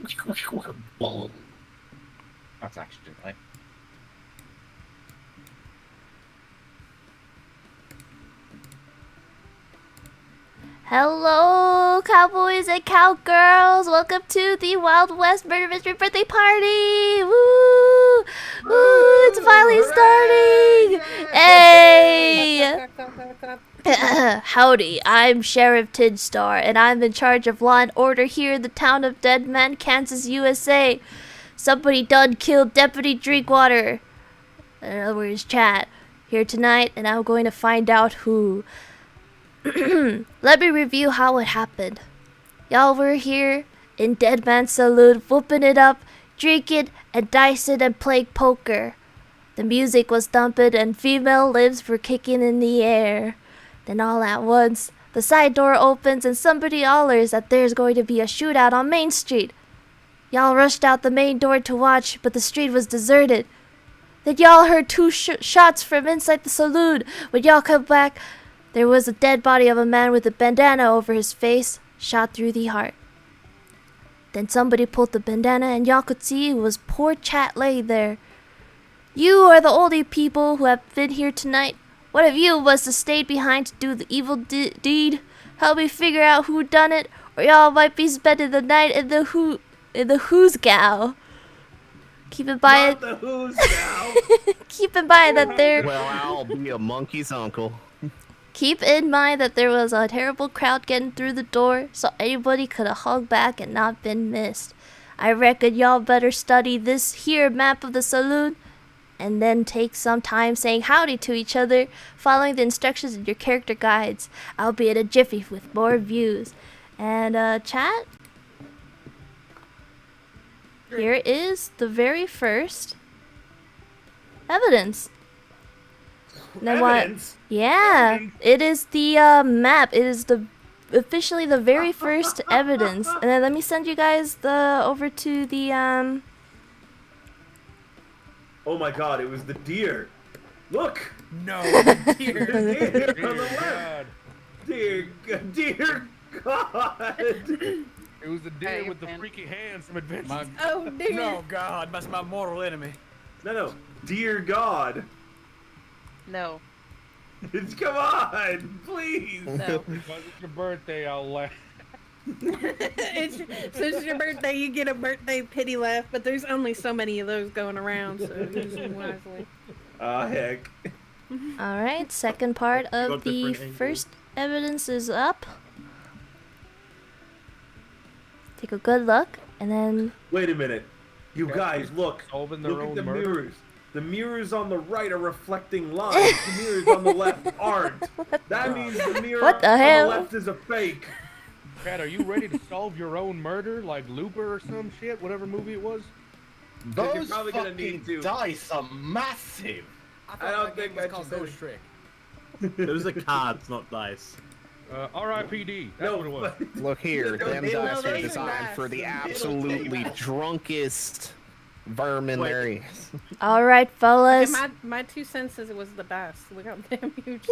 That's actually right. Hello, cowboys and cowgirls! Welcome to the Wild West Murder Mystery Birthday Party! Woo! Woo! It's finally starting! Hey! Howdy, I'm Sheriff Tidstar, and I'm in charge of law and order here in the town of Deadman, Kansas, USA. Somebody done killed Deputy Drinkwater. In other words, Chat. Here tonight, and I'm going to find out who. Let me review how it happened. Y'all were here in Dead Man's Saloon, whooping it up, drinking and dicing and playing poker. The music was thumping and female lips were kicking in the air. Then all at once, the side door opens and somebody hollers that there's going to be a shootout on Main Street. Y'all rushed out the main door to watch, but the street was deserted. Then y'all heard two shots from inside the saloon. When y'all come back, there was a dead body of a man with a bandana over his face, shot through the heart. Then somebody pulled the bandana and y'all could see it was poor Chat laying there. You are the only people who have been here tonight. One of you must have stayed behind to do the evil deed. Help me figure out who done it, or y'all might be spending the night in the who's gal. Keep in mind Not the who's gal. Keep in mind that there. Well, I'll be a monkey's uncle. Keep in mind that there was a terrible crowd getting through the door, so anybody could have hung back and not been missed. I reckon y'all better study this here map of the saloon, and then take some time saying howdy to each other, following the instructions in your character guides. I'll be in a jiffy with more views. And chat? Here is the very first evidence. Then Evidence? Yeah, it is the map. It is officially the very first evidence. And then let me send you guys over to the Oh my god, it was the deer. Look! No, The dear. deer on the left. God. Dear God. It was the deer Hey, with the man. freaky hands from Adventure. Oh dear. No, God, that's my mortal enemy. No, dear God. No. Come on, please. No. Because it's your birthday, I'll laugh. Since it's your birthday, you get a birthday pity laugh, but there's only so many of those going around, so use them wisely. Heck. Alright, second part of Got the different angles. first evidence is up. Take a good look, and then Wait a minute. You guys, look. Solving their Look at own the murder. mirrors. The mirrors on the right are reflecting lines. The mirrors on the left aren't. That means the mirror What the on hell? the left is a fake. Cat, are you ready to solve your own murder, like Looper or some shit, whatever movie it was? You're Those probably gonna fucking need to. dice are massive. I don't think I called should Ghost Trick. Those are cards, not dice. R.I.P.D. That's what it was. Look here, No, them they don't dice are take designed that. for the They don't take absolutely that. drunkest vermin Wait. there is. alright fellas. And my 2 cents is it was the best. Look how damn huge.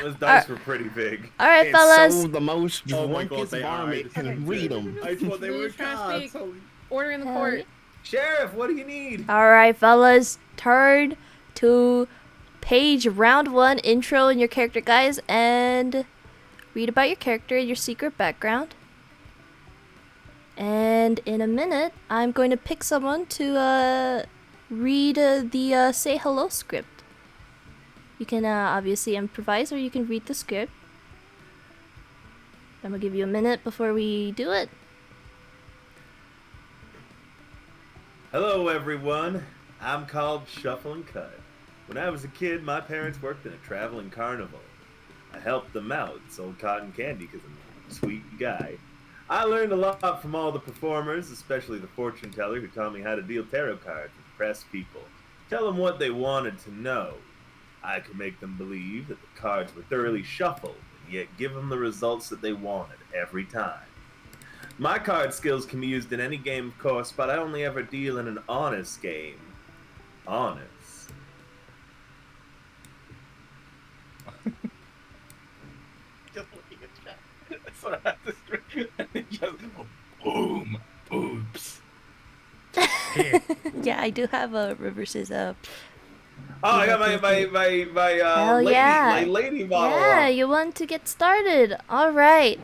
Those dice were pretty big. Alright It's fellas. so the most Oh my God, drunkest they are. varmint can read them. I thought they Who's were trying to cards. speak? Holy... Order in the Hell court. Sheriff, what do you need? Alright fellas, turn to page round 1 intro in your character guys and read about your character and your secret background. And in a minute, I'm going to pick someone to read the say hello script. You can obviously improvise or you can read the script. I'm gonna give you a minute before we do it. Hello, everyone. I'm called Shuffle and Cut. When I was a kid, my parents worked in a traveling carnival. I helped them out, sold cotton candy because I'm a sweet guy. I learned a lot from all the performers, especially the fortune teller who taught me how to deal tarot cards and impress people. Tell them what they wanted to know. I could make them believe that the cards were thoroughly shuffled, and yet give them the results that they wanted every time. My card skills can be used in any game, of course, but I only ever deal in an honest game. Honest. Just looking at chat. That's what I have to scream. And then just boom, boom. Shit. Yeah, I do have a reverses up. Oh, I got my Hell yeah. lady model. Yeah, up. you want to get started. All right.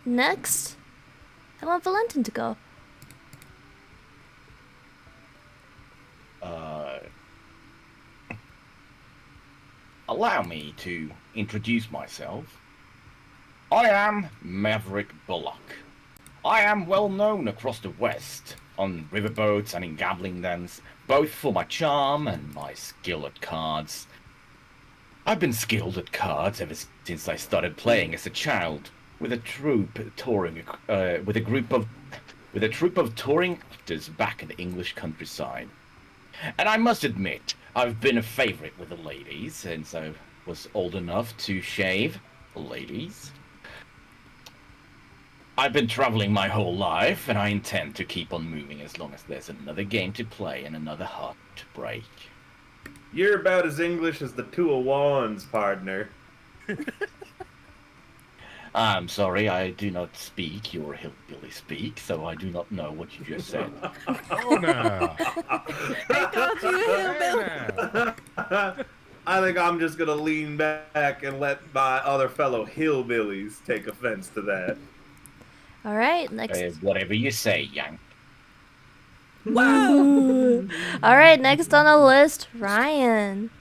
Next, I want Valentin to go. Allow me to introduce myself. I am Maverick Bullock. I am well known across the West, on riverboats and in gambling dens, both for my charm and my skill at cards. I've been skilled at cards ever since I started playing as a child, with a troupe touring, with a troupe of touring actors back in the English countryside. And I must admit, I've been a favorite with the ladies since I was old enough to shave. Ladies. I've been traveling my whole life, and I intend to keep on moving as long as there's another game to play and another heart to break. You're about as English as the Two of Wands, partner. I'm sorry, I do not speak your hillbilly speak, so I do not know what you just said. Oh no. I think I'm just gonna lean back and let my other fellow hillbillies take offense to that. All right, next. Whatever you say, Yank. All right, next on the list, Ryan.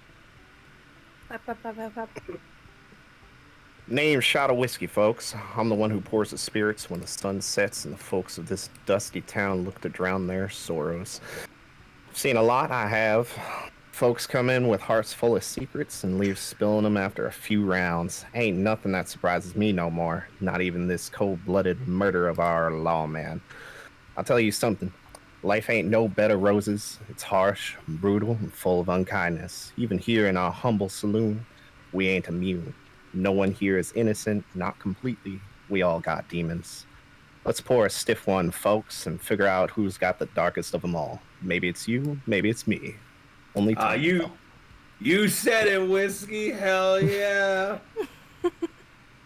Name shot of whiskey, folks. I'm the one who pours the spirits when the sun sets and the folks of this dusty town look to drown their sorrows. I've seen a lot, I have. Folks come in with hearts full of secrets and leave spilling them after a few rounds. Ain't nothing that surprises me no more. Not even this cold-blooded murder of our lawman. I'll tell you something. Life ain't no bed of roses. It's harsh, brutal, and full of unkindness. Even here in our humble saloon, we ain't immune. No one here is innocent, not completely. We all got demons. Let's pour a stiff one, folks, and figure out who's got the darkest of them all. Maybe it's you, maybe it's me. Only time will tell. You said it, whiskey. Hell yeah.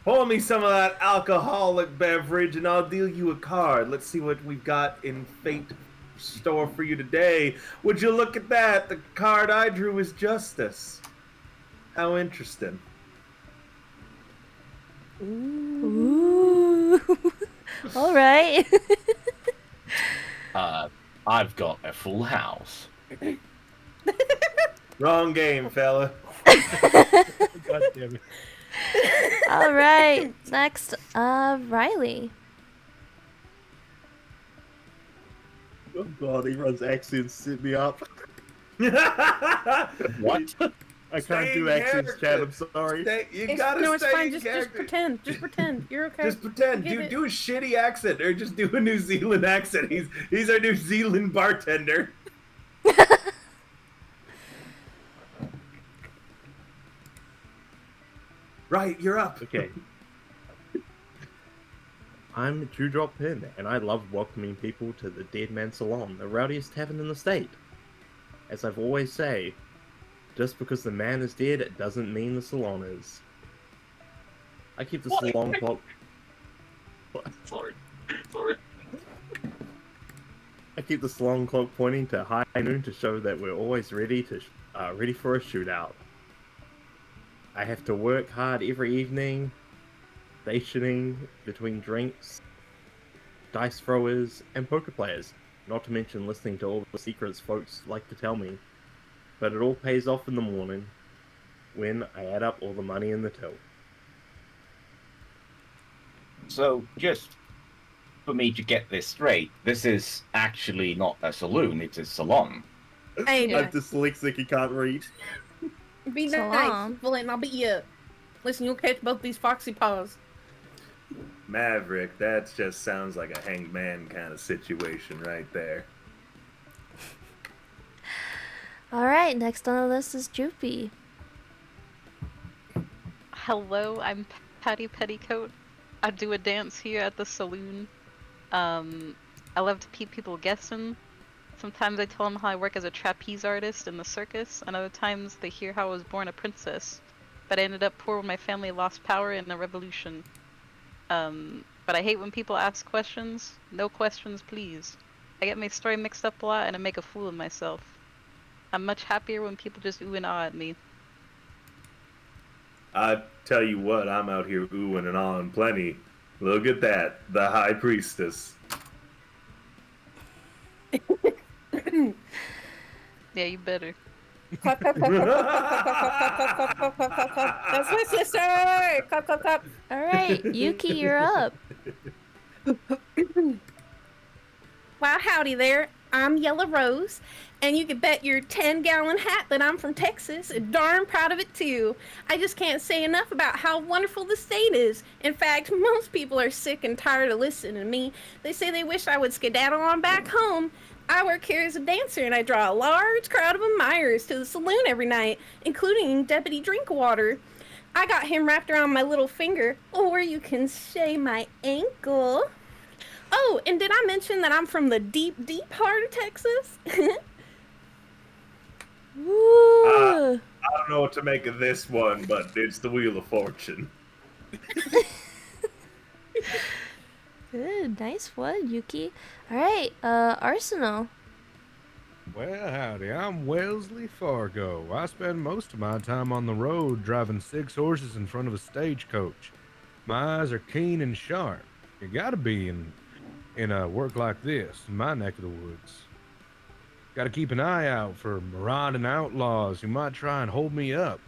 Pour me some of that alcoholic beverage, and I'll deal you a card. Let's see what we've got in fate store for you today. Would you look at that? The card I drew is Justice. How interesting. Ooh. All right. I've got a full house. Wrong game, fella. God damn it. All right, next, Riley. Oh god, he runs accents, set me up. What? I Stay can't do in accents, Chad, I'm sorry. You gotta No, it's stay fine. in Just character. pretend. Just pretend. You're okay. Just pretend. Get it. Do a shitty accent, or just do a New Zealand accent. He's our New Zealand bartender. Right, you're up. Okay. I'm Dewdrop Pin, and I love welcoming people to the Dead Man Salon, the rowdiest tavern in the state. As I've always say, just because the man is dead, it doesn't mean the salon is. I keep the salon clock. Sorry. I keep the salon clock pointing to high noon to show that we're always ready for a shootout. I have to work hard every evening, stationing between drinks, dice throwers, and poker players. Not to mention listening to all the secrets folks like to tell me. But it all pays off in the morning when I add up all the money in the till. So, just for me to get this straight, this is actually not a saloon, it's a salon. Hey, I'm dyslexic, he can't read. be So nice, long. Valentin. I'll beat you up. Listen, you'll catch both these foxy paws. Maverick, that just sounds like a hanged man kind of situation right there. All right, next on the list is Droopy. Hello, I'm Patty Petticoat. I do a dance here at the saloon. I love to keep people guessing. Sometimes I tell them how I work as a trapeze artist in the circus, and other times they hear how I was born a princess. But I ended up poor when my family lost power in the revolution. But I hate when people ask questions. No questions, please. I get my story mixed up a lot and I make a fool of myself. I'm much happier when people just ooh and ah at me. I tell you what, I'm out here oohing and ahhing plenty. Look at that, the High Priestess. Yeah, you better. Clap, clap, clap, clap, clap, clap, clap, clap, clap, clap, clap, clap, clap. That's my sister! Clap, clap, clap. All right, Yuki, you're up. Well, howdy there. I'm Yellow Rose, and you can bet your 10-gallon hat that I'm from Texas, and darn proud of it too. I just can't say enough about how wonderful the state is. In fact, most people are sick and tired of listening to me. They say they wish I would skedaddle on back home. I work here as a dancer, and I draw a large crowd of admirers to the saloon every night, including Deputy Drinkwater. I got him wrapped around my little finger, or you can say my ankle. Oh, and did I mention that I'm from the deep, deep heart of Texas? Woo! I don't know what to make of this one, but it's the Wheel of Fortune. Good, nice one, Yuki. All right, Arsenal. Well, howdy, I'm Wellesley Fargo. I spend most of my time on the road driving 6 horses in front of a stagecoach. My eyes are keen and sharp. You gotta be in a work like this, in my neck of the woods. Gotta keep an eye out for marauding outlaws who might try and hold me up.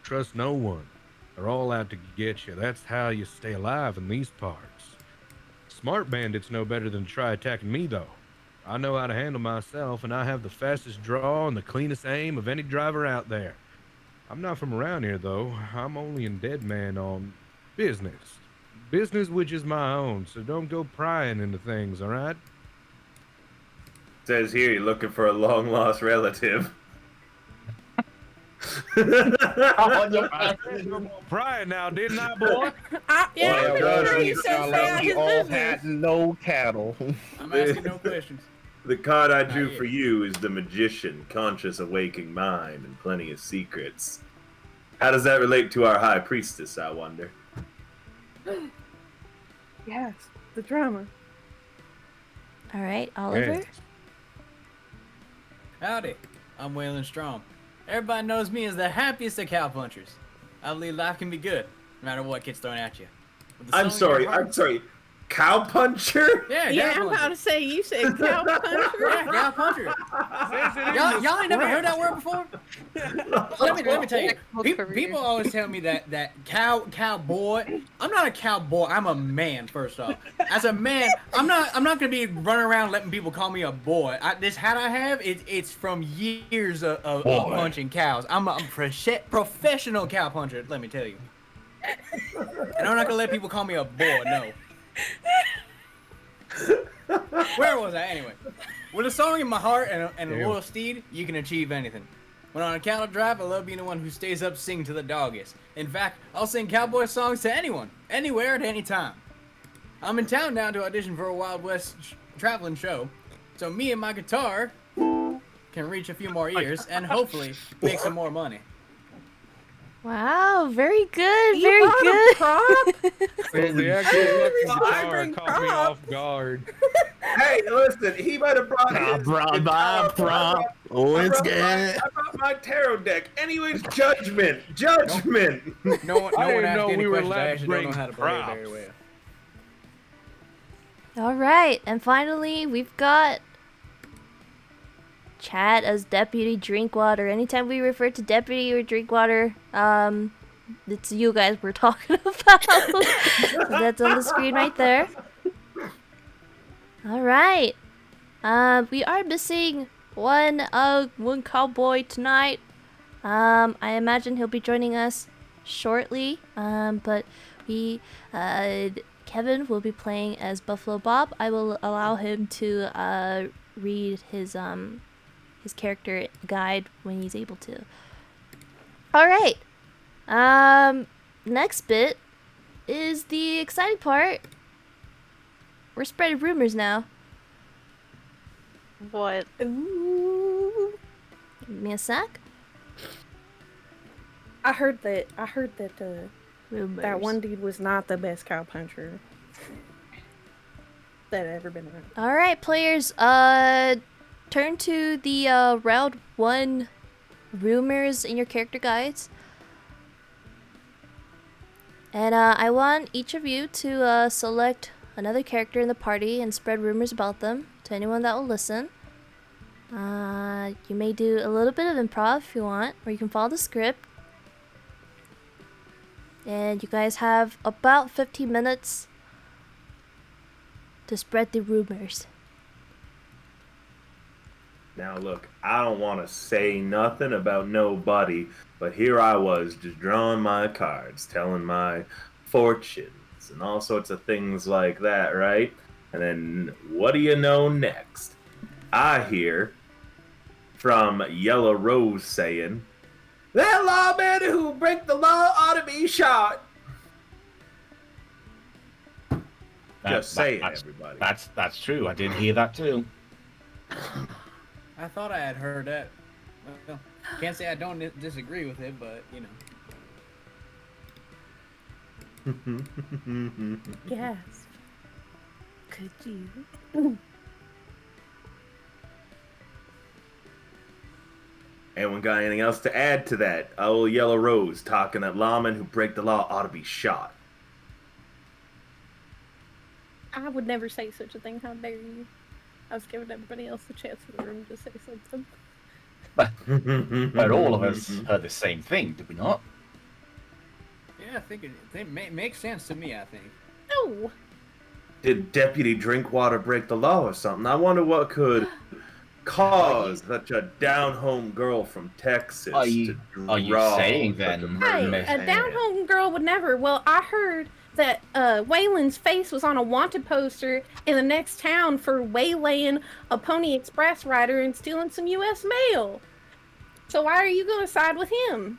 Trust no one. They're all out to get you. That's how you stay alive in these parts. Smart bandits know better than to try attacking me, though. I know how to handle myself, and I have the fastest draw and the cleanest aim of any driver out there. I'm not from around here, though. I'm only in Dead Man on business. Business which is my own, so don't go prying into things, alright? Says here you're looking for a long-lost relative. Prying now, didn't I, boy? Yeah, I'm pretty sure we you said sound stay like out we his all business. had no cattle. I'm asking no questions. The card I drew yet. for you is the Magician, conscious awaking mind, and plenty of secrets. How does that relate to our High Priestess, I wonder? Yes, the drama. All right, Oliver. Yes. Howdy, I'm Waylon Strom. Everybody knows me as the happiest of cowpunchers. I believe life can be good, no matter what gets thrown at you. With the I'm song in your sorry, heart- Cowpuncher? Yeah, Yeah, I'm cowpuncher. about to say, you said cow puncher. Yeah, cowpuncher. Y'all ain't never heard that word before? let me tell you. People always tell me that cowboy. I'm not a cowboy. I'm a man. First off, as a man, I'm not gonna be running around letting people call me a boy. This hat I have, it's from years of punching cows. I'm a professional cow puncher. Let me tell you. And I'm not gonna let people call me a boy. No. Where was I anyway? With a song in my heart and a loyal steed, you can achieve anything. When on a cattle drive, I love being the one who stays up singing to the doggies. In fact, I'll sing cowboy songs to anyone, anywhere, at any time. I'm in town now to audition for a Wild West traveling show, so me and my guitar can reach a few more ears and hopefully make some more money. Wow, very good, You very bought a good. prop? Well, the actual guitar Bring caught me prop. off guard. Hey, listen, he might have brought I his brought guitar, my but prop. Oh, I it's brought good. I brought my tarot deck. Anyways, judgment. Judgment. No one I didn't asked know any we were questions. I allowed to actually don't know bring how to play it very props. well. All right, and finally, we've got Chad as Deputy Drinkwater. Anytime we refer to Deputy or Drinkwater, it's you guys we're talking about. So that's on the screen right there. All right. We are missing one cowboy tonight. I imagine he'll be joining us shortly. But Kevin will be playing as Buffalo Bob. I will allow him to read his character guide when he's able to. All right. Next bit is the exciting part. We're spreading rumors now. What? Ooh. Give me a sec. I heard that Rumors. that one dude was not the best cow puncher. that I've ever been around. All right, players. Turn to the round 1 rumors in your character guides. And I want each of you to select another character in the party and spread rumors about them to anyone that will listen. You may do a little bit of improv if you want, or you can follow the script. And you guys have about 15 minutes to spread the rumors. Now look, I don't want to say nothing about nobody, but here I was just drawing my cards, telling my fortunes and all sorts of things like that, right? And then what do you know next? I hear from Yellow Rose saying, "That lawman who break the law ought to be shot." Just saying, everybody. That's true. I did hear that too. I thought I had heard that. Well, can't say I don't disagree with it, but you know. Gasp. Could you? Anyone got anything else to add to that? Old Yellow Rose talking that lawmen who break the law ought to be shot. I would never say such a thing. How dare you? I was giving everybody else a chance in the room to say something. But all of us heard the same thing, did we not? Yeah, I think it makes sense to me. I think. No. Did Deputy Drinkwater break the law or something? I wonder what could cause such a down-home girl from Texas Are you saying then? Hey, a down-home girl would never. Well, I heard that Waylon's face was on a wanted poster in the next town for waylaying a Pony Express rider and stealing some U.S. mail. So why are you going to side with him?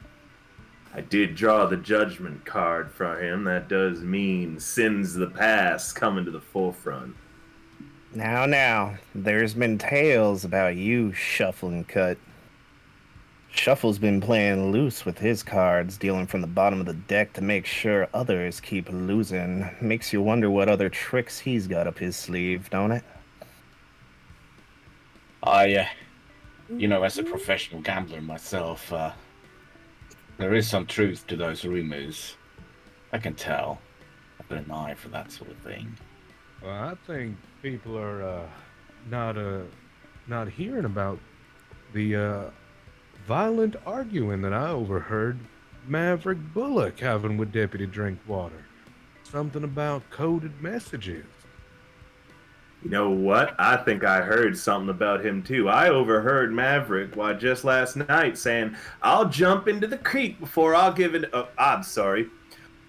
I did draw the judgment card for him. That does mean sins of the past coming to the forefront. Now, there's been tales about you, Shuffling Cut. Shuffle's been playing loose with his cards, dealing from the bottom of the deck to make sure others keep losing. Makes you wonder what other tricks he's got up his sleeve, don't it? As a professional gambler myself, there is some truth to those rumors. I can tell. I've got an eye for that sort of thing. Well, I think people are not hearing about the violent arguing that I overheard Maverick Bullock having with Deputy Drinkwater. Something about coded messages. You know what? I think I heard something about him too. I overheard Maverick just last night saying, "I'll jump into the creek before I'll give in." I'm sorry.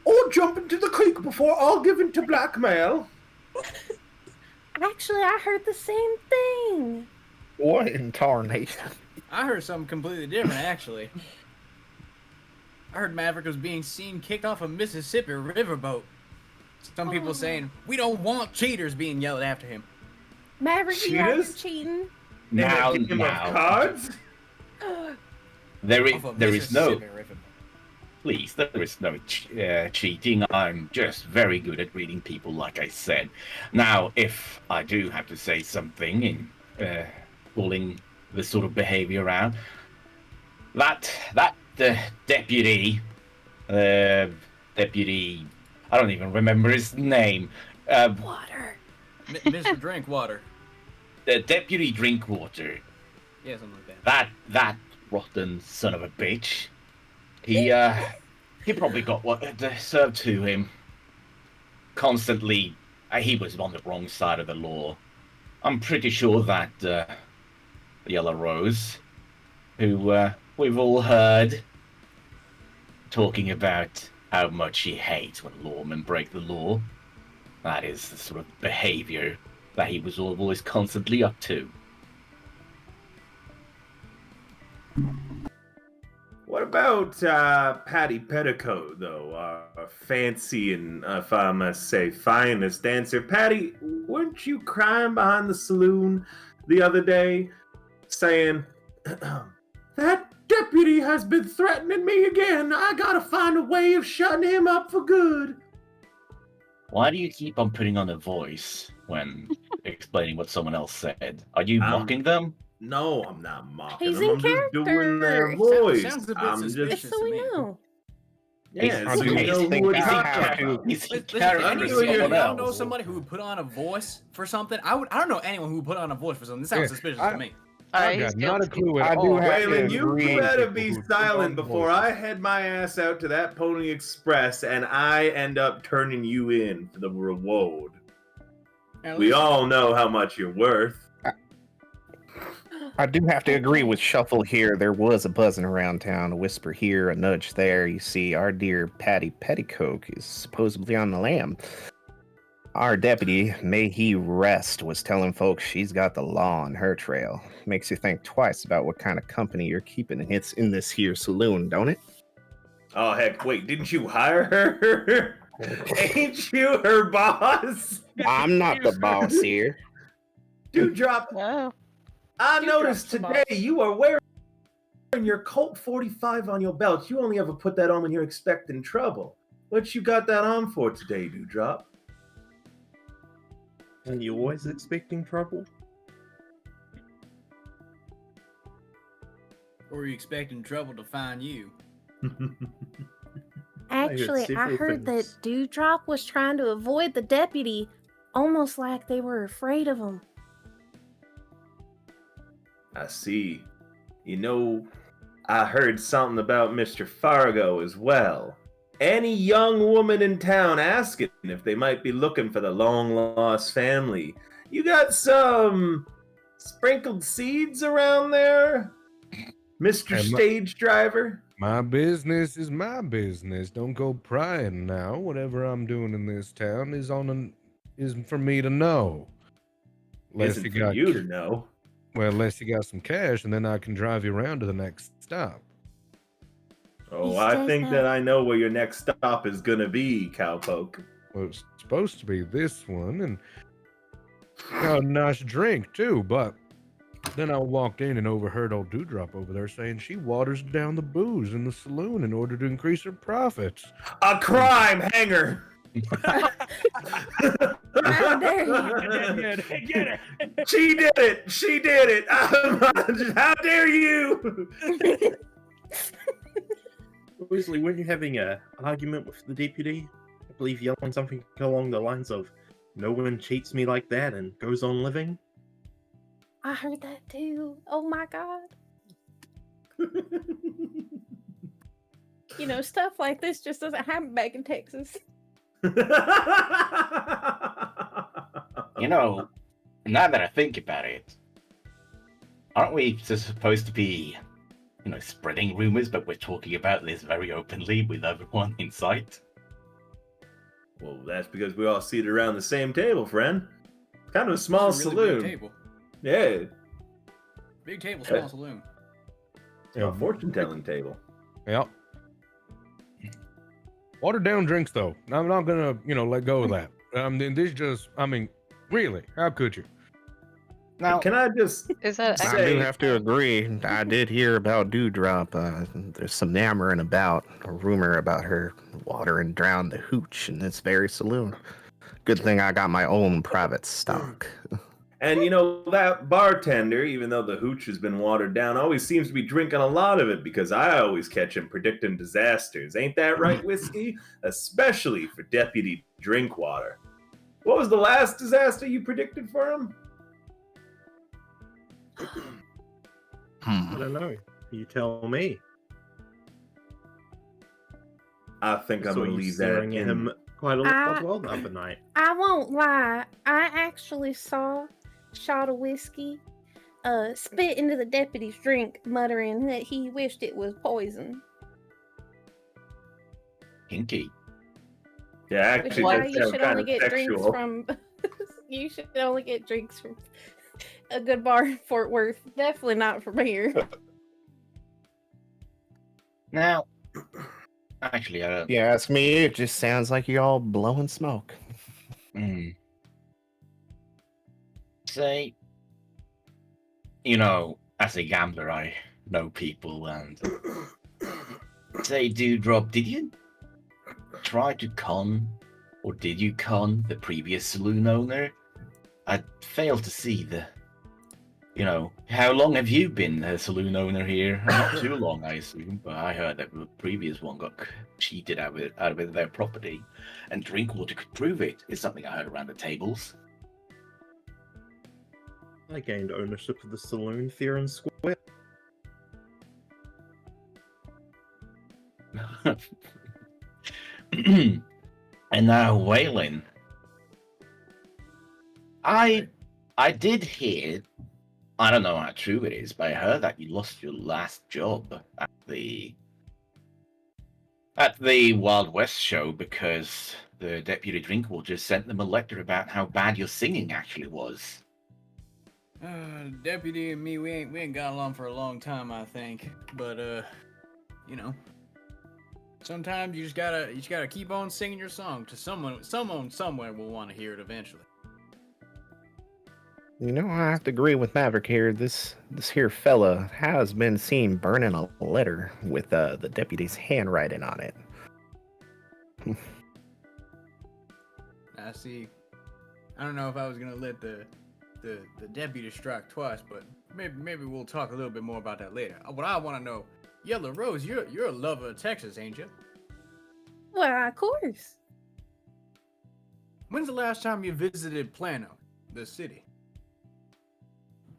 "I'll jump into the creek before I'll give in to blackmail." Actually, I heard the same thing. What in tarnation? I heard something completely different, actually. I heard Maverick was being seen kicked off a Mississippi riverboat. Some people saying, "We don't want cheaters," being yelled after him. Maverick, you out here cheating? Now, cards? There is no. Mississippi riverboat. Please, there is no cheating. I'm just very good at reading people, like I said. Now, if I do have to say something in calling this sort of behavior around, that deputy, I don't even remember his name. Water. Mr. Drinkwater. The Deputy Drinkwater. Yeah, something like that. That rotten son of a bitch. He probably got what served to him. Constantly, he was on the wrong side of the law. I'm pretty sure that Yellow Rose, who we've all heard talking about how much he hates when lawmen break the law, that is the sort of behavior that he was always constantly up to. What about Patty Petticoat, though? Our fancy and, if I must say, finest dancer. Patty, weren't you crying behind the saloon the other day, saying, "That deputy has been threatening me again. I gotta find a way of shutting him up for good"? Why do you keep on putting on a voice? when explaining what someone else said. Are you Um, mocking them? No, I'm not mocking He's them. in I'm just doing their character. voice. Sounds a bit I'm suspicious. Just so we to me. know. Yeah, I so do you know think who we're I talking have to- about. He's in Listen, character any as of you, someone y'all know else. somebody who would put on a voice for something? I don't know anyone who would put on a voice for something. This sounds Yeah, suspicious I- to me. I Alright, got he's not a guilty. clue at I do all. have to Waylon, you agree. better People be who put silent on before voices. I head my ass out to that Pony Express and I end up turning you in for the reward. Now, We listen, all know how much you're worth. I do have to agree with Shuffle here. There was a buzzing around town, a whisper here, a nudge there. You see, our dear Patty Petticoat is supposedly on the lam. Our deputy, may he rest, was telling folks she's got the law on her trail. Makes you think twice about what kind of company you're keeping in this here saloon, don't it? Oh heck, wait, didn't you hire her? Ain't you her boss? I'm not the boss here. Dewdrop, Oh. I Dewdrop's noticed the boss. today you are wearing your Colt 45 on your belt. You only ever put that on when you're expecting trouble. What you got that on for today, Dewdrop? Are you always expecting trouble? or are you expecting trouble to find you? Actually, I several heard that things. Dewdrop was trying to avoid the deputy, almost like they were afraid of him. I see. You know, I heard something about Mr. Fargo as well. Any young woman in town asking if they might be looking for the long lost family. You got some sprinkled seeds around there? Mr. Hey, Stage Driver? My business is my business. Don't go prying now. Whatever I'm doing in this town is for me to know. Isn't for you to know. Well, unless you got some cash, and then I can drive you around to the next stop. Oh, He I says think that- that I know where your next stop is gonna be, Cowpoke. Well, it's supposed to be this one, and got a nice drink too. But then I walked in and overheard old Dewdrop over there saying she waters down the booze in the saloon in order to increase her profits. A crime hanger! How dare you? Get her! She did it! She did it! How dare you! Weasley, weren't you having an argument with the deputy? I believe yelling something along the lines of, "No one cheats me like that," and goes on living? I heard that too. Oh my god. You know, stuff like this just doesn't happen back in Texas. You know, now that I think about it, aren't we supposed to be, spreading rumors, but we're talking about this very openly with everyone in sight? Well, that's because we all seated around the same table, friend. Kind of a small This is a really saloon. Big table. Yeah, Big table, small saloon. a fortune-telling table. Yep. Watered down drinks, though. I'm not gonna, let go of that. Then this just, really, how could you? Now, Can I just Is that I Say- do have to agree. I did hear about Dewdrop. There's some yammering about, a rumor about her watering down the hooch in this very saloon. Good thing I got my own private stock. And that bartender, even though the hooch has been watered down, always seems to be drinking a lot of it because I always catch him predicting disasters. Ain't that right, Whiskey? Especially for Deputy Drinkwater. What was the last disaster you predicted for him? I don't know. You tell me. I think I'm Saw going to you leave that staring at in. him quite a lot I- as well the other night. I won't lie. I actually saw a shot of whiskey spit into the deputy's drink, muttering that he wished it was poison. Kinky. Yeah, Which is actually, why that you sounds should kind only of get drinks sexual. from. You should only get drinks from a good bar in Fort Worth. Definitely not from here. Now, actually, If you ask me, it just sounds like you're all blowing smoke. say, as a gambler, I know people, and say, Dewdrop, did you try to con, or did you con the previous saloon owner I fail to see the. How long have you been a saloon owner here? Not too long, I assume. But I heard that the previous one got cheated out of their property, and Drinkwater could prove it. Is something I heard around the tables. I gained ownership of the saloon fair and square. And now, Waylon, I did hear. I don't know how true it is, but I heard that you lost your last job at the Wild West show because the deputy Drinkwater sent them a letter about how bad your singing actually was. Deputy and me, we ain't got along for a long time, I think. But sometimes you just gotta keep on singing your song to someone somewhere will want to hear it eventually. I have to agree with Maverick here. This here fella has been seen burning a letter with the deputy's handwriting on it. I see. I don't know if I was gonna let the deputy strike twice, but maybe we'll talk a little bit more about that later. What I want to know, Yellow Rose, you're a lover of Texas, ain't you? Well, of course. When's the last time you visited Plano, the city?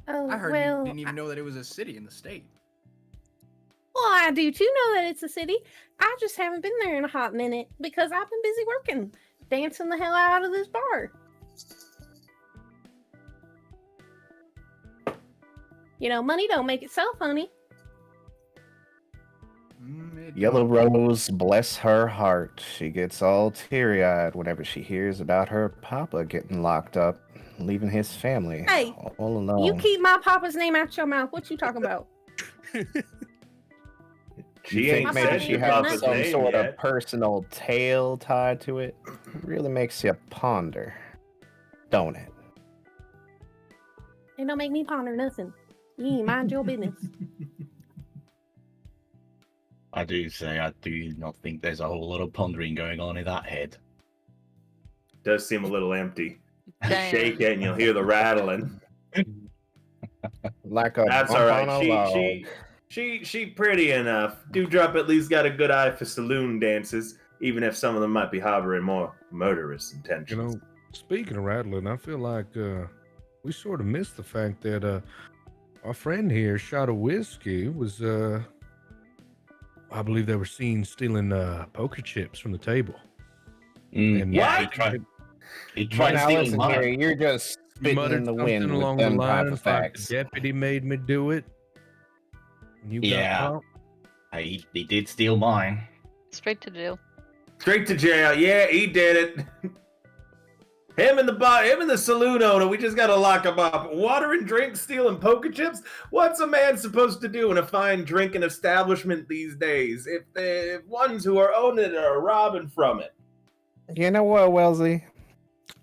Oh, I heard well, you didn't even know that it was a city in the state. Well, I do too know that it's a city. I just haven't been there in a hot minute because I've been busy working, dancing the hell out of this bar. Money don't make itself, honey. Yellow Rose, bless her heart. She gets all teary-eyed whenever she hears about her papa getting locked up, leaving his family Hey, all alone. you keep my papa's name out your mouth. What you talking about? You think ain't maybe said she your has papa's some name sort yet. of personal tale tied to it? It really makes you ponder, don't it? It don't make me ponder nothing. You ain't mind your business. I do say I do not think there's a whole lot of pondering going on in that head. Does seem a little empty. Damn. Shake it and you'll hear the rattling. Like a That's bump all on a log. right. She pretty enough. Dewdrop at least got a good eye for saloon dances, even if some of them might be harboring more murderous intentions. Speaking of rattling, I feel like we sort of missed the fact that our friend here, Shot of Whiskey, was I believe they were seen stealing poker chips from the table. And Yeah, What? he tried Now stealing listen mine. here, you're just you spitting muttered in the something wind with along the them type of lines like facts. the deputy made me do it. And you Yeah. got caught. He did steal mine. Straight to jail. Straight to jail. Yeah, he did it. Him and the saloon owner, we just gotta lock him up. Water and drink, stealing poker chips? What's a man supposed to do in a fine drinking establishment these days if the ones who are owning it are robbing from it? You know what, Wellesley?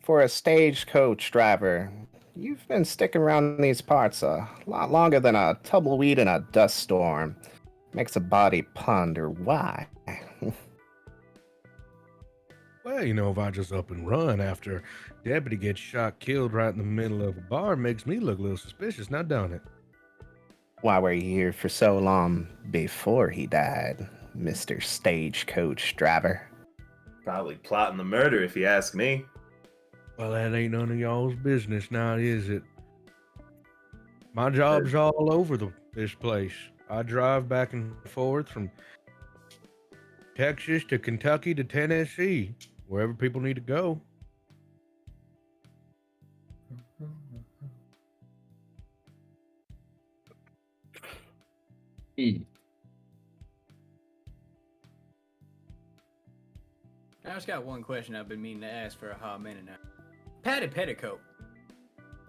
For a stagecoach driver, you've been sticking around these parts a lot longer than a tumbleweed in a dust storm. Makes a body ponder why. Well, if I just up and run after deputy gets shot, killed right in the middle of a bar, makes me look a little suspicious, now don't it? Why were you here for so long before he died, Mr. Stagecoach Driver? Probably plotting the murder, if you ask me. Well, that ain't none of y'all's business now, is it? My job's all over this place. I drive back and forth from Texas to Kentucky to Tennessee, wherever people need to go. I just got one question I've been meaning to ask for a hot minute now. Patty Petticoat.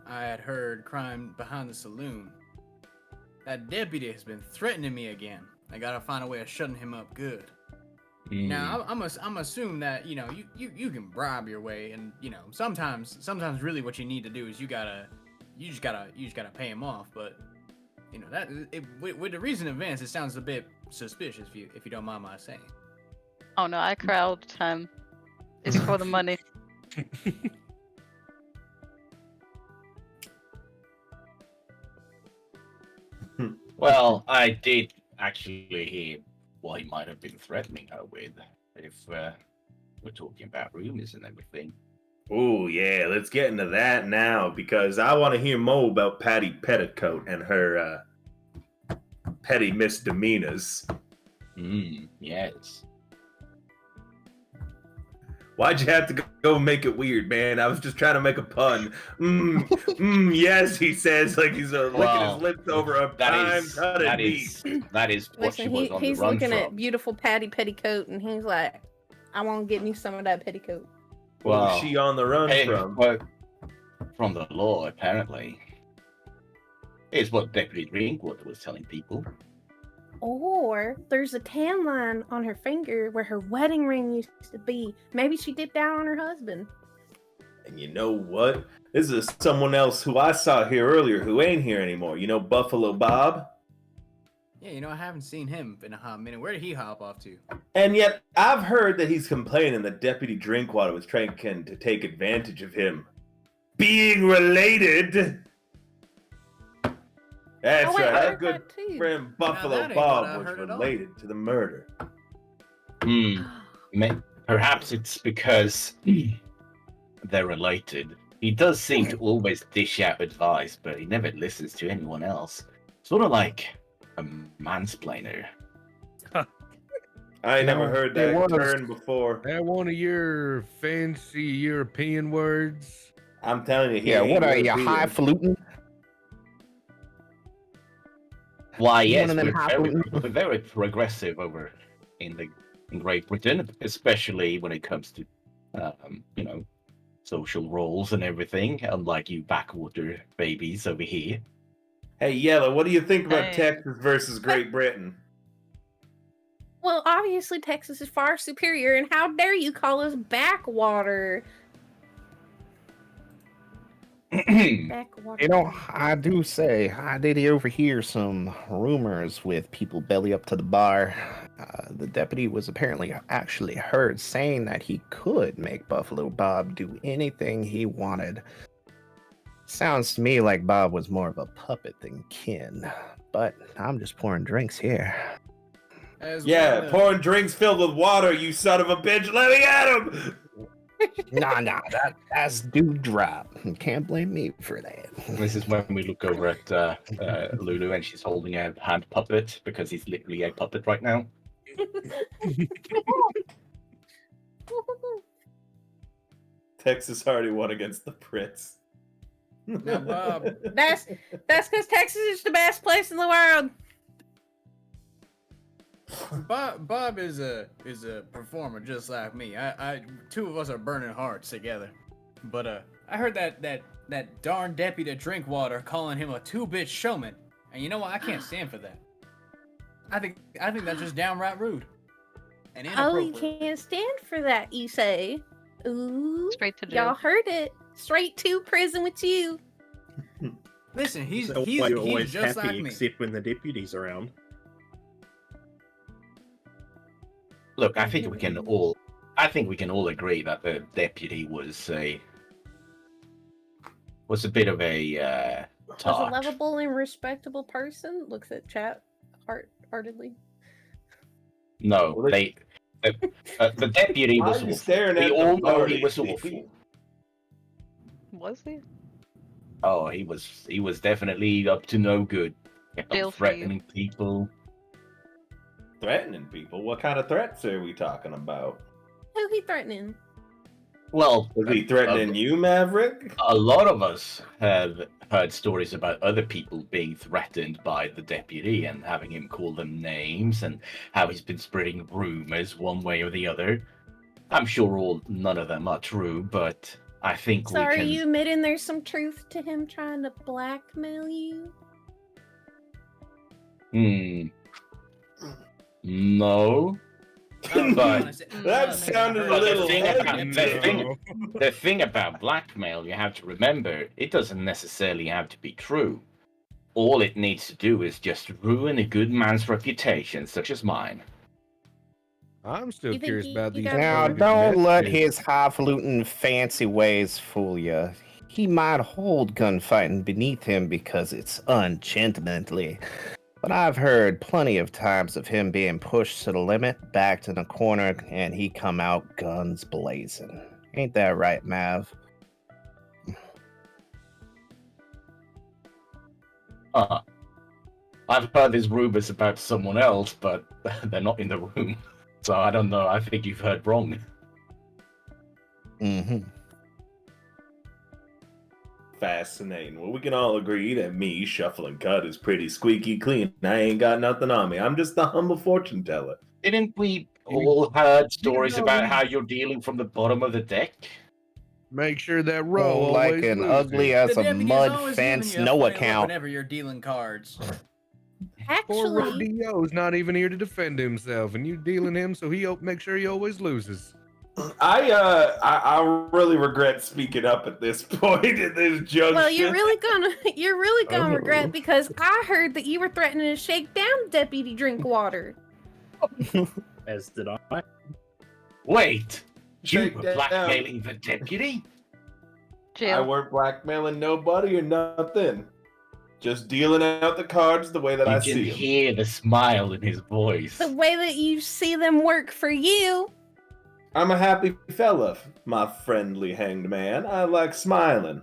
I had heard crime behind the saloon. That deputy has been threatening me again. I gotta find a way of shutting him up good. Now I'm assuming that you can bribe your way, and sometimes really what you need to do is you just gotta pay him off. But with the recent events, it sounds a bit suspicious if you don't mind my saying. Oh no, I cry all the time. It's for the money. Well, I did actually hear what he might have been threatening her with. If we're talking about rumors and everything. Oh yeah, let's get into that now because I want to hear more about Patty Petticoat and her petty misdemeanors. Yes. Why'd you have to go make it weird, man? I was just trying to make a pun. Yes, he says, like he's licking his lips over a time-cutted meat. That is what she Listen, was on the he's run looking from. at beautiful Patty Petticoat, and he's like, "I want to get me some of that petticoat." What was she on the run from? Well, from the law, apparently. Is what Deputy Drinkwater was telling people. Or there's a tan line on her finger where her wedding ring used to be. Maybe she dipped out on her husband. And you know what? This is someone else who I saw here earlier who ain't here anymore. You know Buffalo Bob? Yeah, I haven't seen him in a hot minute. Where did he hop off to? And yet, I've heard that he's complaining that Deputy Drinkwater was trying to take advantage of him. Being related! That's right, our good friend Buffalo Bob was related to the murder. Perhaps it's because they're related. He does seem to always dish out advice, but he never listens to anyone else. Sort of like a mansplainer. I never heard that term before. That one of your fancy European words? I'm telling you. Yeah, what are you, highfalutin? Why, yes, we're very progressive over in Great Britain, especially when it comes to, social roles and everything, unlike you backwater babies over here. Hey, Yellow, what do you think about Texas versus Great Britain? Well, obviously Texas is far superior, and how dare you call us backwater? Backwater. I do say, I did overhear some rumors with people belly up to the bar. The deputy was apparently actually heard saying that he could make Buffalo Bob do anything he wanted. Sounds to me like Bob was more of a puppet than kin, but I'm just pouring drinks here. Pouring drinks filled with water, you son of a bitch. Let me at him! Nah, that's dewdrop. Can't blame me for that. This is when we look over at Lulu and she's holding a hand puppet because he's literally a puppet right now. Texas already won against the Brits. Now, Bob. That's because Texas is the best place in the world. Bob is a performer just like me. I two of us are burning hearts together. But I heard that darn deputy Drinkwater calling him a two-bit showman, and you know what? I can't stand for that. I think that's just downright rude. And you can't stand for that, you say? Ooh, straight to jail. Y'all heard it. Straight to prison with you. Listen, he's always just happy, like me. except when the deputy's around. Look, I think we can all agree that the deputy was a bit of a Was a lovable and respectable person. Looks at chat heartedly. No, the deputy was awful. We all know he was awful. Was he? Oh, he was definitely up to no good. Kept on threatening people. Threatening people? What kind of threats are we talking about? Who he threatening? Well, was he threatening you, Maverick? A lot of us have heard stories about other people being threatened by the deputy and having him call them names and how he's been spreading rumors one way or the other. I'm sure none of them are true, but I think so are you admitting there's some truth to him trying to blackmail you? No. But that sounded a little the thing about blackmail, you have to remember, it doesn't necessarily have to be true. All it needs to do is just ruin a good man's reputation, such as mine. I'm still curious about these. Now, don't let his highfalutin fancy ways fool you. He might hold gunfighting beneath him because it's ungentlemanly. But I've heard plenty of times of him being pushed to the limit, backed in a corner, and he come out guns blazing. Ain't that right, Mav? I've heard these rumors about someone else, but they're not in the room. So I don't know. I think you've heard wrong. Mm-hmm. Fascinating. Well, we can all agree that me, Shuffling Cut, is pretty squeaky clean. I ain't got nothing on me. I'm just a humble fortune teller. Didn't we all heard stories know, about we- how you're dealing from the bottom of the deck? Make sure that row Oh, always like an loses. ugly as The a deputy's mud always fence, giving you a no funny look account. Whenever you're dealing cards. Poor Actually, Rodio's not even here to defend himself, and you dealing him so he make sure he always loses. I really regret speaking up at this point in this junction. well, you're really gonna Oh. regret because I heard that you were threatening to shake down Deputy Drinkwater. As did I. Wait! You Shake were that blackmailing the deputy? I Jail. weren't blackmailing nobody or nothing. Just dealing out the cards the way that You I can see them. hear the smile in his voice. The way that you see them work for you. I'm a happy fella, my friendly hanged man. I like smiling.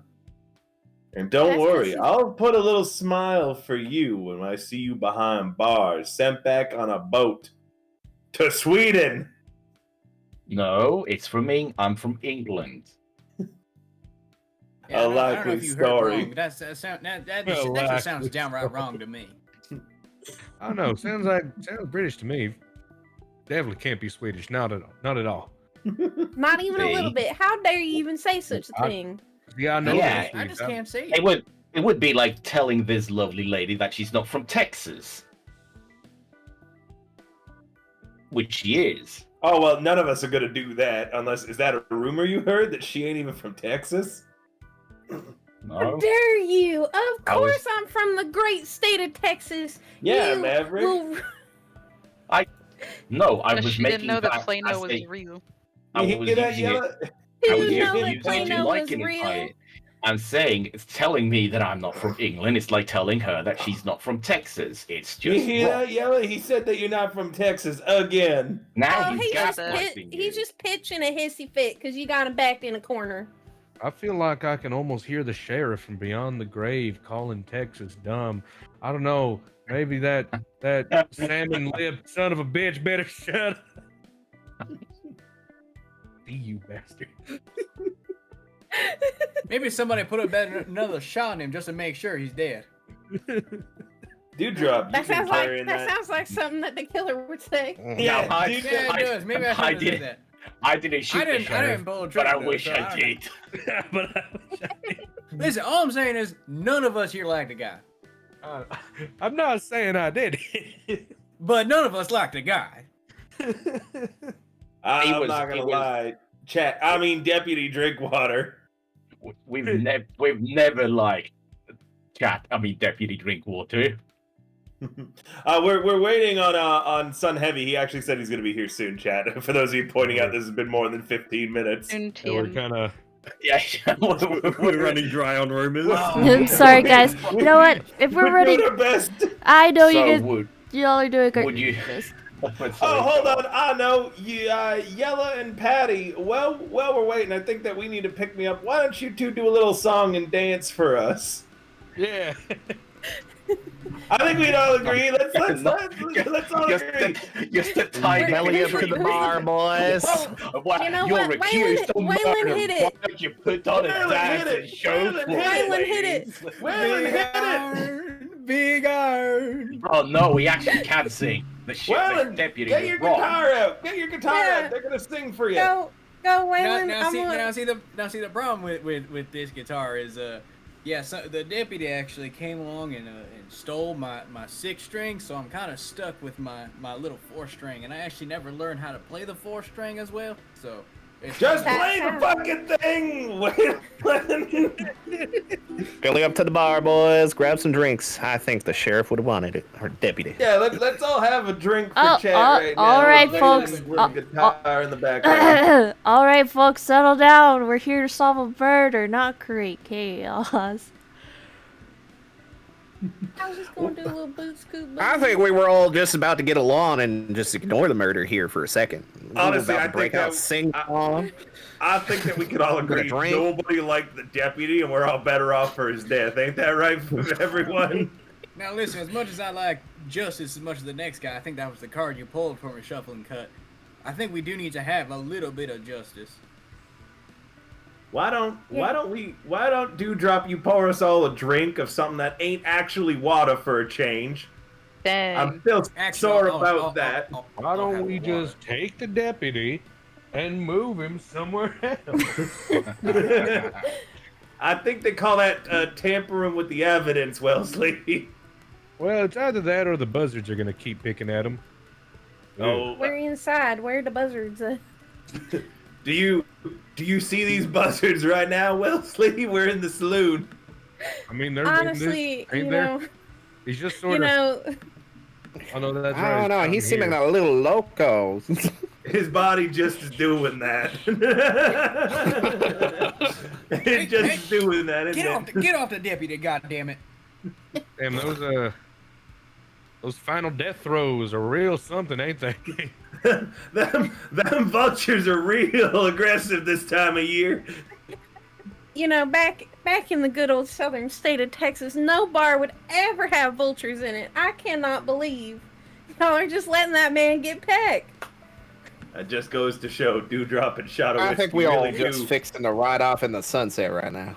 And don't That's worry, 'cause I'll put a little smile for you when I see you behind bars, sent back on a boat to Sweden. No, it's from I'm from England. Yeah, A I don't know likely if you heard story. wrong. That A just likely sounds downright wrong to me. I don't know. Sounds British to me. Definitely can't be Swedish. Not at all. Not at all. Not even a little See? bit. How dare you even say such a thing? Yeah, I know. Yeah. they're I just Swedish. can't see. It would be like telling this lovely lady that she's not from Texas. Which she is. Oh, well, none of us are going to do that unless, is that a rumor you heard that she ain't even from Texas? How No. dare you? Of I was- course I'm from the great state of Texas. Yeah, You Maverick. will- No, I But was she making didn't know that that Plano as was a- real. I You was hear that, using it. Yella? I Did was you know using that it to Plano was liken it by real? it. I'm saying it's telling me that I'm not from England. It's like telling her that she's not from Texas. It's You just hear wrong. that, Yella? He said that you're not from Texas again. Now Oh, he's gaslighting you. he's just pitching a hissy fit because you got him backed in a corner. I feel like I can almost hear the sheriff from beyond the grave calling Texas dumb. I don't know. Maybe that salmon lipped son of a bitch better shut up. See you bastard. Maybe somebody put another shot on him just to make sure he's dead. Dewdrop, That you've been sounds like carrying that sounds like something that the killer would say. Yeah, No, I- dude, Yeah, it does. Maybe I should have did- said that. I didn't shoot the I sheriff, didn't pull a but trigger. I though, wish so I don't- did. But I wish I did. Listen, all I'm saying is none of us here like the guy. I'm not saying I did. But none of us like the guy. I'm was- not he gonna was- lie. Deputy Drinkwater. We've never liked Deputy Drinkwater. We're waiting on Sun Heavy. He actually said he's gonna be here soon, chat. For those of you pointing out, this has been more than 15 minutes. Soon So we're TM. kind of. Yeah, We're running dry on rumors. I'm sorry, guys. You know what? If we're We're ready, doing our best. I know you So guys. Y'all are doing great. would you- Oh, hold on. I know. Yella and Patty. Well, we're waiting. I think that we need to pick me up. Why don't you two do a little song and dance for us? Yeah. I think we'd all agree. Let's all agree. Just the time Belly up to the bar, boys. What? You know You're what? accused of Waylon murder. hit it. Why don't you put on a Waylon dance hit and it. show Waylon for hit it. Waylon hit it. Waylon hit it. Big iron. Oh no, we actually can sing. The Waylon, deputy get was your wrong. guitar out. Get your guitar Yeah. out. They're gonna sing for you. Go, Waylon. Now see the problem with this guitar is so the deputy actually came along and stole my 6-string, so I'm kind of stuck with my little 4-string, and I actually never learned how to play the 4-string as well. So it's Just That play the sounds- fucking thing. Waylon. Belly up to the bar, boys. Grab some drinks. I think the sheriff would have wanted it, or deputy. Yeah, let's all have a drink for Oh, chat oh, right now. all right, with folks. Waylon with a guitar in the background. All right, folks, settle down. We're here to solve a murder, not create chaos. I was just gonna do a little boot scoot. I think we were all just about to get along and just ignore the murder here for a second. Honestly, we were about I to break think out that- sing song. I think that we could all With a agree drink. nobody liked the deputy, and we're all better off for his death. Ain't that right, everyone? Now listen, as much as I like justice as much as the next guy, I think that was the card you pulled for me, Shuffling Cut. I think we do need to have a little bit of justice. Why don't Dewdrop you pour us all a drink of something that ain't actually water for a change? Dang. I'm still Actually, sore I'll- about I'll- that. Why I'll don't have we the water. just take the deputy and move him somewhere else? I think they call that tampering with the evidence, Wellesley. Well, it's either that or the buzzards are gonna keep picking at him. Oh, We're inside. Where are the buzzards? do you see these buzzards right now, Wellesley? We're in the saloon. I mean, they're Honestly, ain't you there? know, He's just you sort of. know, I know that's I right. don't know. He's seeming a little loco. His body just is doing that. It just is doing that, isn't Get off the deputy, goddammit. Damn, those final death throes are real something, ain't they? them vultures are real aggressive this time of year. you know, back in the good old southern state of Texas, no bar would ever have vultures in it. I cannot believe y'all are just letting that man get pecked. That just goes to show Dewdrop and Shadow. I think we all really just do. fixing to ride off in the sunset right now.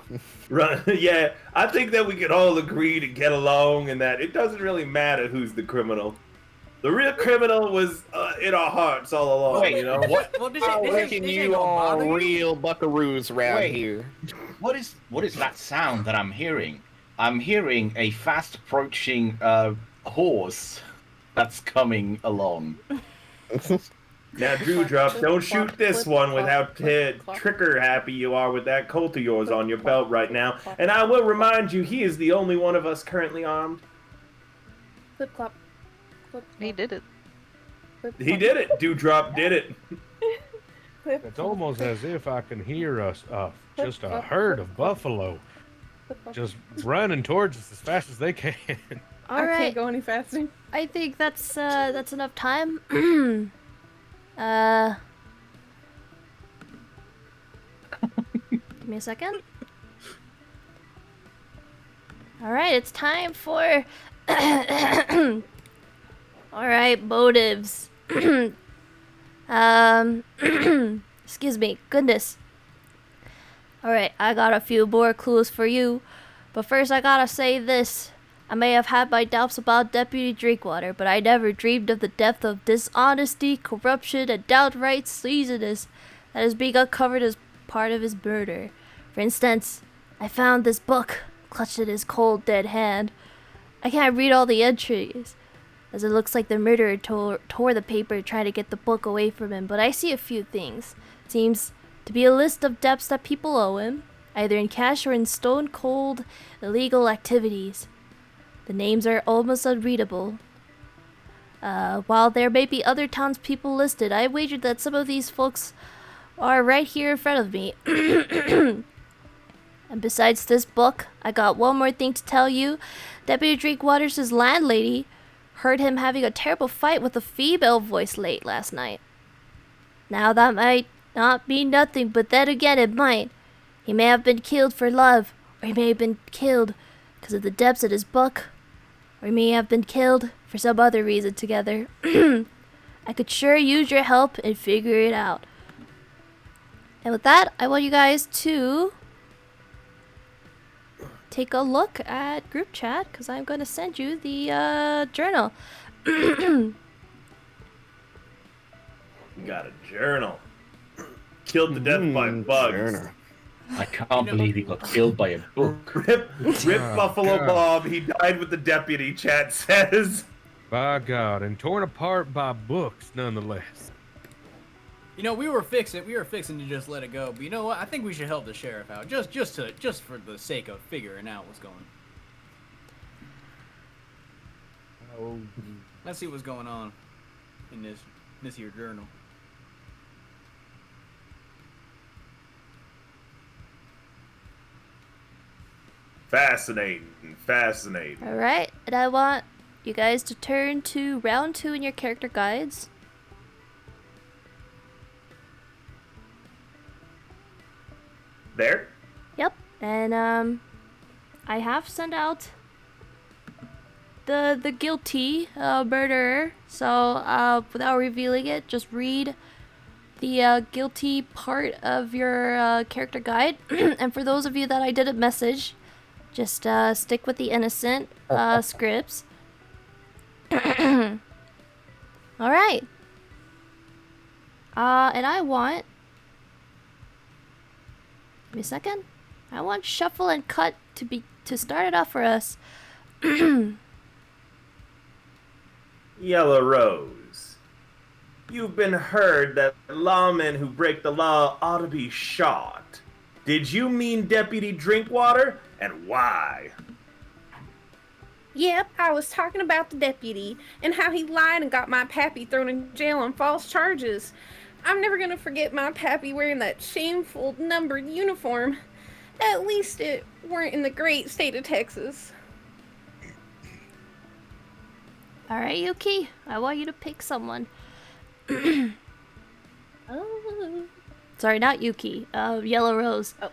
Right, yeah, I think that we could all agree to get along and that it doesn't really matter who's the criminal. The real criminal was in our hearts all along, Wait, you know? what? Well, this I ain't reckon gonna you bother all you. real buckaroos around Wait. here. What is that sound that I'm hearing? I'm hearing a fast approaching horse that's coming along. Now, Dewdrop, don't shoot this one with how trigger happy you are with that Colt of yours on your belt right now. And I will remind you, he is the only one of us currently armed. Clip clop. Clip, He did it. clip, He clop, did it. Dewdrop did it. clip, It's clop, almost clip, as if I can hear just a herd of buffalo clip, clop. just running towards us as fast as they can. All I right. can't go any faster. I think that's enough time. Give me a second. All right, it's time for. All right, motives. Excuse me. Goodness. All right, I got a few more clues for you, but first I gotta say this. I may have had my doubts about Deputy Drinkwater, but I never dreamed of the depth of dishonesty, corruption, and downright sleaziness that is being uncovered as part of his murder. For instance, I found this book clutched in his cold, dead hand. I can't read all the entries, as it looks like the murderer tore the paper trying to get the book away from him, but I see a few things. It seems to be a list of debts that people owe him, either in cash or in stone-cold illegal activities. The names are almost unreadable. While there may be other townspeople listed, I wagered that some of these folks are right here in front of me. And besides this book, I got one more thing to tell you. Deputy Drinkwater's landlady heard him having a terrible fight with a female voice late last night. Now that might not mean nothing, but then again it might. He may have been killed for love, or he may have been killed because of the depths in his book, or he may have been killed for some other reason together. I could sure use your help and figure it out. And with that, I want you guys to take a look at group chat, because I'm going to send you the journal. Got a journal. Killed to death by bugs. Journal. I can't believe he got killed by a book. Rip Buffalo God. Bob. He died with the deputy, chat says. By God, and torn apart by books, nonetheless. You know, we were fixing to just let it go, but you know what? I think we should help the sheriff out, just for the sake of figuring out what's going on. Let's see what's going on in this here journal. Fascinating, fascinating. All right, and I want you guys to turn to round 2 in your character guides. There? Yep, and I have sent out the guilty murderer. So without revealing it, just read the guilty part of your character guide. And for those of you that I didn't message, just stick with the innocent scripts. All right. And I want. Give me a second. I want Shuffle and Cut to start it off for us. Yellow Rose. You've been heard that lawmen who break the law ought to be shot. Did you mean Deputy Drinkwater? And why? Yep, I was talking about the deputy and how he lied and got my pappy thrown in jail on false charges. I'm never gonna forget my pappy wearing that shameful numbered uniform. At least it weren't in the great state of Texas. Alright, Yuki. I want you to pick someone. Oh. Sorry, not Yuki. Yellow Rose. Oh.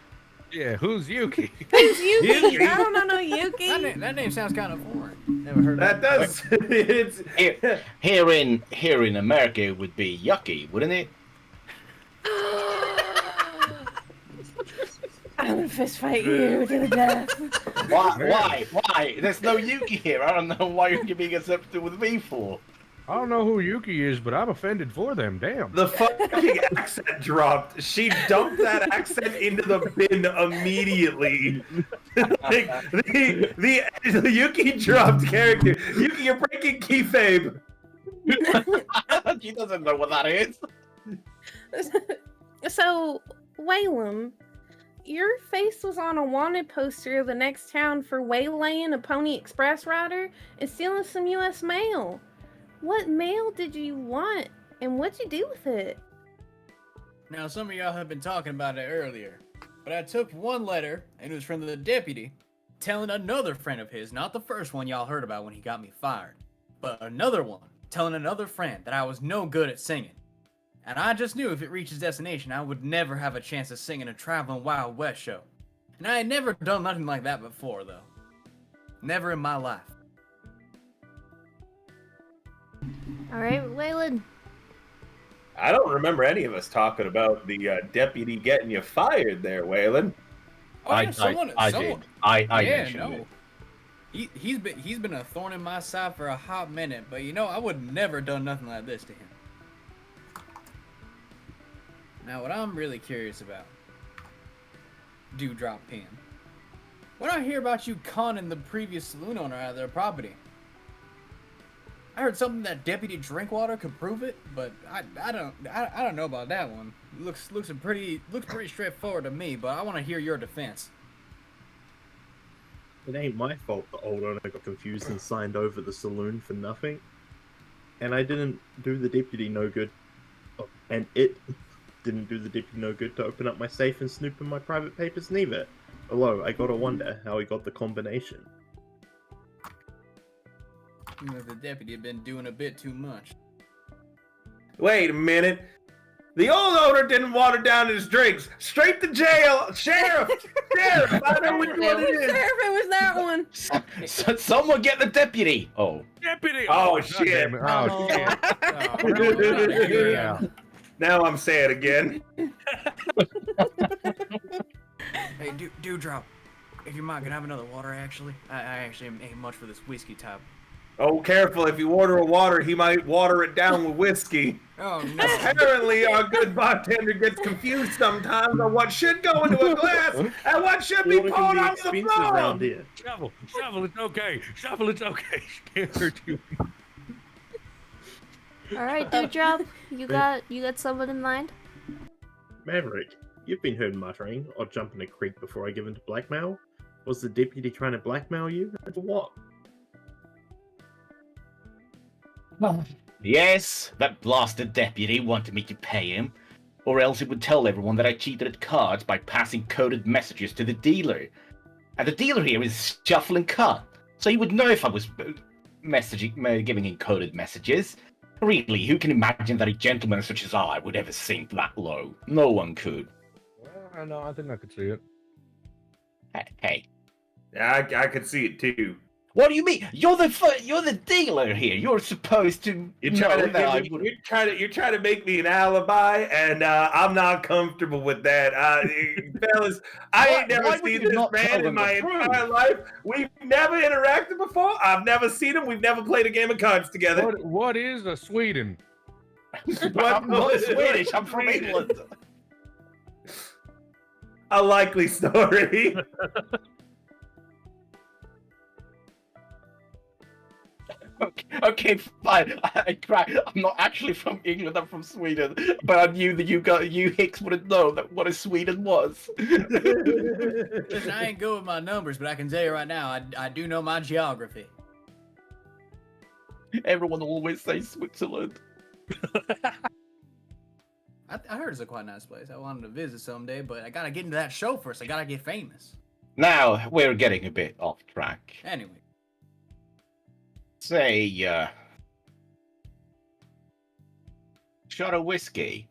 Yeah, who's Yuki? Who's Yuki? I don't know Yuki. That name sounds kind of foreign. Never heard That of does. It's Here in America it would be Yucky, wouldn't it? I'm gonna fist fight you to the death. Why? There's no Yuki here. I don't know why you're being accepted with me for. I don't know who Yuki is, but I'm offended for them. Damn. the fucking accent dropped. She dumped that accent into the bin immediately. Like, the Yuki dropped character. Yuki, you're breaking kayfabe. She doesn't know what that is. So, Whalem, your face was on a wanted poster of the next town for waylaying a Pony Express rider and stealing some U.S. mail. What mail did you want, and what'd you do with it? Now, some of y'all have been talking about it earlier, but I took one letter, and it was from the deputy, telling another friend of his, not the first one y'all heard about when he got me fired, but another one, telling another friend that I was no good at singing. And I just knew if it reached its destination, I would never have a chance of singing a traveling Wild West show. And I had never done nothing like that before, though. Never in my life. Alright, Waylon. I don't remember any of us talking about the deputy getting you fired there, Waylon. Oh, yeah, someone, I did. I yeah, mentioned no. it. He's been a thorn in my side for a hot minute, but you know, I would never done nothing like this to him. Now, what I'm really curious about, Dewdrop Pen. When I hear about you conning the previous saloon owner out of their property, I heard something that Deputy Drinkwater could prove it, but I don't know about that one. Looks pretty straightforward to me, but I want to hear your defense. It ain't my fault the old owner got confused and signed over the saloon for nothing. And I didn't do the deputy no good. Oh, and it didn't do the deputy no good to open up my safe and snoop in my private papers neither. Although, I gotta wonder how he got the combination. You know, the deputy had been doing a bit too much. Wait a minute. The old owner didn't water down his drinks. Straight to jail. Sheriff! Sheriff! I know which one it is. Sheriff, it was that one. Someone get the deputy. Oh. Deputy! Oh, God shit. damn it. Oh, shit. Oh, Yeah. Now I'm sad again. Hey, Dewdrop, if you mind, can I have another water, actually? I actually ain't much for this whiskey type. Oh, careful. If you order a water, he might water it down with whiskey. Oh, no. Apparently, our good bartender gets confused sometimes on what should go into a glass and what should be Water poured can be on the expensive floor. around here. Shovel, it's okay. Shovel, it's okay. She can't hurt you. Alright, Dewdrop. You got someone in mind? Maverick, you've been heard muttering or jump in a creek before I give in to blackmail. Was the deputy trying to blackmail you? And for what? Yes, that blasted deputy wanted me to pay him, or else he would tell everyone that I cheated at cards by passing coded messages to the dealer. And the dealer here is Shuffle and Cut, so he would know if I was giving encoded messages. Really, who can imagine that a gentleman such as I would ever sink that low? No one could. Well, I know. I think I could see it. Hey. Yeah, I could see it too. What do you mean? You're the dealer here. You're supposed to know that I would. You're trying to make me an alibi, and I'm not comfortable with that. Fellas, I ain't never seen this man in my entire life. We've never interacted before. I've never seen him. We've never played a game of cards together. What is a Sweden? I'm not Swedish. I'm from England. A likely story. Okay, fine. I cry. I'm not actually from England. I'm from Sweden. But I knew that you Hicks wouldn't know what a Sweden was. Listen, I ain't good with my numbers, but I can tell you right now, I do know my geography. Everyone always says Switzerland. I heard it's a quite nice place. I wanted to visit someday, but I gotta get into that show first. I gotta get famous. Now we're getting a bit off track. Anyway. Say, shot of whiskey.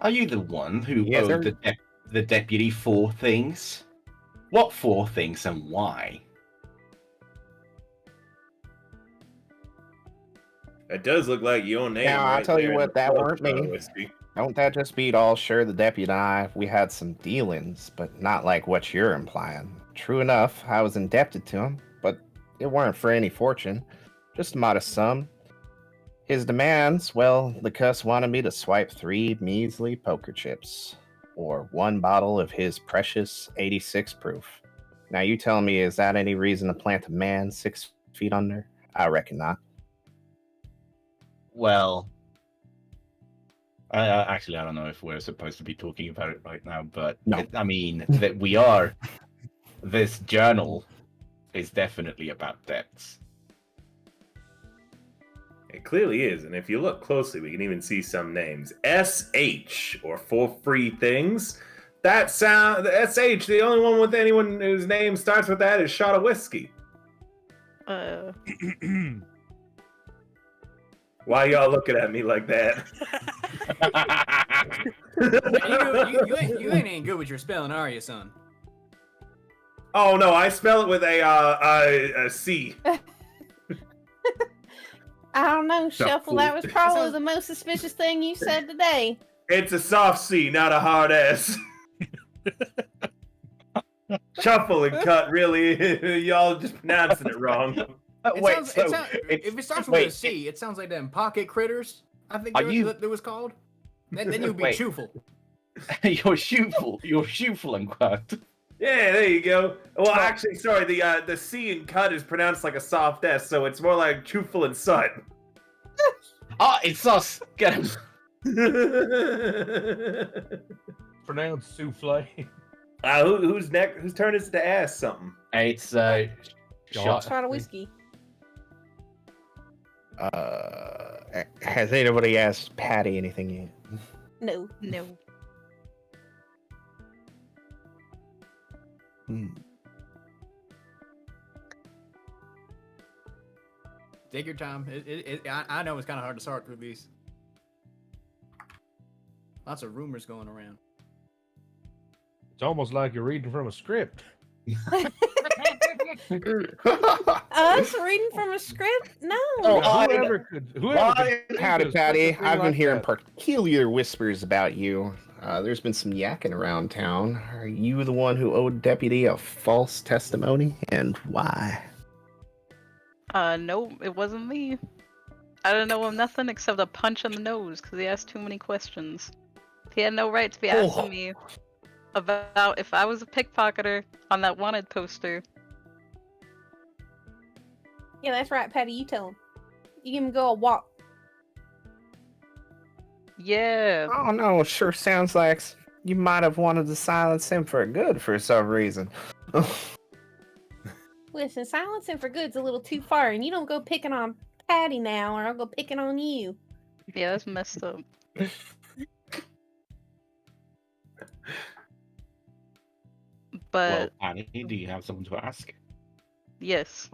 Are you the one who owed the deputy 4 things? What 4 things and why? It does look like your name. Now, I'll tell you what, that weren't me. Whiskey. Don't that just beat all sure the deputy and I, we had some dealings, but not like what you're implying. True enough, I was indebted to him, but it weren't for any fortune, just a modest sum. His demands, well, the cuss wanted me to swipe 3 measly poker chips, or 1 bottle of his precious 86 proof. Now you tell me, is that any reason to plant a man 6 feet under? I reckon not. Well, actually, I don't know if we're supposed to be talking about it right now, but no. I mean, that we are. This journal is definitely about debts. It clearly is, and if you look closely, we can even see some names. SH, or 4 free things. That sound, SH, the only one with anyone whose name starts with that is Shot of Whiskey. Why y'all looking at me like that? you ain't good with your spelling, are you, son? Oh no, I spell it with a C. I don't know, Shuffle. That was probably the most suspicious thing you said today. It's a soft C, not a hard S. Shuffle and Cut, really, y'all just pronouncing it wrong. If it starts with a C, it sounds like them pocket critters. I think that was called. Then you'd be Shoofle. You're Shoofle and Cut. Yeah, there you go. Well, actually, sorry, the C in Cut is pronounced like a soft S, so it's more like Choofle and Sut. It's us. Get him. Pronounced souffle. Who's next? Whose turn is it to ask something? It's Shot of whiskey. Has anybody asked Patty anything yet? No. Take your time. I know it's kind of hard to sort through these. Lots of rumors going around. It's almost like you're reading from a script. Us reading from a script? No. Whoever could Patty. I've been hearing peculiar whispers about you. There's been some yakking around town. Are you the one who owed Deputy a false testimony, and why? No, it wasn't me. I don't know him nothing except a punch on the nose because he asked too many questions. He had no right to be asking me about if I was a pickpocketer on that wanted poster. Yeah, that's right, Patty. You tell him. You give him go a walk. Yeah. Oh no, sure sounds like you might have wanted to silence him for good for some reason. Listen, silencing for good's a little too far, and you don't go picking on Patty now, or I'll go picking on you. Yeah, that's messed up. But Annie, do you have something to ask? yes.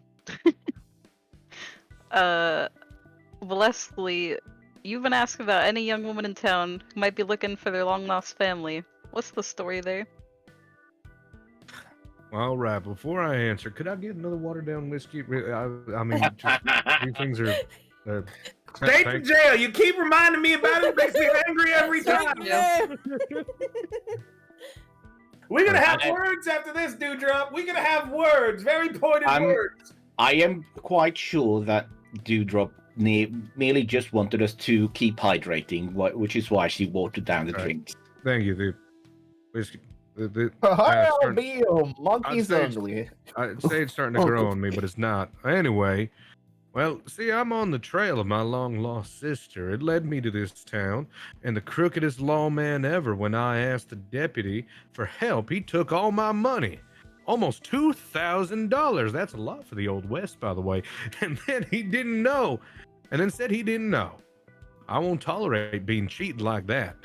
Leslie, you've been asked about any young woman in town who might be looking for their long lost family. What's the story there? All right, before I answer, could I get another watered down whiskey? I mean, just, these things are. Stay in jail. You keep reminding me about it. It makes me angry every time. We're gonna have words after this, Dewdrop. We're gonna have words, very pointed words. I am quite sure that Dewdrop merely just wanted us to keep hydrating, which is why she watered down the drinks. Thank you. The whiskey. Monkey's ugly. I'd say it's starting to grow on me, but it's not. Anyway, well, see, I'm on the trail of my long-lost sister. It led me to this town, and the crookedest lawman ever, when I asked the deputy for help, he took all my money. Almost $2,000. That's a lot for the Old West, by the way. And then he didn't know. And then said he didn't know. I won't tolerate being cheated like that.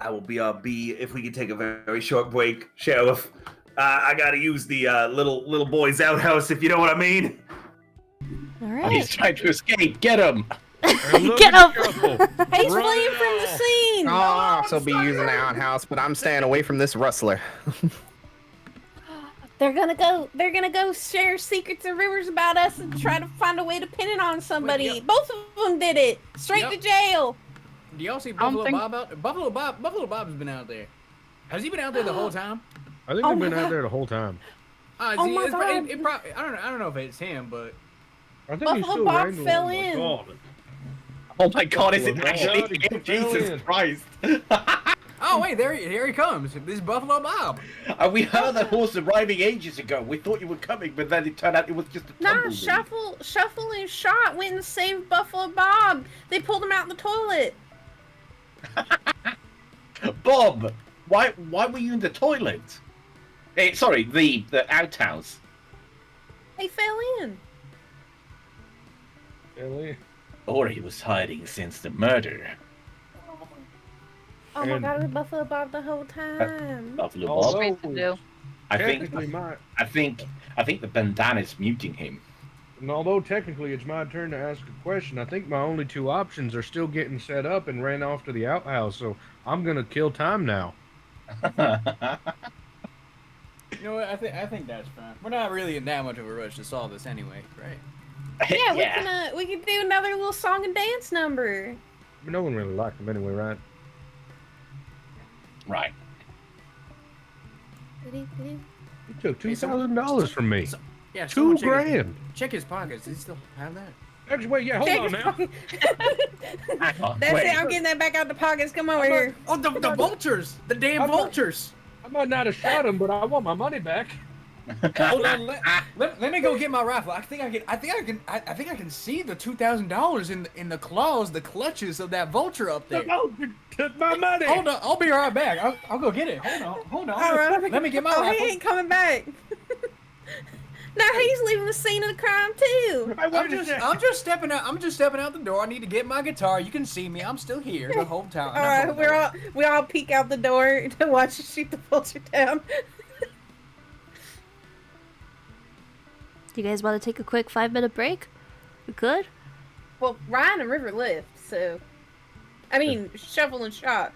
I will be if we can take a very short break, Sheriff. I gotta use the little boy's outhouse, if you know what I mean. All right. He's trying to escape. Get him! Get up! He's fleeing from the scene. I'll also be using the outhouse, but I'm staying away from this rustler. They're gonna go share secrets and rumors about us and try to find a way to pin it on somebody. Wait, Both of them did it. Straight to jail. Do y'all see Buffalo Bob out there? Buffalo Bob's been out there. Has he been out there the whole time? I think they've been out there the whole time. Oh my God. I don't know if it's him, but I think he's Buffalo still Bob wrangling. fell in. Oh my God, is it Oh my actually God, he him? fell Jesus in. Christ! oh wait, here he comes. This is Buffalo Bob. We heard that horse arriving ages ago. We thought you were coming, but then it turned out it was just a Nah, tumbleweed. Shuffle and Shot went and saved Buffalo Bob. They pulled him out in the toilet. Bob, why were you in the toilet? Sorry, the outhouse. He fell in. Really? Or he was hiding since the murder. Oh my And- God, it was Buffalo Bob the whole time. Buffalo Although- Bob. Straight to jail. I think Technically, I think the bandana's muting him. and although technically it's my turn to ask a question, I think my only two options are still getting set up and ran off to the outhouse, so I'm gonna kill time now. You know what? I think that's fine. We're not really in that much of a rush to solve this anyway, right? Yeah, we can do another little song and dance number. But no one really liked him anyway, right? Right. He took $2,000 from me. Yeah, someone $2,000. Check his pockets. Does he still have that? Actually, wait, yeah, hold on now. Hang on, That's wait. it. I'm getting that back out the pockets. Come over here. Oh, the vultures! The damn I'm not- vultures! I might not have shot him, but I want my money back. Hold on, let me go get my rifle. I think I can see the $2,000 in the claws, the clutches of that vulture up there. Oh, you took my money. Hold on, I'll be right back. I'll go get it. Hold on. All right. Let me get my Oh, rifle. he ain't coming back. Now he's leaving the scene of the crime too. I'm just stepping out. I'm just stepping out the door. I need to get my guitar. You can see me. I'm still here the whole time. All right, we all peek out the door to watch you shoot the vulture down. Do you guys want to take a quick 5-minute break? We could? Well, Ryan and River left, so I mean, Shovel and Shot.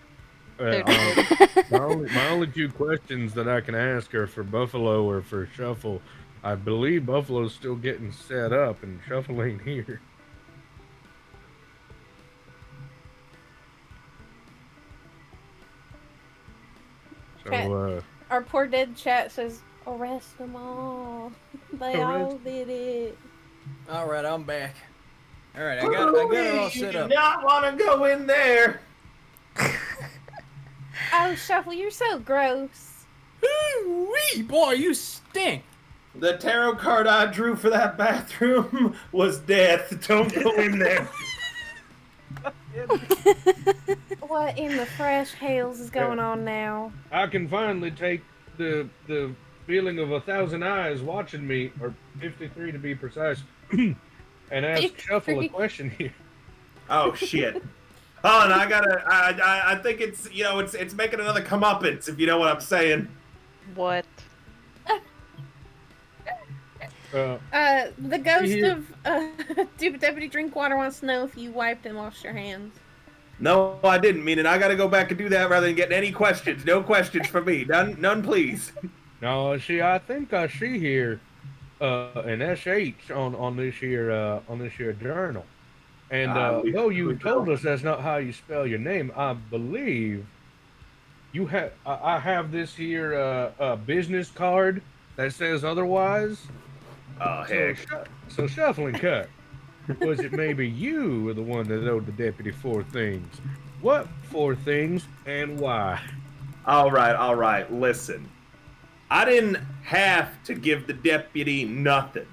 My only two questions that I can ask are for Buffalo or for Shuffle. I believe Buffalo's still getting set up and Shuffle ain't here. So, Our poor dead chat says, arrest them all. They all did it. All right, I'm back. All right, I got it all set up. You do not want to go in there. Oh, Shuffle, you're so gross. Wee boy, you stink. The tarot card I drew for that bathroom was death. Don't go in there. What in the fresh hells is going on now? I can finally take the feeling of 1,000 eyes watching me, or 53 to be precise, and ask Shuffle a question here. Oh shit. Hold on, I think it's, it's making another comeuppance, if you know what I'm saying. What? The ghost Here. of Deputy Drinkwater wants to know if you wiped and washed your hands. No, I didn't, meaning I gotta go back and do that rather than getting any questions. No questions from me. None, please. No, see, I think I see here an SH on this here journal. And though you told us that's not how you spell your name, I believe you have. I have this here business card that says otherwise. Oh, heck. So Shuffling Cut, was it maybe you were the one that owed the deputy 4 things? What 4 things and why? All right. Listen, I didn't have to give the deputy nothing.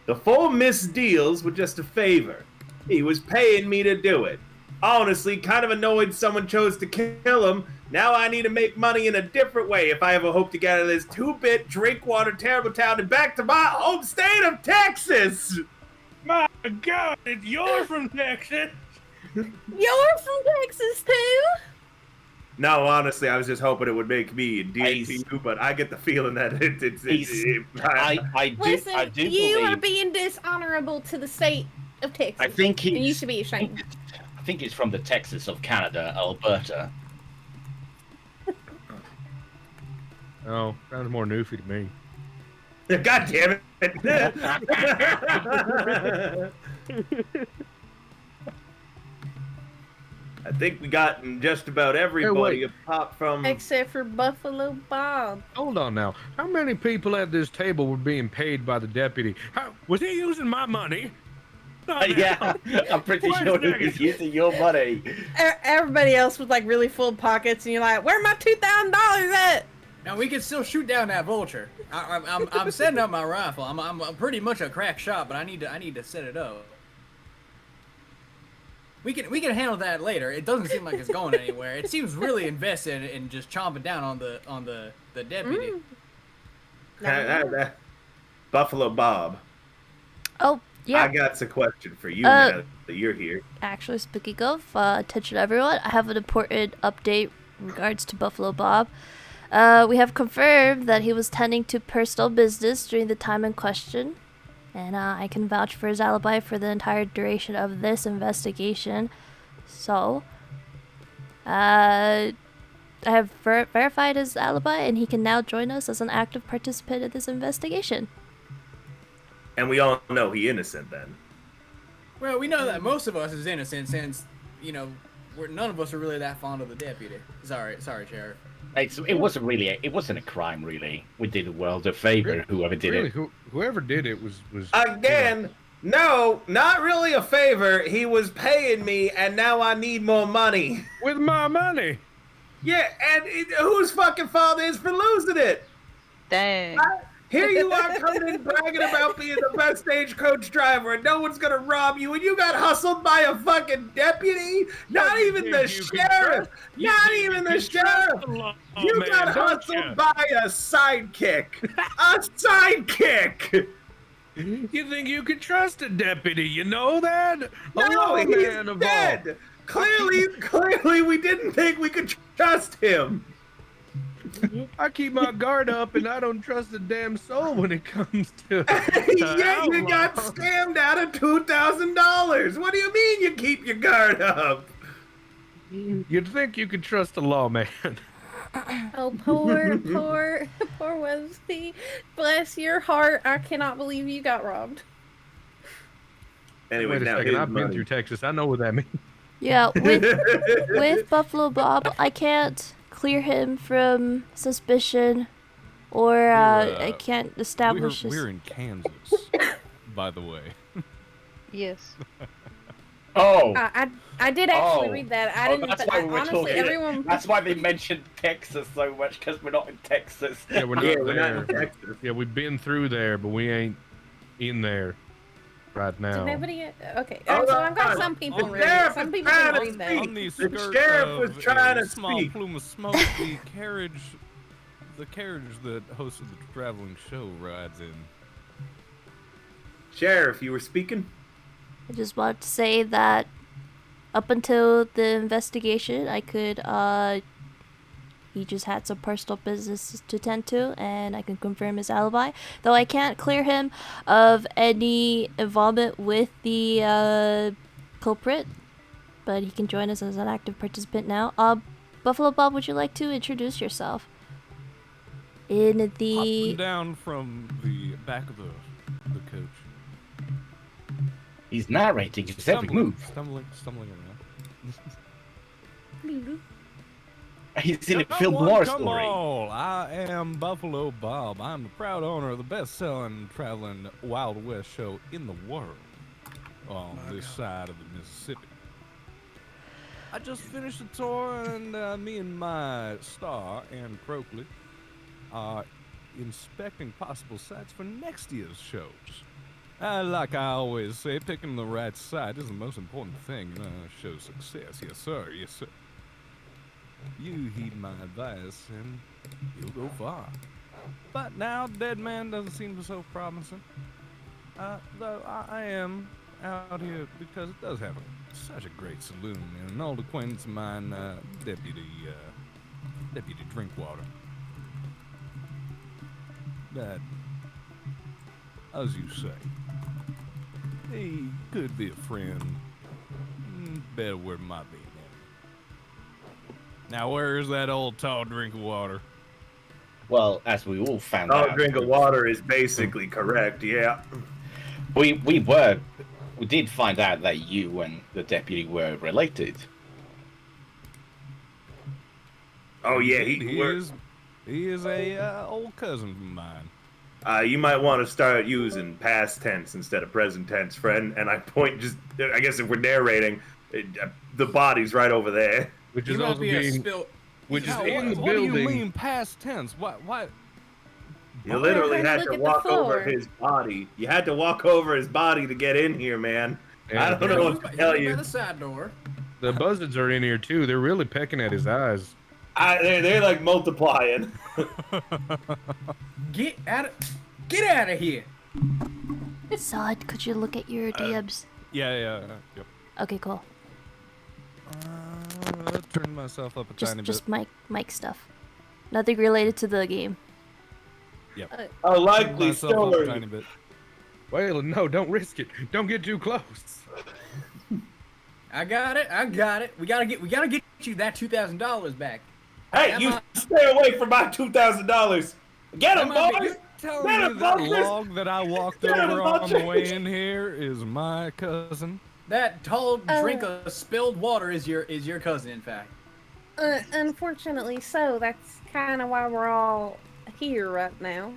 The 4 missed deals were just a favor. He was paying me to do it. Honestly, kind of annoyed someone chose to kill him. Now I need to make money in a different way if I ever hope to get out of this 2-bit Drinkwater terrible town and back to my home state of Texas. My God, you're from Texas. You're from Texas too? No, honestly, I was just hoping it would make me endeared to you, but I get the feeling that I do you believe, are being dishonorable to the state of Texas. I think and you he's. should be ashamed. I think it's from the Texas of Canada, Alberta. Oh, sounds more newfie to me. God damn it! I think we got just about everybody apart from. Except for Buffalo Bob. Hold on now. How many people at this table were being paid by the deputy? Was he using my money? Yeah, I'm pretty sure he was using your money. Everybody else was like really full pockets, and you're like, "Where my $2,000 at?" Now we can still shoot down that vulture. I'm setting up my rifle. I'm pretty much a crack shot, but I need to set it up. We can handle that later. It doesn't seem like it's going anywhere. It seems really invested in just chomping down on the deputy. Buffalo Bob. Oh, yeah. I got a question for you now that you're here. Actually, speaking of, attention everyone, I have an important update in regards to Buffalo Bob. We have confirmed that he was tending to personal business during the time in question, and I can vouch for his alibi for the entire duration of this investigation. So, I have verified his alibi, and he can now join us as an active participant in this investigation. And we all know he innocent then. Well, we know that most of us is innocent since, none of us are really that fond of the deputy. Sorry, Sheriff. It wasn't a crime, really. We did the world a favor, whoever did it. Whoever did it was Again, no, not really a favor. He was paying me, and now I need more money. With my money. Yeah, and whose fucking fault is for losing it? Dang. Here you are coming in bragging about being the best stagecoach driver, and no one's gonna rob you, and you got hustled by a fucking deputy? Not even the sheriff! Not even the sheriff! You got hustled by a sidekick! A sidekick! You think you can trust a deputy? You know that? No, he's dead! Clearly we didn't think we could trust him! I keep my guard up, and I don't trust a damn soul when it comes to. Yeah, you got scammed out of $2,000. What do you mean you keep your guard up? You'd think you could trust a lawman. Oh, poor Wesley. Bless your heart. I cannot believe you got robbed. Anyway, Wait a now second. I've been through Texas. I know what that means. Yeah, with Buffalo Bob, I can't clear him from suspicion, or I can't establish we're in Kansas, by the way. Yes. Oh. I did actually read that. I didn't. That's why we were honestly, talking. everyone. That's why they mentioned Texas so much, because we're not in Texas. Yeah, we're not We're not in there. Texas. Yeah, we've been through there, but we ain't in there right now. Did nobody? Okay. Hold So I've got on. some people The read it. sheriff Some is people trying didn't to read that. On the The skirt sheriff of was trying a to small speak. plume of smoke, the carriage that host of the traveling show rides in. Sheriff, you were speaking? I just wanted to say that up until the investigation, I could, he just had some personal business to tend to, and I can confirm his alibi. Though I can't clear him of any involvement with the, culprit, but he can join us as an active participant now. Buffalo Bob, would you like to introduce yourself? In the... Hopping down from the back of the coach. He's narrating his every move. Stumbling around. He's in a Come film on, noir come story. on. I am Buffalo Bob. I'm the proud owner of the best-selling traveling Wild West show in the world on this side of the Mississippi. I just finished a tour, and me and my star, Ann Croakley, are inspecting possible sites for next year's shows. Like I always say, picking the right site is the most important thing in a show's success. Yes, sir. Yes, sir. You heed my advice, and you'll go far. But now, Dead Man doesn't seem so promising. Though I am out here because it does have such a great saloon, and an old acquaintance of mine, Deputy Drinkwater. That, as you say, he could be a friend. Better word might be. Now, where is that old tall drink of water? Well, as we all found out, Tall drink of water is basically correct. Yeah. we did find out that you and the deputy were related. Oh yeah, He is a old cousin of mine. You might want to start using past tense instead of present tense, friend. And I point I guess if we're narrating, the body's right over there. Which is also being, which is in the What do you building. mean past tense? What? You literally We're had gonna to look at the walk over floor. his body. You had to walk over his body to get in here, man. Yeah, I don't know what to tell you. By the side door. The buzzards are in here too. They're really pecking at his eyes. They're like multiplying. Get out of here. Sod, could you look at your DMs? Yeah. Yep. Okay, cool. Turn myself up a tiny Just bit. mic stuff. Nothing related to the game. Yep. Oh, Turn likely myself up a story. tiny bit. Waylon, no, don't risk it. Don't get too close. I got it. We gotta get you that $2,000 back. Hey, That you might- stay away from my $2,000. Get him, That might be boys! Telling Get me him, that Bunches! log that I walked Get him, over on the Bunches! way in here is my cousin. That tall drink of spilled water is your cousin, in fact. Unfortunately, so that's kind of why we're all here right now.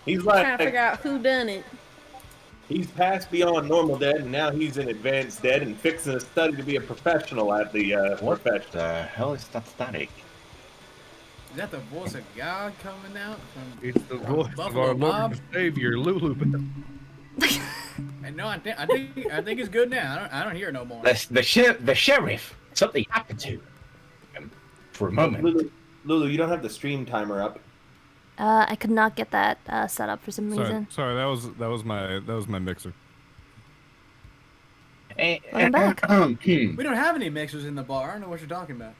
He's Trying to figure out who done it. he's passed beyond normal dead, and now he's in advanced dead and fixing to study to be a professional at the What profession. the hell is that static? Is that the voice of God coming out from? It's the voice of Buffalo our Lord Bob? and Savior, Lulu. And no, I think it's good now. I don't hear it no more. The sheriff. Something happened to him for a moment. Lulu, you don't have the stream timer up. I could not get that set up for some reason. Sorry, that was my mixer. Welcome back. We don't have any mixers in the bar. I don't know what you're talking about.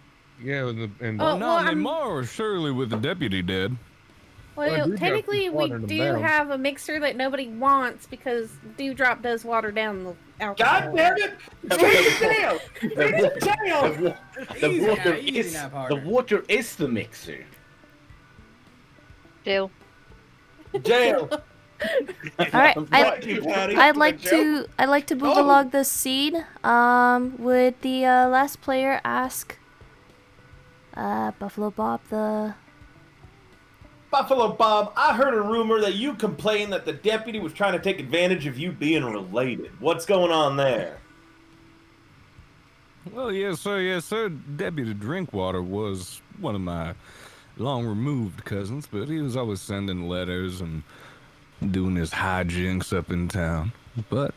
Yeah, and Oh, Not well, anymore, surely with the deputy dead. I Well, do got technically, some we water in the do barrel. have a mixer that nobody wants because Dewdrop does water down the alcohol. God damn it! It's jail! It's jail! The water is the mixer. Jill. Jail! All right, I'd like Jail. to move along this scene. Would the last player ask Buffalo Bob the... Buffalo Bob, I heard a rumor that you complained that the deputy was trying to take advantage of you being related. What's going on there? Well, yes, sir. Deputy Drinkwater was one of my long-removed cousins, but he was always sending letters and doing his hijinks up in town. But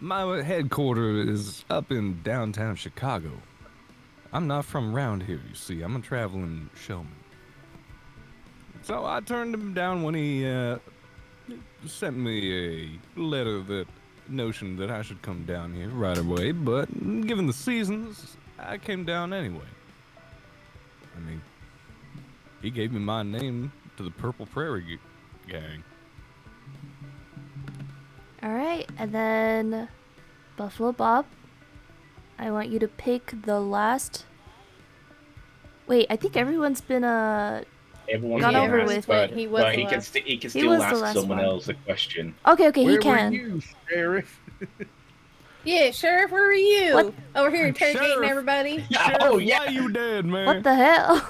my headquarters is up in downtown Chicago. I'm not from around here, you see. I'm a traveling showman. So I turned him down when he sent me a letter that notion that I should come down here right away, but given the seasons, I came down anyway. I mean, he gave me my name to the Purple Prairie gang. Alright, and then Buffalo Bob, I want you to pick the last. Wait, I think everyone's been Everyone Gone over has, with but, it. He was but the he can, last. he can He still was the ask last someone one. else a question. Okay, he Where can. were you, Sheriff? Yeah, Sheriff, where are you? What? Over here interrogating Sheriff. everybody. Oh, Sheriff, yeah. why you dead, man? What the hell?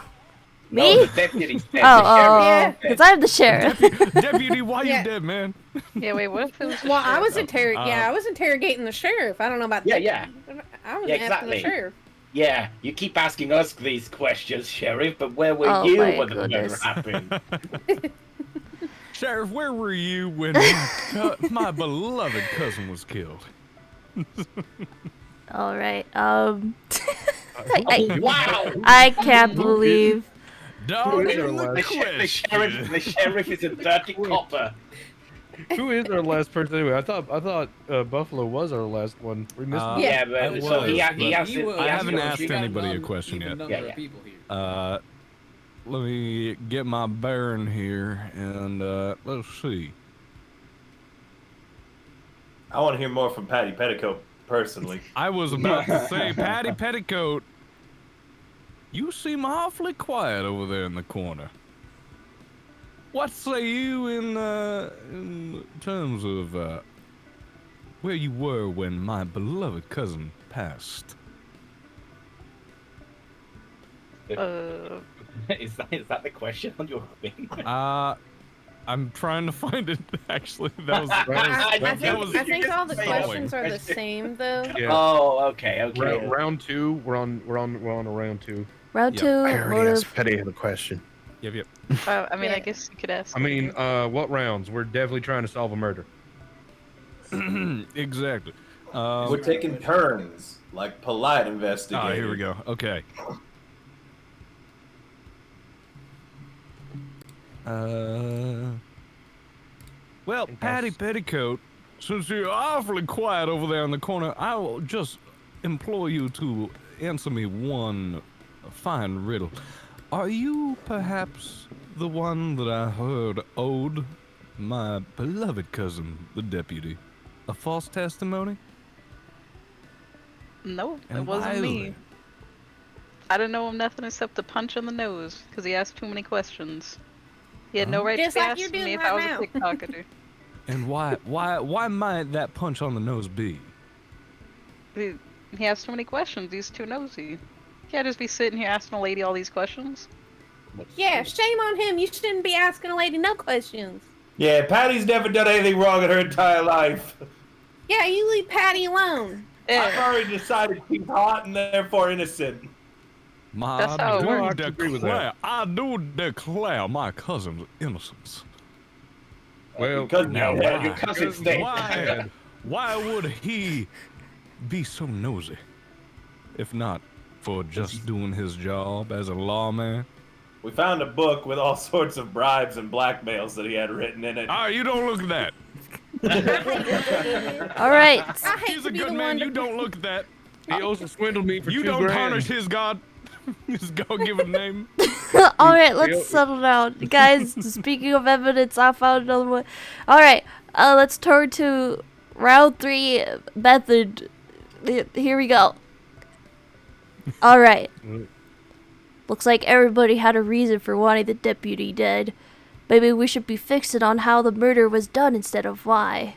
No, Me? the deputy's dead. Oh, the sheriff. Yeah. because I'm the sheriff. Deputy, why Yeah. you dead, man? Yeah, wait, what if it was? Well, I was I was interrogating the sheriff. I don't know about Yeah, that. yeah. I was Yeah, asking exactly. the sheriff. Yeah, you keep asking us these questions, Sheriff, but where were Oh you my when the murder goodness. happened? Sheriff, where were you when my beloved cousin was killed? Alright, Oh, wow! I can't believe. Dog is our in the last- The sheriff is a dirty copper. Who is our last person anyway? I thought Buffalo was our last one. We missed him. Yeah, I but so he was, asked. but He asked. He was. I haven't you- asked We got an anybody a question uneven yet. number Yeah, of yeah. people here. Let me get my bearing here, and let's see. I want to hear more from Patty Petticoat personally. I was about to say, Patty Petticoat, you seem awfully quiet over there in the corner. What say you in terms of where you were when my beloved cousin passed? Is that the question on your thing? I'm trying to find it. Actually, that was. I that was think all the flowing. questions are the same though. Yeah. Oh, okay. Round two. We're on a round two. Round Yeah. 2, I already asked motive. Petty the question. Yep. I mean, Yeah. I guess you could ask. I mean, him. what rounds? We're definitely trying to solve a murder. Exactly. We're taking turns, like polite investigators. Here we go. Okay. Well, Patty Petticoat, since you're awfully quiet over there in the corner, I will just implore you to answer me one fine riddle. Are you perhaps the one that I heard owed my beloved cousin, the deputy, a false testimony? No, it And wasn't why me. then? I didn't know him nothing except a punch on the nose because he asked too many questions. He had no right Just to be like you're asking doing me if right I was now. a pickpocketer. And why might that punch on the nose be? He asked too many questions. He's too nosy. You can't just be sitting here asking a lady all these questions. Yeah, shame on him. You shouldn't be asking a lady no questions. Yeah, Patty's never done anything wrong in her entire life. Yeah, you leave Patty alone. I've already decided she's hot and therefore innocent. That's how it works. I do declare my cousin's innocence. Well, Because Now, now your cousin's dead. why would he be so nosy? If not for just doing his job as a lawman? we found a book with all sorts of bribes and blackmails that he had written in it. You don't look at that. Alright. I hate He's to a be good the man. one to... You don't look at that. he also swindled me for You $2 don't grand. tarnish his god. His God-given name. Alright, let's settle down. Guys, speaking of evidence, I found another one. Alright, let's turn to round 3 method. Here we go. Alright. Looks like everybody had a reason for wanting the deputy dead. Maybe we should be fixing on how the murder was done instead of why.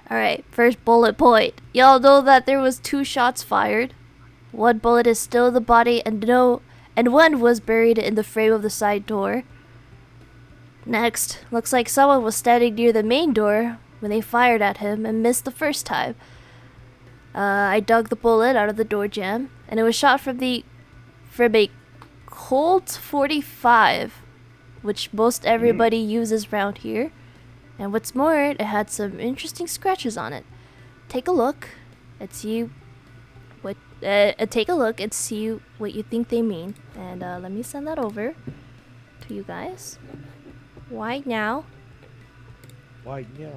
Alright, first bullet point. Y'all know that there was 2 shots fired. One bullet is still in the body and one was buried in the frame of the side door. Next, looks like someone was standing near the main door when they fired at him and missed the first time. I dug the bullet out of the door jamb, and it was shot from a Colt 45, which most everybody uses around here. And what's more, it had some interesting scratches on it. Take a look and see what you think they mean. And let me send that over to you guys. Right now. Why, yeah.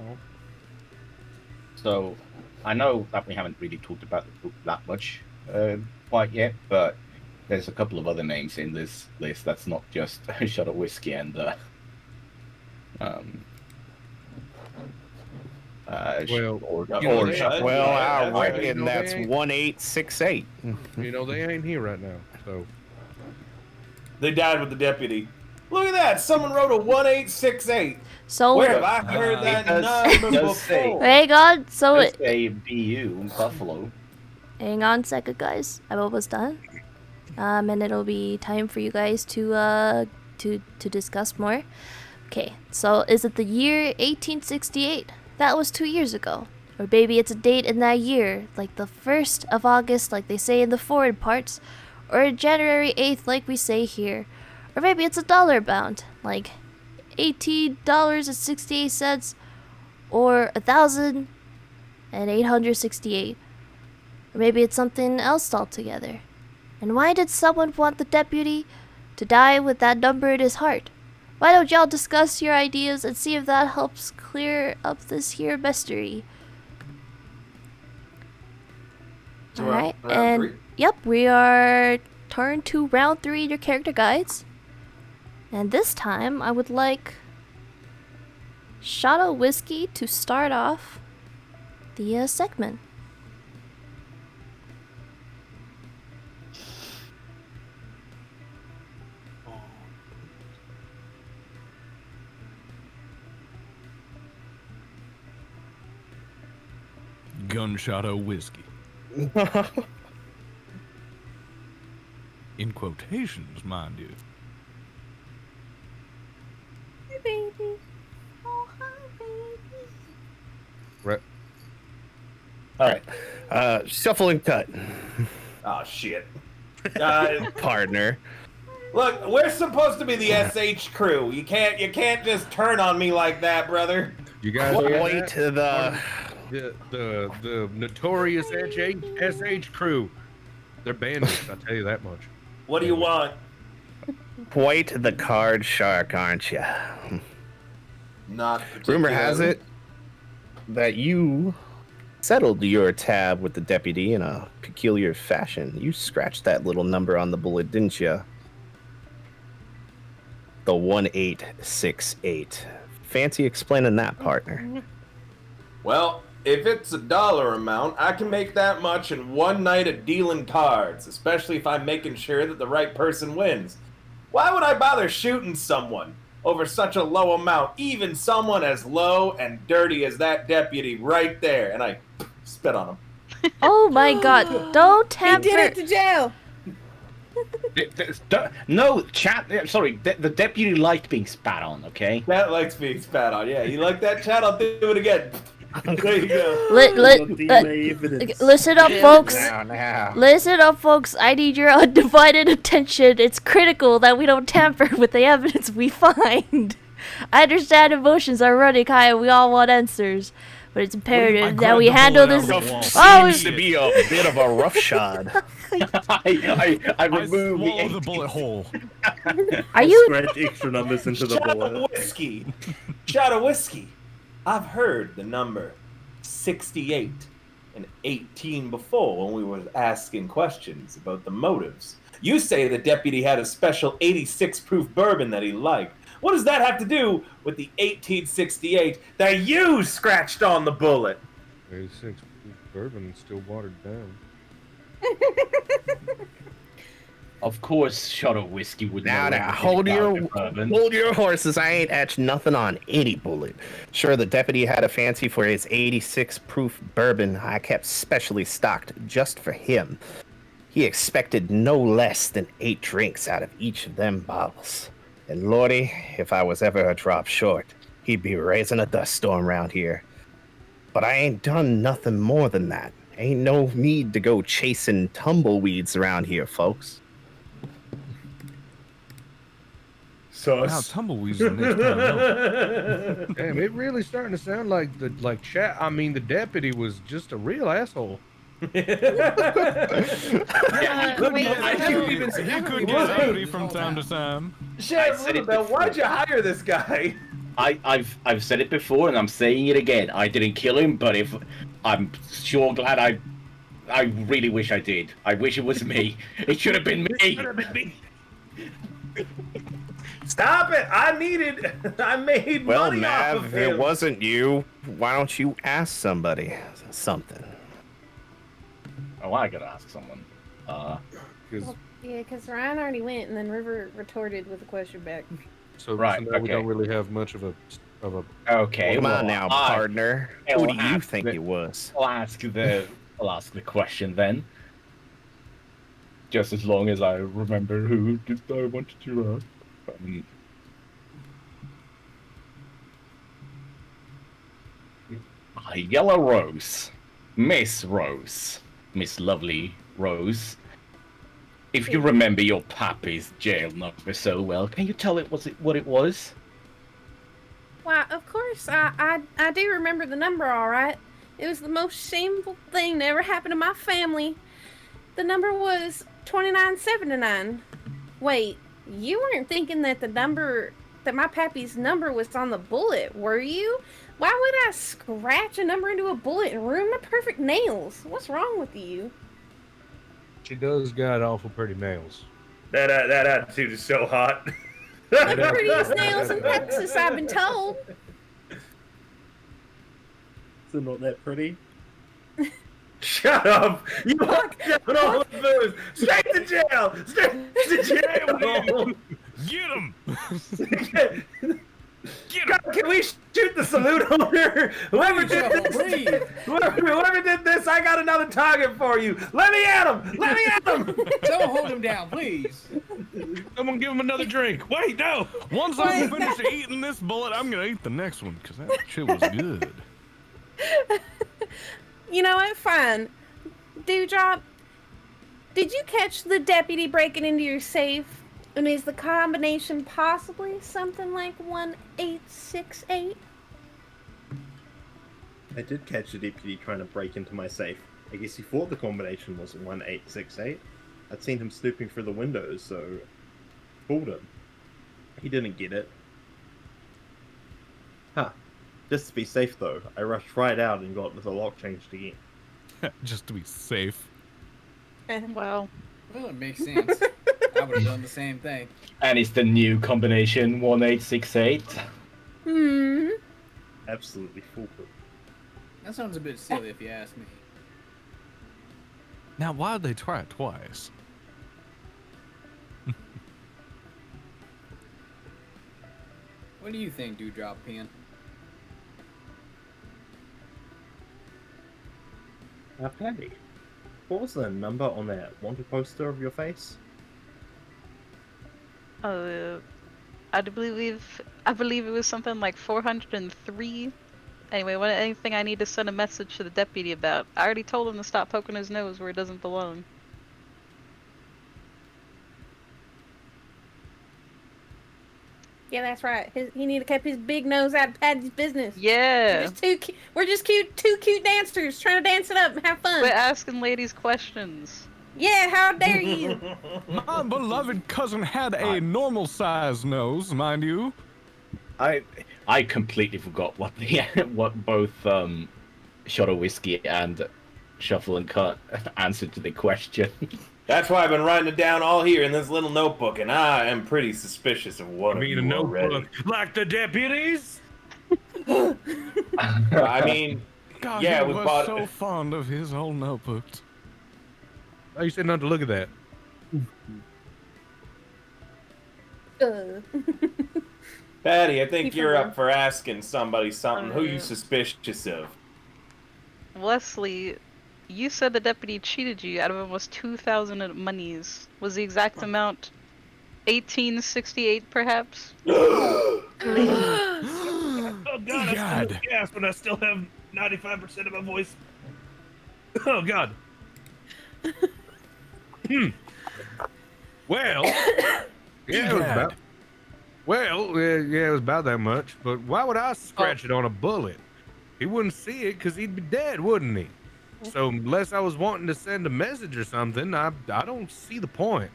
So, I know that we haven't really talked about the book that much quite yet, but there's a couple of other names in this list that's not just Shot of Whiskey and I reckon that's 1868. You know, they ain't here right now, so. They died with the deputy. Look at that! Someone wrote a 1868. So where have I heard that number before? hang on. So it say BU Buffalo. Hang on a second, guys. I'm almost done. And it'll be time for you guys to discuss more. Okay, so is it the year 1868? That was 2 years ago. Or maybe it's a date in that year, like the 1st of August, like they say in the foreign parts, or January 8th, like we say here. Or maybe it's a dollar bound, like $18.68, or 1,868. Or maybe it's something else altogether. And why did someone want the deputy to die with that number in his heart? Why don't y'all discuss your ideas and see if that helps clear up this here mystery? So Alright, round and three? yep, we are turned to round 3 in your character guides. And this time, I would like Shot of Whiskey to start off the segment. Gunshot of whiskey. In quotations, mind you. Hi, baby. Oh, hi, baby. Right. All right. Shuffle and cut. Oh shit. Partner. Look, we're supposed to be the SH crew. You can't just turn on me like that, brother. You guys Point to the notorious SH crew. They're bandits, I'll tell you that much. What do you want? Quite the card shark, aren't you? Not Rumor has it that you settled your tab with the deputy in a peculiar fashion. You scratched that little number on the bullet, didn't you? The 1868. Fancy explaining that, partner. Well, if it's a dollar amount, I can make that much in one night of dealing cards, especially if I'm making sure that the right person wins. Why would I bother shooting someone over such a low amount, even someone as low and dirty as that deputy right there? And I spit on him. Oh my god, don't tamper. He did it to jail. No, chat. Sorry, the deputy liked being spat on. Okay. That likes being spat on. Yeah, you like that, chat? I'll do it again. There you go. Listen up, folks. Now. Listen up, folks. I need your undivided attention. It's critical that we don't tamper with the evidence we find. I understand emotions are running high and we all want answers, but it's imperative that we handle this. Seems to be a bit of a roughshod. I removed the bullet hole. Are you scratch extra numbers into the Shot bullet? of whiskey. Shot of whiskey. I've heard the number 68 and 18 before when we were asking questions about the motives. You say the deputy had a special 86 proof bourbon that he liked. What does that have to do with the 1868 that you scratched on the bullet? 86 bourbon still watered down. Of course, Shot of Whiskey would Now, know hold everything about the bourbon. hold your horses. I ain't etched nothing on any bullet. Sure, the deputy had a fancy for his 86 proof bourbon I kept specially stocked just for him. He expected no less than 8 drinks out of each of them bottles. And lordy, if I was ever a drop short, he'd be raising a dust storm round here. But I ain't done nothing more than that. Ain't no need to go chasing tumbleweeds around here, folks. Now tumbleweeds in this town. No. Damn, it really starting to sound like the deputy was just a real asshole. You could get rowdy from time to time. Shit, why'd you hire this guy? I've said it before and I'm saying it again. I didn't kill him, but if I'm sure glad I really wish I did. I wish it was me. It should have been me. Stop it! I made Well, money off Mav, of if him. it wasn't you, why don't you ask somebody something? Oh, I gotta ask someone. Yeah, because Ryan already went, and then River retorted with a question back. So, Right, so now we okay. don't really have much of a Okay, Come well, on now, partner. I'll Who do you ask think the- it was? I'll ask the question then. Just as long as I remember who I wanted to ask. Yellow Rose. Miss Rose. Miss Lovely Rose. If you remember your pappy's jail number so well, can you tell it what it was? Why, of course, I do remember the number all right. It was the most shameful thing that ever happened to my family. The number was 2979. Wait, you weren't thinking that my pappy's number was on the bullet, were you? Why would I scratch a number into a bullet and ruin my perfect nails? What's wrong with you? She does got awful pretty nails. That attitude is so hot. The prettiest nails in Texas, I've been told. So not that pretty. Shut up! You walked down all the booze! Straight to jail! Straight to jail! Get him! God, can we shoot the saloon owner? Whoever did Breathe. this, whoever did this, I got another target for you. Let me at him! Let me at him! Don't hold him down, please. Someone give him another drink. Wait, no! Once I finish eating this bullet, I'm gonna eat the next one, because that shit was good. You know what? Fine. Dewdrop, did you catch the deputy breaking into your safe? And is the combination possibly something like 1868? I did catch the deputy trying to break into my safe. I guess he thought the combination was 1868. I'd seen him snooping through the windows, so fooled him. He didn't get it. Huh. Just to be safe though, I rushed right out and got the lock changed again. Just to be safe. Wow. Well, it makes sense. I would have done the same thing. And it's the new combination 1868. Hmm. Absolutely foolproof. That sounds a bit silly if you ask me. Now, why'd they try it twice? What do you think, Dewdrop Pen? Now, Patty, what was the number on that wanted poster of your face? I believe it was something like 403. Anyway, anything I need to send a message to the deputy about. I already told him to stop poking his nose where it doesn't belong. Yeah, that's right. He need to keep his big nose out of Patty's business. Yeah. We're just two cute dancers trying to dance it up and have fun. Quit asking ladies questions. Yeah, how dare you? My beloved cousin had a normal size nose, mind you. I completely forgot what both Shot of Whiskey and Shuffle and Cut answered to the question. That's why I've been writing it down all here in this little notebook, and I am pretty suspicious of one I of mean, you a notebook. already. Like the deputies? I mean, God, yeah, he we was bought so fond of his old notebooks. Oh, you said not to look at that. Patty, I think Keep you're going. up for asking somebody something. Who you suspicious of? Wesley, you said the deputy cheated you out of almost 2,000 monies. Was the exact amount 1868, perhaps? Oh God! God. Gas, but I still have 95% of my voice. Oh God. Well, yeah, it was about. Well, yeah, it was about that much. But why would I scratch it on a bullet? He wouldn't see it because he'd be dead, wouldn't he? So unless I was wanting to send a message or something, I don't see the point.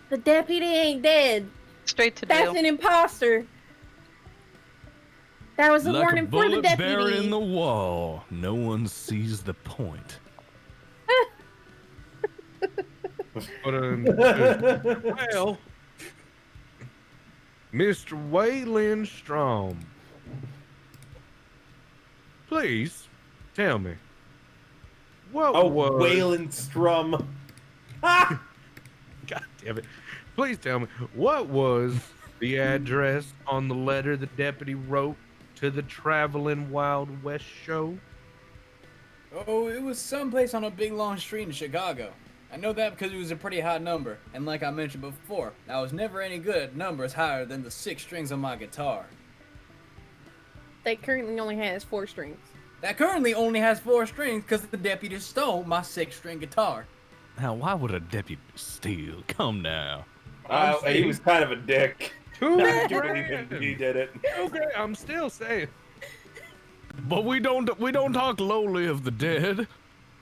The deputy ain't dead. Straight to That's jail. an imposter. That was a Like warning a for the bullet buried deputy. in the wall. No one sees the point. But, well, Mr. Wayland Strom, please tell me what was. Wayland Strum. God damn it! Please tell me what was the address on the letter the deputy wrote to the Traveling Wild West show? Oh, it was someplace on a big long street in Chicago. I know that because it was a pretty high number, and like I mentioned before, I was never any good at numbers higher than the 6 strings on my guitar. That currently only has 4 strings. That currently only has 4 strings because the deputy stole my 6-string guitar. Now, why would a deputy steal? Come now. He was kind of a dick. Who I do believe he did it. Okay, I'm still saying. But we don't talk lowly of the dead,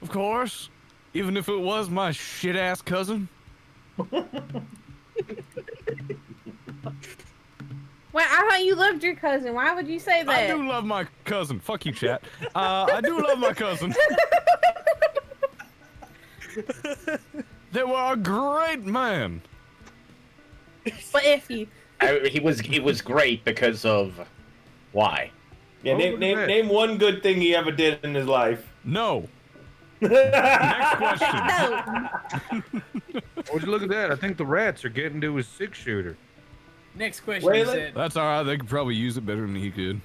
of course. Even if it was my shit-ass cousin. Well, I thought you loved your cousin. Why would you say that? I do love my cousin. Fuck you, chat. I do love my cousin. They were a great man. But if you... He was great because of why? Yeah, name one good thing he ever did in his life. No. Next question. No. Would you look at that? I think the rats are getting to his 6-shooter. Next question is Wayland? that, That's alright, they could probably use it better than he could.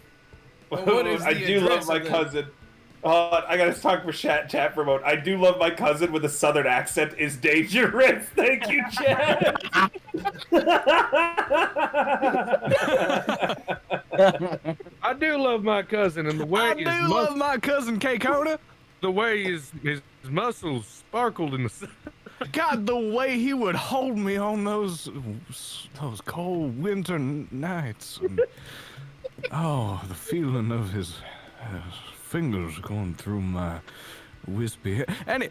well, what is the I do love address my of the- cousin. I gotta talk for chat for a moment. I do love my cousin with a southern accent is dangerous. Thank you, chat. I do love my cousin, and the way I his do love my cousin K Kona. the way his muscles sparkled in the sun. God, the way he would hold me on those cold winter nights. And, oh, the feeling of his fingers going through my wispy hair. And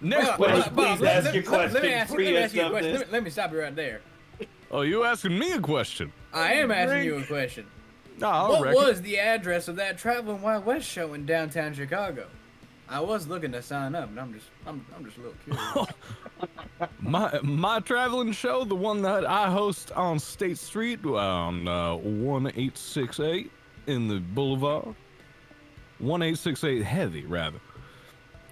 next question. Please ask your question. Let me stop you right there. Oh, you asking me a question? I am asking you a question. Oh, What was the address of that Traveling Wild West show in downtown Chicago? I was looking to sign up, and I'm just a little curious. my traveling show, the one that I host on State Street on 1868 in the Boulevard. 1868 Heavy, rather.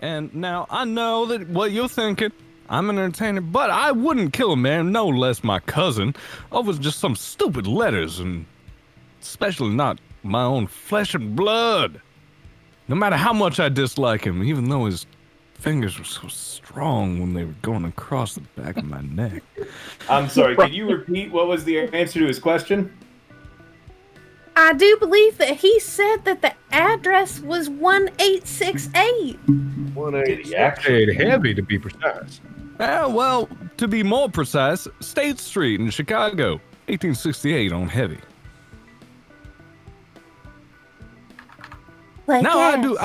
And now I know that what you're thinking. I'm an entertainer, but I wouldn't kill a man, no less my cousin, over just some stupid letters, and especially not my own flesh and blood. No matter how much I dislike him, even though his fingers were so strong when they were going across the back of my neck. I'm sorry, can you repeat what was the answer to his question? I do believe that he said that the address was 1868. 1868 Heavy, to be precise. Well, to be more precise, State Street in Chicago, 1868 on Heavy. Like Now yes.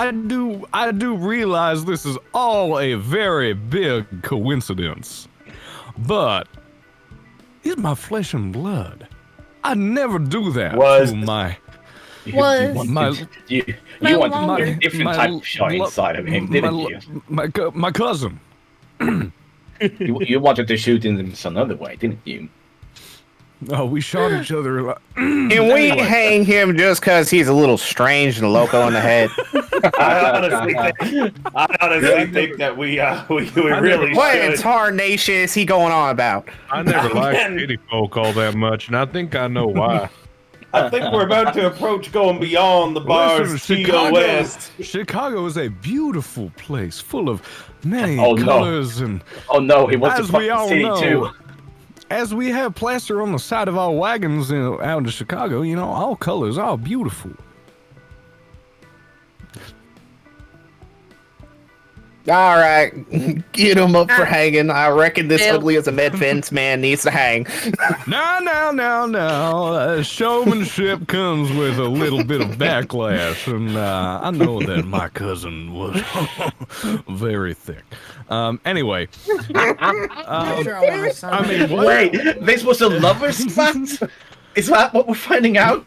I do realize this is all a very big coincidence, but he's my flesh and blood. I never do that to my. You No wanted longer. a different type of shot inside of him, didn't you? My cousin. You wanted to shoot him another way, didn't you? Oh, we shot each other a lot. Can we hang him just because he's a little strange and loco in the head? I honestly think that we really What should. in tarnation is he going on about? I never liked city folk all that much, and I think I know why. I think we're about to approach going beyond the bars Listen, TOS. Chicago is a beautiful place, full of many Oh, no. colors and. Oh no, it was As the we fucking all city know, too. as we have plaster on the side of our wagons out in Chicago, all colors are beautiful. All right, get him up for hanging. I reckon this ugly as a med fence man needs to hang. Now. Showmanship comes with a little bit of backlash, and I know that my cousin was very thick. Anyway. I mean, what? Wait, this was a lover's spat? Is that what we're finding out?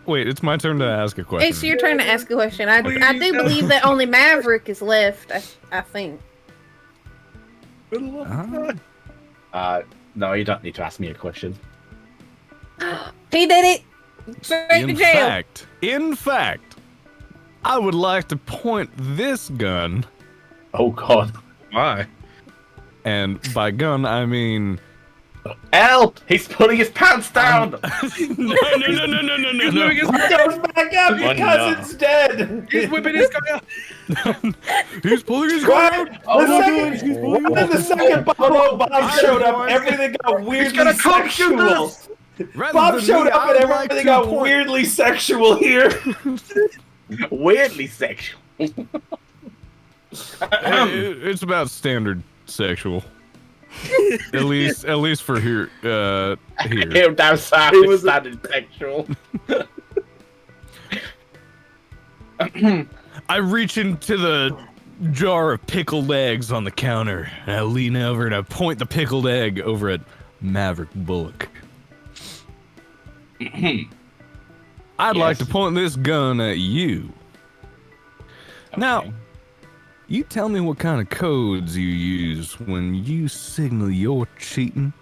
Wait, it's my turn to ask a question. It's your turn to ask a question. I do believe that only Maverick is left. I think. No, you don't need to ask me a question. He did it. Straight to jail. In fact, I would like to point this gun. Oh God. Why? And by gun, I mean... Help! He's pulling his pants down! No. He's moving his Goes back up, your cousin's dead! He's whipping his guy out! He's pulling his gun out! The second Buffalo Bob showed up, everything got weirdly sexual. Bob showed up and everything got weirdly sexual here. Weirdly sexual. It's about standard sexual. At least for here. Here. Down south, it was standard sexual. I reach into the jar of pickled eggs on the counter, and I lean over and I point the pickled egg over at Maverick Bullock. I'd like to point this gun at you. Okay. Now, you tell me what kind of codes you use when you signal you're cheating.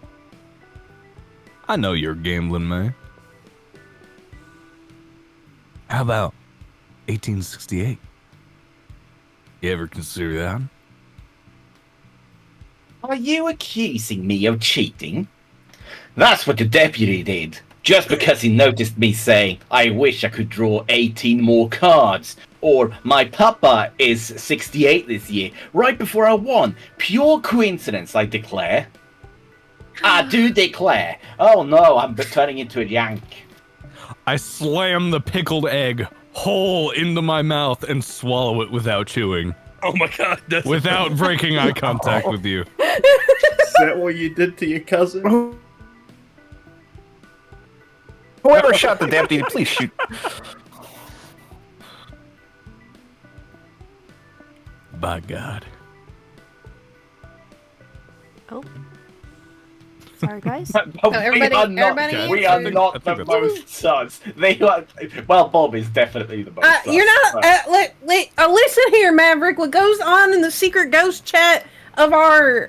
I know you're a gambling man. How about 1868? You ever consider that? Are you accusing me of cheating? That's what the deputy did. Just because he noticed me saying, I wish I could draw 18 more cards. Or, my papa is 68 this year, right before I won. Pure coincidence, I declare. I do declare. Oh no, I'm turning into a yank. I slam the pickled egg whole into my mouth and swallow it without chewing. Oh my God, that's without breaking eye contact with you. Is that what you did to your cousin? Whoever shot the deputy, please shoot. By God. Oh. Sorry, guys. Everybody we are not the most sus. They are. Well, Bob is definitely the most. Sus, You're not. Listen here, Maverick. What goes on in the secret ghost chat of our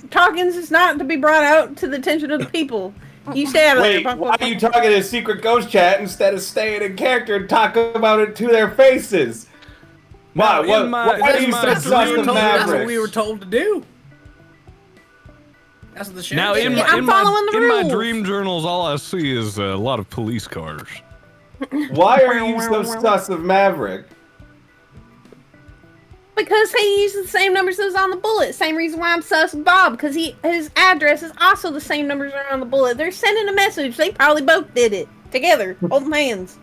talkings is not to be brought out to the attention of the people. You stay out of Wait, there. why are you talking in a secret ghost chat instead of staying in character and talk about it to their faces? Why? Why are you so sus of That's what Maverick? we were told to do. That's what the sheriff Now, said. in my rules. dream journals, all I see is a lot of police cars. Why are you so sus of Maverick? Because he uses the same numbers that was on the bullet. Same reason why I'm sus of Bob, because his address is also the same numbers that are on the bullet. They're sending a message. They probably both did it together, holding hands.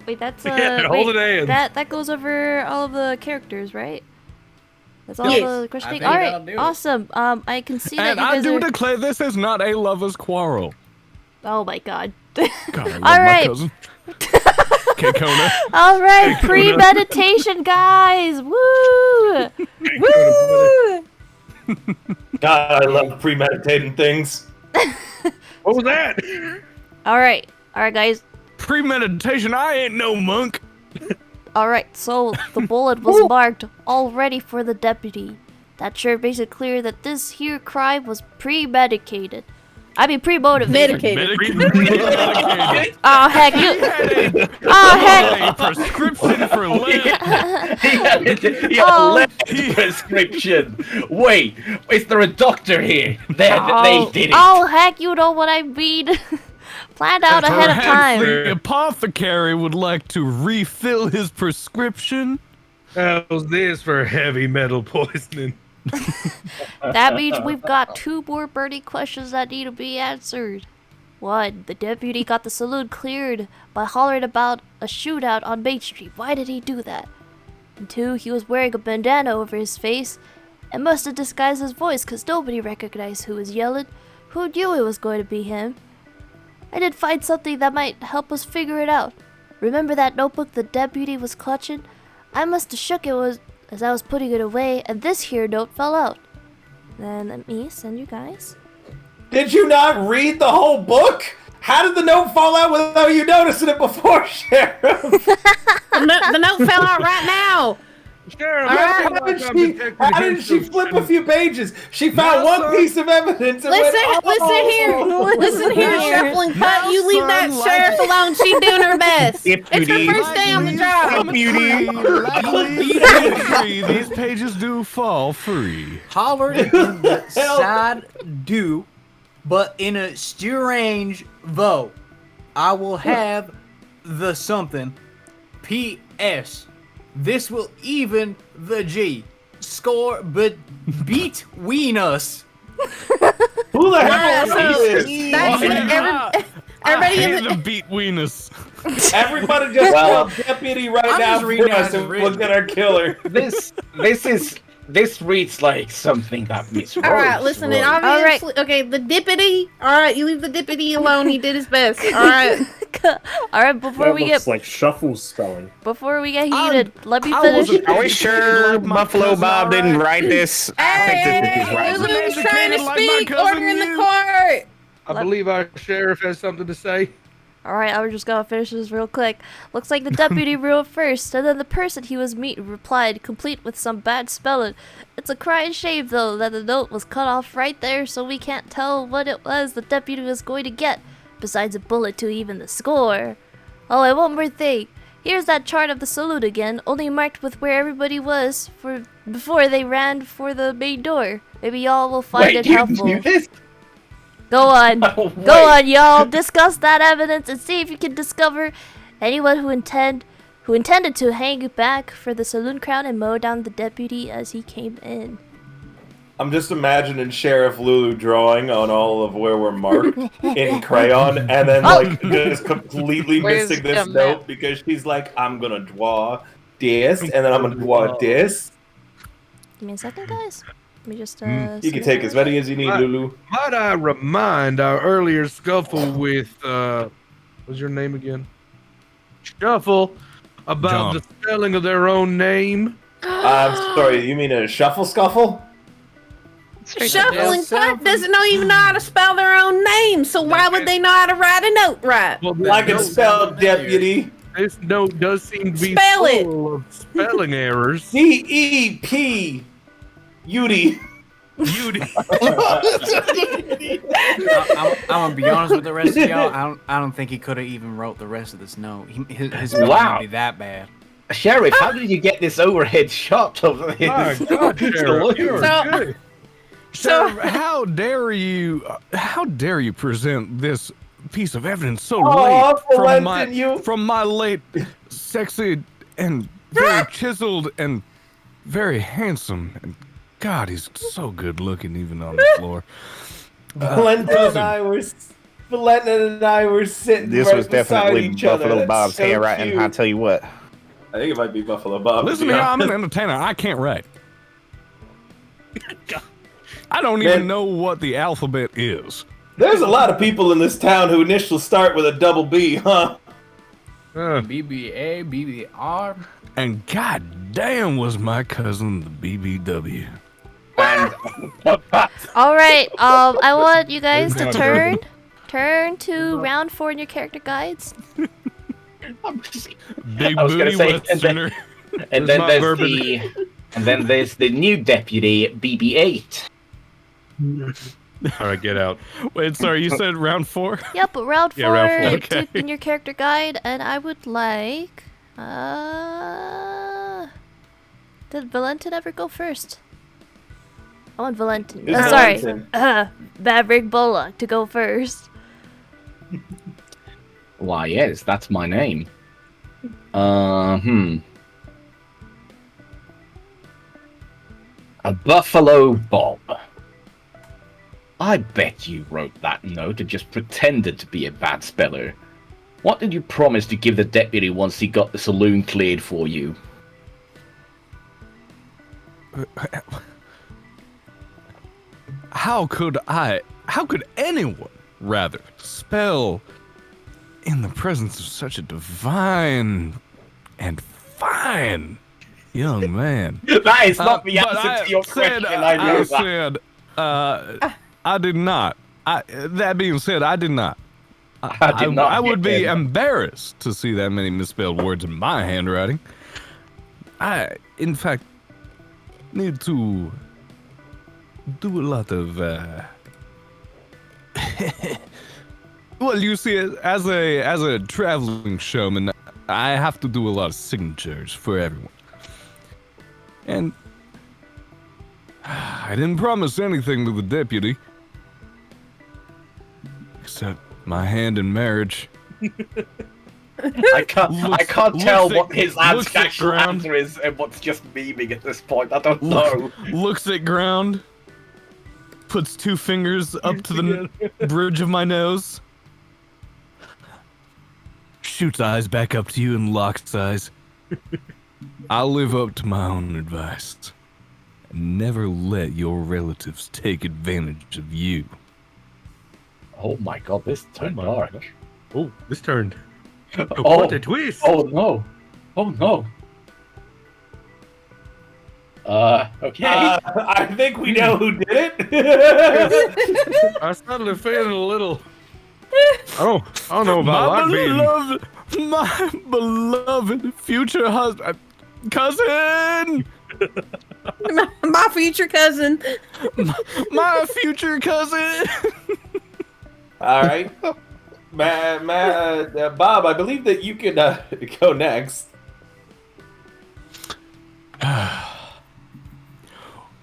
Wait, that's Yeah, hold it hands. that goes over all of the characters, right? That's all Yes. the questioning. I think All that'll right, do it. awesome. I can see that And you I guys do are. declare this is not a lover's quarrel. Oh my God. God, I love All my right. cousin. Okay, Kona. All right, premeditation, guys. Woo! Woo! God, I love premeditating things. What was that? All right, guys. Premeditation, I ain't no monk. All right, so the bullet was marked all ready for the deputy. That sure makes it clear that this here crime was premedicated. I mean, pre-motivated. Medicated. Oh heck, you. Oh heck. A prescription for lead. He had Oh. lead prescription. Wait, is there a doctor here? They did it. Oh heck, you know what I mean. Planned out ahead of Perhaps time. the apothecary would like to refill his prescription. How's this for heavy metal poisoning? That means we've got 2 more burning questions that need to be answered. 1. The deputy got the saloon cleared by hollering about a shootout on Main Street. Why did he do that? And 2. He was wearing a bandana over his face and must have disguised his voice because nobody recognized who was yelling. Who knew it was going to be him? I did find something that might help us figure it out. Remember that notebook the deputy was clutching? I must have shook it as I was putting it away, and this here note fell out. Then let me send you guys. Did you not read the whole book? How did the note fall out without you noticing it before, Sheriff? The note fell out right now. Sheriff, How did she flip a few pages? She found Now, one son. piece of evidence and Listen went, here, Shuffling Cut. You leave that sheriff alone. She's doing her best. It's her first day on the job. These pages do fall free. Hollered in the side do, but in a strange vote. I will have the something. P.S. This will even the G score, but between us. Who the hell is That's everybody in the beat weenus. Everybody just tell Deputy right I'm now just reading for out us his and written. look at our killer. This reads like something that Miss Rose All right, listen. And wrote. obviously, okay, the deputy. All right, you leave the deputy alone. He did his best. All right. All right, before we get like Shuffle's spelling. heated, let me finish. Are we sure Buffalo Bob didn't write this? I think this is right. Lulu's trying to Educated like my speak. cousin Order in the you. court. I believe our sheriff has something to say. Alright, I was just gonna finish this real quick. Looks like the deputy wrote first, and then the person he was meeting replied, complete with some bad spelling. It's a crying shame, though, that the note was cut off right there, so we can't tell what it was the deputy was going to get, besides a bullet to even the score. Oh, and one more thing. Here's that chart of the salute again, only marked with where everybody was before they ran for the main door. Maybe y'all will find it helpful. You this? Go on. Oh, Go on, y'all. Discuss that evidence and see if you can discover anyone who intended to hang back for the saloon crown and mow down the deputy as he came in. I'm just imagining Sheriff Lulu drawing on all of where we're marked in crayon, and then like just completely Where's missing this the note map? because she's like, I'm gonna draw this, and then I'm gonna draw this. Give me a second, guys. Let me just, You can submit take that. as many as you need, Lulu. Might I remind our earlier scuffle with, what's your name again? Shuffle, about John. the spelling of their own name? I'm sorry, you mean a shuffle scuffle? Straight to Shuffling jail. Cut doesn't even know how to spell their own name, so why would they know how to write a note right? Well, Like it's spelled deputy. this note does seem to be Spell it. full of spelling errors. DEP. Udy. I'm gonna be honest with the rest of y'all. I don't think he could have even wrote the rest of this note. His spelling Wow. would be that bad. Sheriff, how did you get this overhead shot of My this? God, Sheriff, you're So- good. Sir, how dare you present this piece of evidence so Oh, late from my late, sexy, and very chiseled and very handsome, and God, he's so good looking even on the floor. Valentin and I were sitting This right was beside definitely each other. Buffalo That's Bob's so handwriting. cute. I tell you what. I think it might be Buffalo Bob. to Listen be here, I'm an honest. entertainer. I can't write. I don't Man. even know what the alphabet is. There's a lot of people in this town who initials start with a double B, huh? BBA, BBR. And god damn was my cousin the BBW. And Alright, I want you guys to Not turn to round 4 in your character guides. I'm just, Big I was gonna booty say, Westerner. and Where's then my there's bourbon? the new deputy, BB-8. All right, get out. Wait, sorry, you said round 4? Yep, but round 4, Yeah, round 4, okay. in your character guide, and I would like, did Valentin ever go first? I want Valentin. Who's Sorry, Valentin? Maverick Bullock to go first. Why, yes, that's my name. A Buffalo Bob. I bet you wrote that note and just pretended to be a bad speller. What did you promise to give the deputy once he got the saloon cleared for you? How could anyone, rather, spell in the presence of such a divine and fine young man? That is not the But answer to your said- question, I know that. I did not. That being said, I did not. I would be embarrassed to see that many misspelled words in my handwriting. I, in fact, need to do a lot of, well, you see, as a traveling showman, I have to do a lot of signatures for everyone. And I didn't promise anything to the deputy. Except my hand in marriage. I can't tell what his actual answer is and what's just memeing at this point. I don't know. Looks at ground. Puts 2 fingers up to the bridge of my nose. Shoots eyes back up to you and locks eyes. I'll live up to my own advice. And never let your relatives take advantage of you. Oh my god, this turned dark. Oh, this turned. Oh, what a twist! Oh no! Oh no! Okay. I think we know who did it. I started feeling a little. I don't know about my beloved future husband, cousin. My future cousin. My future cousin. All right, Bob. I believe that you can go next.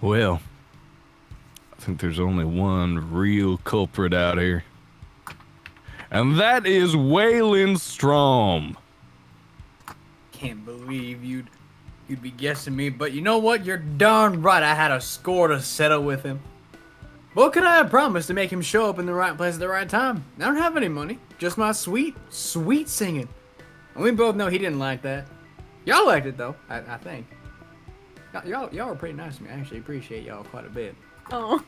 Well, I think there's only one real culprit out here. And that is Waylon Strom. Can't believe you'd be guessing me, but you know what? You're darn right I had a score to settle with him. What could I have promised to make him show up in the right place at the right time? I don't have any money, just my sweet, sweet singing. And we both know he didn't like that. Y'all liked it though, I think. Y'all were pretty nice to me. I actually appreciate y'all quite a bit. Oh.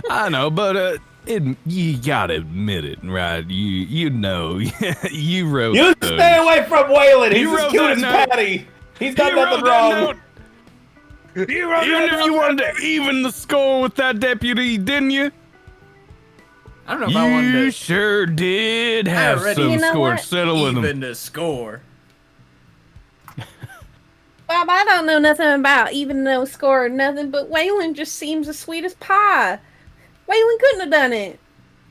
I know, but you gotta admit it, right? You know, you wrote. You those. stay away from Waylon. He's as cute as note. Patty. He's done nothing wrong. Even if you wanted to even the score with that deputy, didn't you? I don't know if I wanted to. You sure did have some score settled with him. Even the score. Bob, I don't know nothing about even no score or nothing, but Waylon just seems as sweet as pie. Waylon couldn't have done it.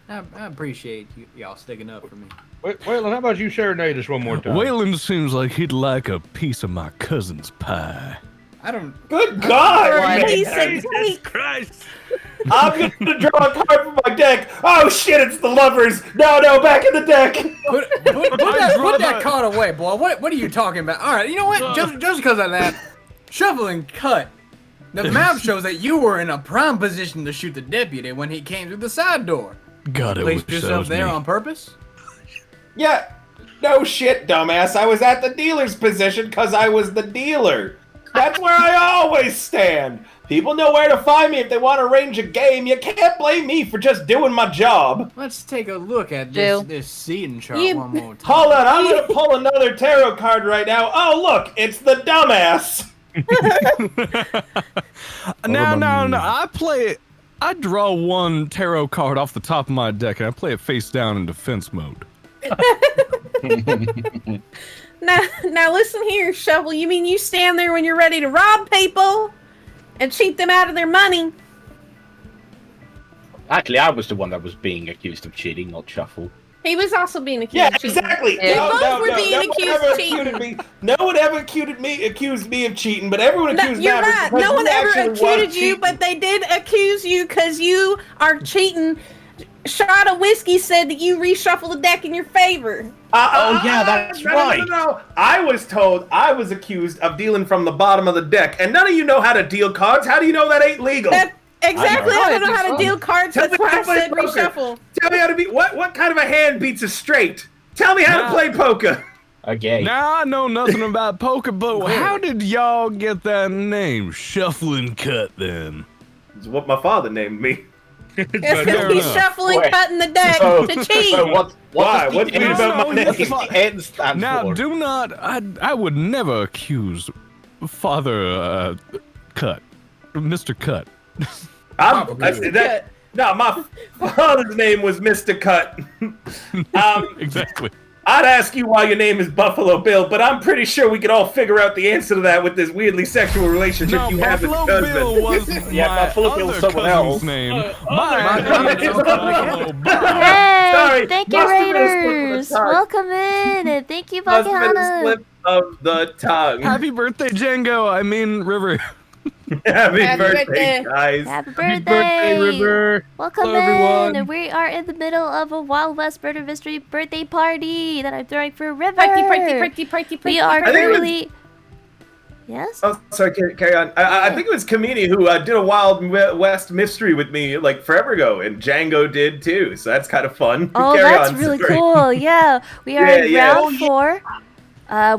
I appreciate y'all sticking up for me. Waylon, how about you serenade us one more time? Waylon seems like he'd like a piece of my cousin's pie. I don't. Good God! Jesus Christ! I'm gonna draw a card from my deck. Oh shit! It's the lovers. No, back in the deck. Put that card away, boy. What are you talking about? All right, you know what? Just because of that, shuffle and cut. The map shows that you were in a prime position to shoot the deputy when he came through the side door. God, I Placed wish that yourself was there me. on purpose? Yeah. No shit, dumbass. I was at the dealer's position because I was the dealer. That's where I always stand. People know where to find me if they want to arrange a game. You can't blame me for just doing my job. Let's take a look at this seating chart one more time. Hold on, I'm gonna pull another tarot card right now. Oh look, it's the dumbass. No. I draw one tarot card off the top of my deck and I play it face down in defense mode. Now listen here, Shovel. You mean you stand there when you're ready to rob people and cheat them out of their money? Actually, I was the one that was being accused of cheating, not Shuffle. He was also being accused Yeah, of cheating. exactly. They both were being accused of cheating. No one ever accused me of cheating, but everyone accused You're Maverick right. because No one you ever actually accused was you, cheating. but they did accuse you because you are cheating. Shot of whiskey said that you reshuffle the deck in your favor. Oh yeah, that's right. No. I was told I was accused of dealing from the bottom of the deck, and none of you know how to deal cards. How do you know that ain't legal? Exactly. I don't know how to deal cards. Tell That's me why how I to play said poker. reshuffle. Tell me how to be. What kind of a hand beats a straight? Tell me how to play poker. Okay. Now I know nothing about poker, but how did y'all get that name, Shuffle and Cut? Then It's what my father named me. It's because he's shuffling, cutting the deck to cheat. So Why? What's weird about my name? N stands now, for? do not. I would never accuse Father Cut, Mr. Cut. No, my father's name was Mr. Cut. Exactly. I'd ask you why your name is Buffalo Bill, but I'm pretty sure we could all figure out the answer to that with this weirdly sexual relationship No, you have with Buffalo your Bill husband. was Yeah, my Buffalo Bill's other someone cousin's else. name. My Mine is Buffalo Bob. Hey, Sorry, thank you, must have been a slip of the Raiders. tongue. Welcome in, and thank you, Must have been a Bakihana. slip of the tongue. Happy birthday, Django. I mean, River. Happy Happy birthday, birthday. guys. Happy Happy birthday, birthday, River. Welcome Hello, in. everyone. We are in the middle of a Wild West Murder Mystery birthday party that I'm throwing for River. Party. We are I think it was- currently. Yes. Oh, sorry, carry on. I think it was Kamini who did a Wild West mystery with me like forever ago, and Django did too, so that's kind of fun. Oh, Carry that's on, really sorry. cool. Yeah, we are Yeah, in yeah. round 4.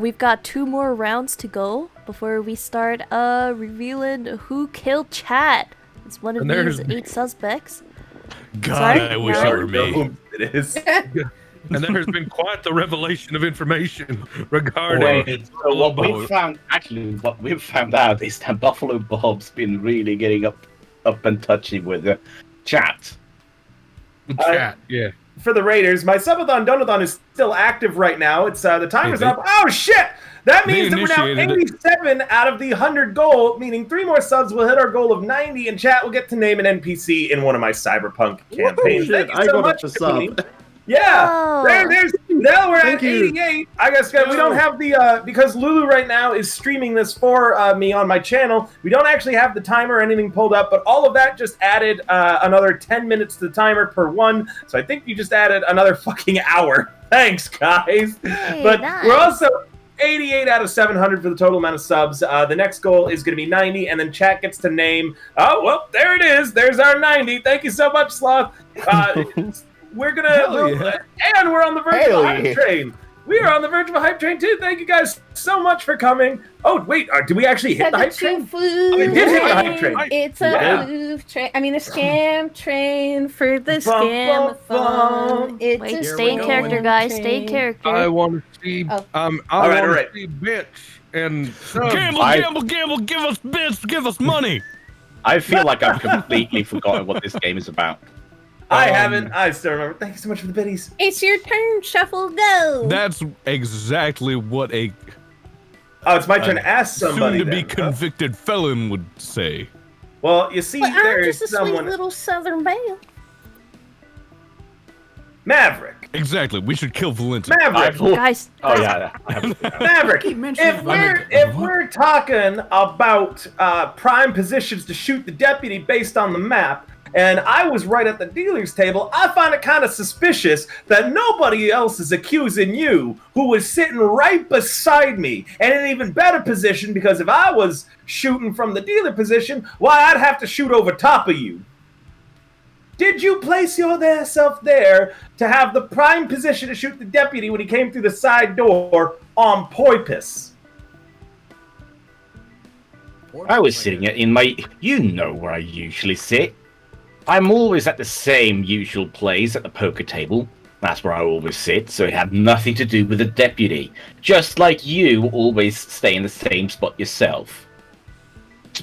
We've got 2 more rounds to go before we start revealing who killed Chat. It's one of And these there's- 8 suspects. God, Sorry? I wish No. it were me. Who it is. And there's been quite the revelation of information regarding. Wait, so what we've found out is that Buffalo Bob's been really getting up and touchy with the chat. Chat, yeah. For the Raiders, my Subathon Donathon is still active right now. It's the timer's Hey, up. Oh shit! That They means that we're now initiated it. 87 out of the 100 goal, meaning 3 more subs will hit our goal of 90, and chat will get to name an NPC in one of my Cyberpunk campaigns. Shit, Thank you I so got much, up to Kamini. sub. Yeah, Oh. there's now we're Thank at you. 88. I guess we don't have the because Lulu right now is streaming this for me on my channel. We don't actually have the timer or anything pulled up, but all of that just added another 10 minutes to the timer per one. So I think you just added another fucking hour. Thanks, guys. Hey, But nice. we're also 88 out of 700 for the total amount of subs. The next goal is going to be 90, and then chat gets to name. Oh well, there it is. There's our 90. Thank you so much, Sloth. We're gonna, and we're on the verge of a hype train. We are on the verge of a hype train too. Thank you guys so much for coming. Oh wait, did we actually hit the hype train? We did hit the hype train. It's a Wow. move train. I mean, a scam train for the Bum, scam bum. It's Wait, a stay in scam character, guys. Stay in train. character. I want to see. Oh. I All right, want all to right. see bitch and subs. Gamble, I- gamble, gamble. Give us bits. Give us money. I feel like I've completely forgotten what this game is about. I haven't. I still remember. Thank you so much for the biddies. It's your turn, Shuffle, go. That's exactly what a Oh, it's my turn to ask somebody. soon-to-be then. convicted felon would say. Well, you see, but I'm there's just a sweet someone. little Southern belle. Maverick. Exactly. We should kill Valenti. Maverick. Guys, Oh yeah, I have. Maverick. Keep mentioning If we're talking about prime positions to shoot the deputy based on the map, and I was right at the dealer's table, I find it kind of suspicious that nobody else is accusing you, who was sitting right beside me, and in an even better position, because if I was shooting from the dealer position, why, I'd have to shoot over top of you. Did you place yourself there to have the prime position to shoot the deputy when he came through the side door on purpose? I was sitting in my. You know where I usually sit. I'm always at the same usual place at the poker table. That's where I always sit, so it had nothing to do with the deputy. Just like you always stay in the same spot yourself.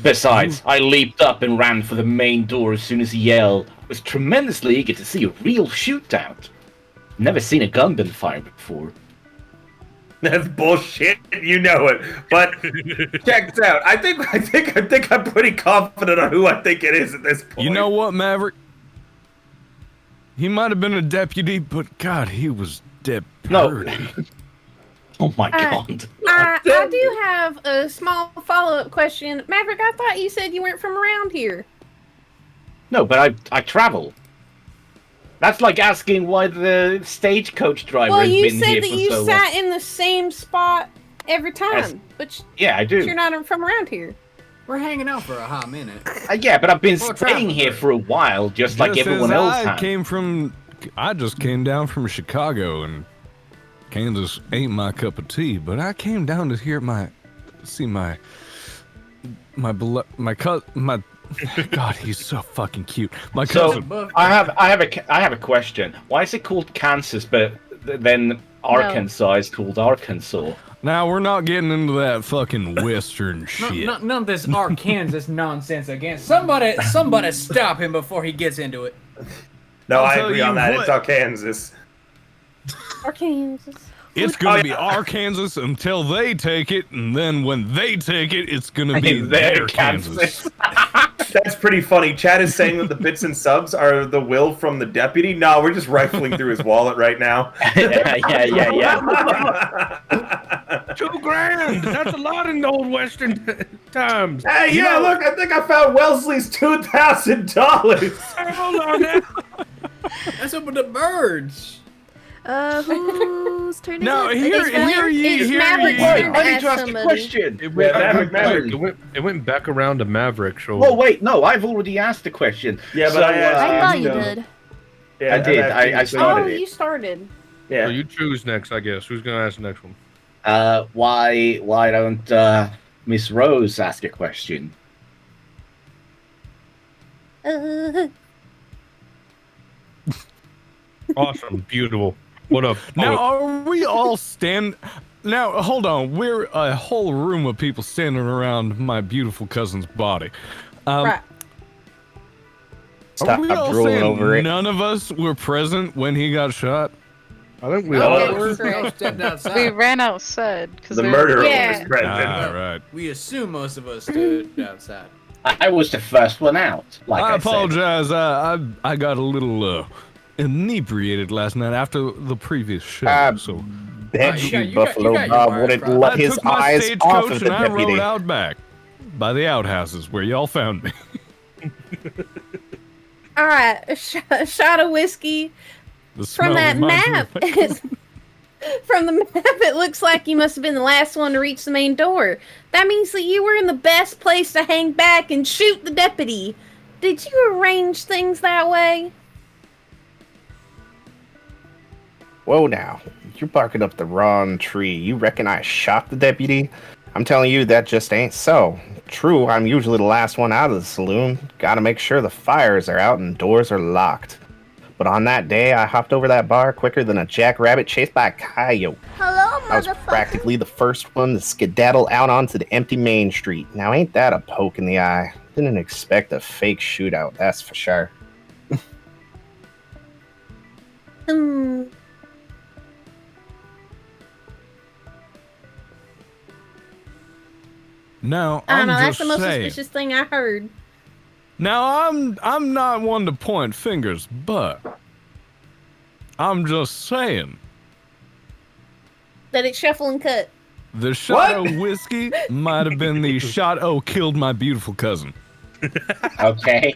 Besides, I leaped up and ran for the main door as soon as he yelled. I was tremendously eager to see a real shootout. Never seen a gun been fired before. That's bullshit. You know it. But check this out. I think I'm pretty confident on who I think it is at this point. You know what, Maverick? He might have been a deputy, but God, he was dead. No. Oh my god. I do have a small follow-up question. Maverick, I thought you said you weren't from around here. No, but I travel. That's like asking why the stagecoach driver Well, has you been said here that for you so sat long. in the same spot every time, but Yeah, I do. you're not from around here. We're hanging out for a hot minute. Yeah, but I've been Well, staying travel here through. for a while, just like everyone as else I has. just came down from Chicago, and Kansas ain't my cup of tea. But I came down to hear my God, he's so fucking cute. My So cousin. I have a question. Why is it called Kansas, but then Arkansas is called Arkansas? Now we're not getting into that fucking Western shit. None of this Arkansas nonsense again. Somebody stop him before he gets into it. No, I'll I tell agree you on that. what. It's Arkansas. Arkansas. It's gonna be Arkansas until they take it, and then when they take it, it's gonna be their Kansas. That's pretty funny. Chad is saying that the bits and subs are the will from the deputy. No, we're just rifling through his wallet right now. yeah. $2,000. That's a lot in the old Western times. Hey, You yeah, know- look, I think I found Wellesley's $2,000. Hold on now. That's up with the birds. Whose turn is No, it? here It's you. Maverick's Wait, turn I to need ask to ask a somebody. question. It went, Maverick. it went back around to Maverick. So Oh wait, no, I've already asked the question. Yeah, but So, I asked I thought you no. did. Yeah, I did. I'm asking I you. started Oh, it. you started. Yeah. So you choose next, I guess. Who's gonna ask the next one? Why don't Miss Rose ask a question? Awesome, beautiful. What up? Now, are we all Now, hold on. We're a whole room of people standing around my beautiful cousin's body. Right. Are we Stop all drooling saying over it. none of us were present when he got shot? I think we No, all Okay, were. correct. stepped outside. We ran outside because The murderer Yeah. was present. Ah, right. We assume most of us stood outside. I was the first one out. Like I I said. apologize. I got a little inebriated last night after the previous show. So Bet you you, got- you got- Buffalo you got your Bob wires wouldn't crossed. let I his took my eyes off stagecoach of and the I rode deputy. out back by the outhouses where y'all found me. All right, a shot of whiskey. The From smell that reminds me map, of my- from the map, it looks like you must have been the last one to reach the main door. That means that you were in the best place to hang back and shoot the deputy. Did you arrange things that way? Whoa now, you're barking up the wrong tree. You reckon I shot the deputy? I'm telling you, that just ain't so. True, I'm usually the last one out of the saloon. Gotta make sure the fires are out and doors are locked. But on that day, I hopped over that bar quicker than a jackrabbit chased by a coyote. Hello, I was practically the first one to skedaddle out onto the empty main street. Now ain't that a poke in the eye? Didn't expect a fake shootout, that's for sure. Now I don't I'm know. That's just the most saying. suspicious thing I heard. Now I'm not one to point fingers, but I'm just saying That it's shuffle and cut. the shot of whiskey might have been the shot killed my beautiful cousin. Okay.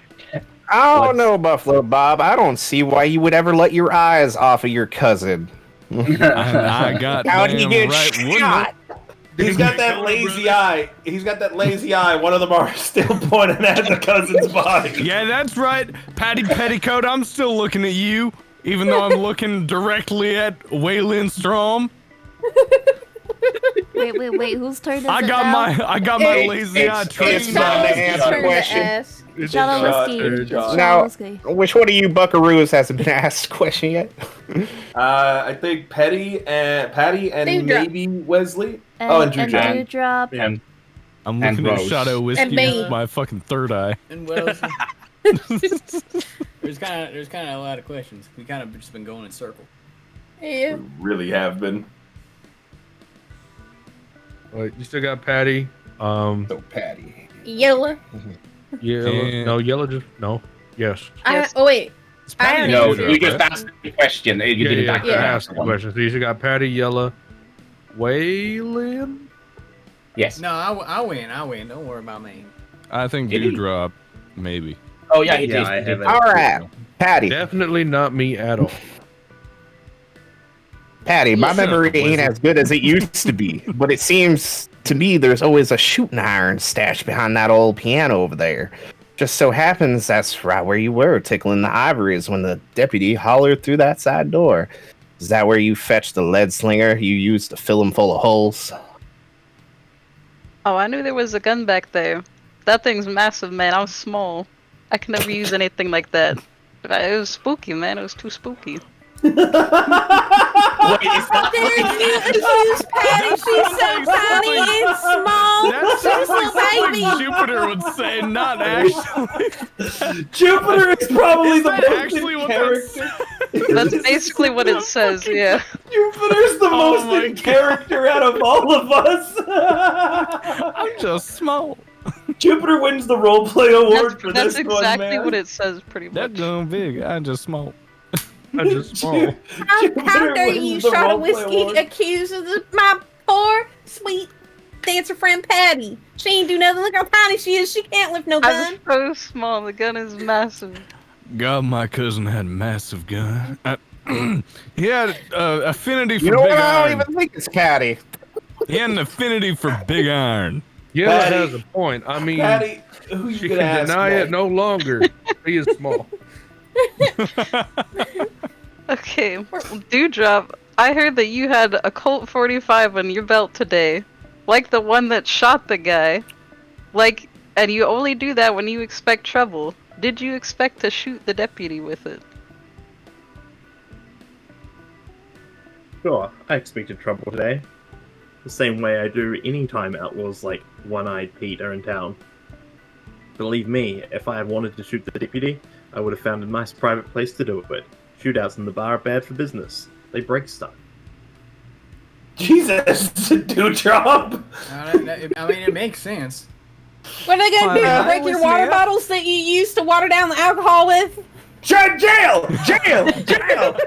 I don't Let's- know, Buffalo Bob. I don't see why you would ever let your eyes off of your cousin. I got How'd he damn get right, wouldn't shot? He's got that lazy eye. He's got that lazy eye. One of them are still pointing at the cousin's body. it? Yeah, that's right, Patty Petticoat. I'm still looking at you, even though I'm looking directly at Waylon Strom. Wait. Whose turn is I it got now? my lazy eye it's trained. It's time to answer the turn to question. ask. Shot of whiskey. Shot. Shot Now, of whiskey. which one of you buckaroos hasn't been asked a question yet? I think Patty and Dewdrop. maybe Wesley. And, and Dewdrop. Dewdrop. And I'm And looking at Rose. Shadow And Whiskey me. with my fucking third eye. And Wells. there's kind of a lot of questions. We kind of just been going in circle. Yeah. We really have been. Wait, you still got Patty. So Patty. Yellow. Yellow. And- No, yellow. Just no. Yes. Yes. Oh wait. It's I Patty already no, Dewdrop, you just right? asked the question. You Yeah, didn't yeah. actually I answer asked the one. question. So you still got Patty, Yella, Waylon. Yes. No, I win. Don't worry about me. I think Did he? Dewdrop, maybe. Oh yeah, he Yeah, did. I He have did. it. All right, Patty. Definitely not me at all. Patty, my Shut up, memory ain't Wesley. as good as it used to be, but it seems to me there's always a shooting iron stashed behind that old piano over there. Just so happens that's right where you were, tickling the ivories when the deputy hollered through that side door. Is that where you fetched the lead slinger you used to fill him full of holes? Oh, I knew there was a gun back there. That thing's massive, man. I was small. I could never use anything like that. It was spooky, man. It was too spooky. Wait, it's not Did you accuse Patty? She's so tiny and small. That's She's so bad baby. Jupiter would say, not actually. Jupiter is probably the most actually in what character. That's basically what it says, yeah. Jupiter's the Oh most my in character out of all of us. I'm just small. Jupiter wins the roleplay award for That's this one, exactly man. what it says, pretty That much. gun big. I'm just small. I just small. How dare wins you, the shot of roleplay whiskey, award. accuse of my poor, sweet dancer friend Patty. She ain't do nothing. Look how tiny she is. She can't lift no gun. I'm so small, the gun is massive. God, my cousin had a massive gun. He had affinity for You know big what? I iron. don't even think it's Patty. He had an affinity for big iron. Yella Patty- has a point. I mean, Patty, who you she gonna can ask? deny Mike? it no longer. He is small. Okay, Dewdrop, I heard that you had a Colt 45 on your belt today. Like the one that shot the guy. Like, and you only do that when you expect trouble. Did you expect to shoot the deputy with it? Sure, I expected trouble today. The same way I do any time outlaws like One-Eyed Pete are in town. Believe me, if I had wanted to shoot the deputy, I would have found a nice private place to do it. Shootouts in the bar are bad for business. They break stuff. Jesus, Dewdrop. I mean, it makes sense. What are they gonna do? Fine. Break your Listen water here. bottles that you use to water down the alcohol with? Jail! Jail! Jail!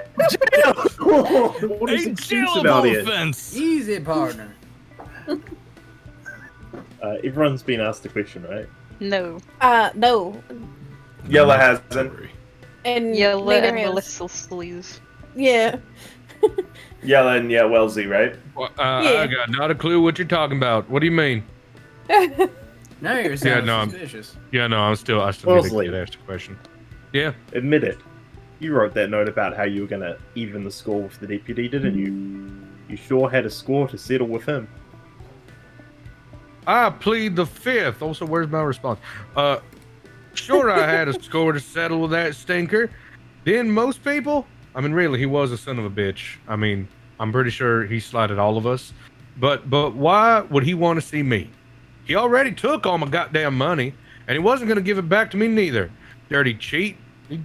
What is A excuse jailable about it? offense. Easy, partner. Everyone's been asked a question, right? No. No. Yella hasn't. And Yella neither and has. Melissa Sleaze. Yeah. Yella and Wellesley, right? Well, Yeah. I got not a clue what you're talking about. What do you mean? Now you're sounding no, I'm- suspicious. Yeah, no, I still need Wellesley. to get asked a question. Yeah, Admit it. You wrote that note about how you were gonna even the score with the deputy, didn't you? You sure had a score to settle with him. I plead the fifth. Also, where's my response? Sure, I had a score to settle with that stinker. Didn't most people? I mean, really, he was a son of a bitch. I mean, I'm pretty sure he slighted all of us. But why would he want to see me? He already took all my goddamn money, and he wasn't going to give it back to me neither. Dirty cheat. He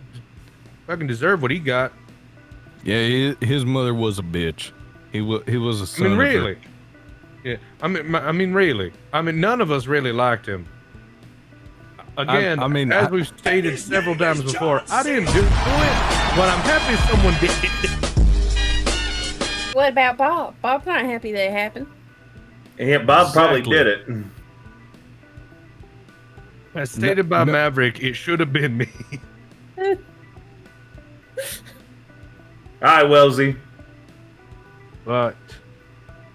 fucking deserved what he got. Yeah, his mother was a bitch. He was a I son mean, of a- really. Yeah, I mean, really. I mean, none of us really liked him. Again, as we've stated several times before, I didn't do it, but I'm happy someone did it. What about Bob? Bob's not happy that it happened. Yeah, Bob probably Exactly. did it. As stated by no. Maverick, it should have been me. Alright, Wellesley. But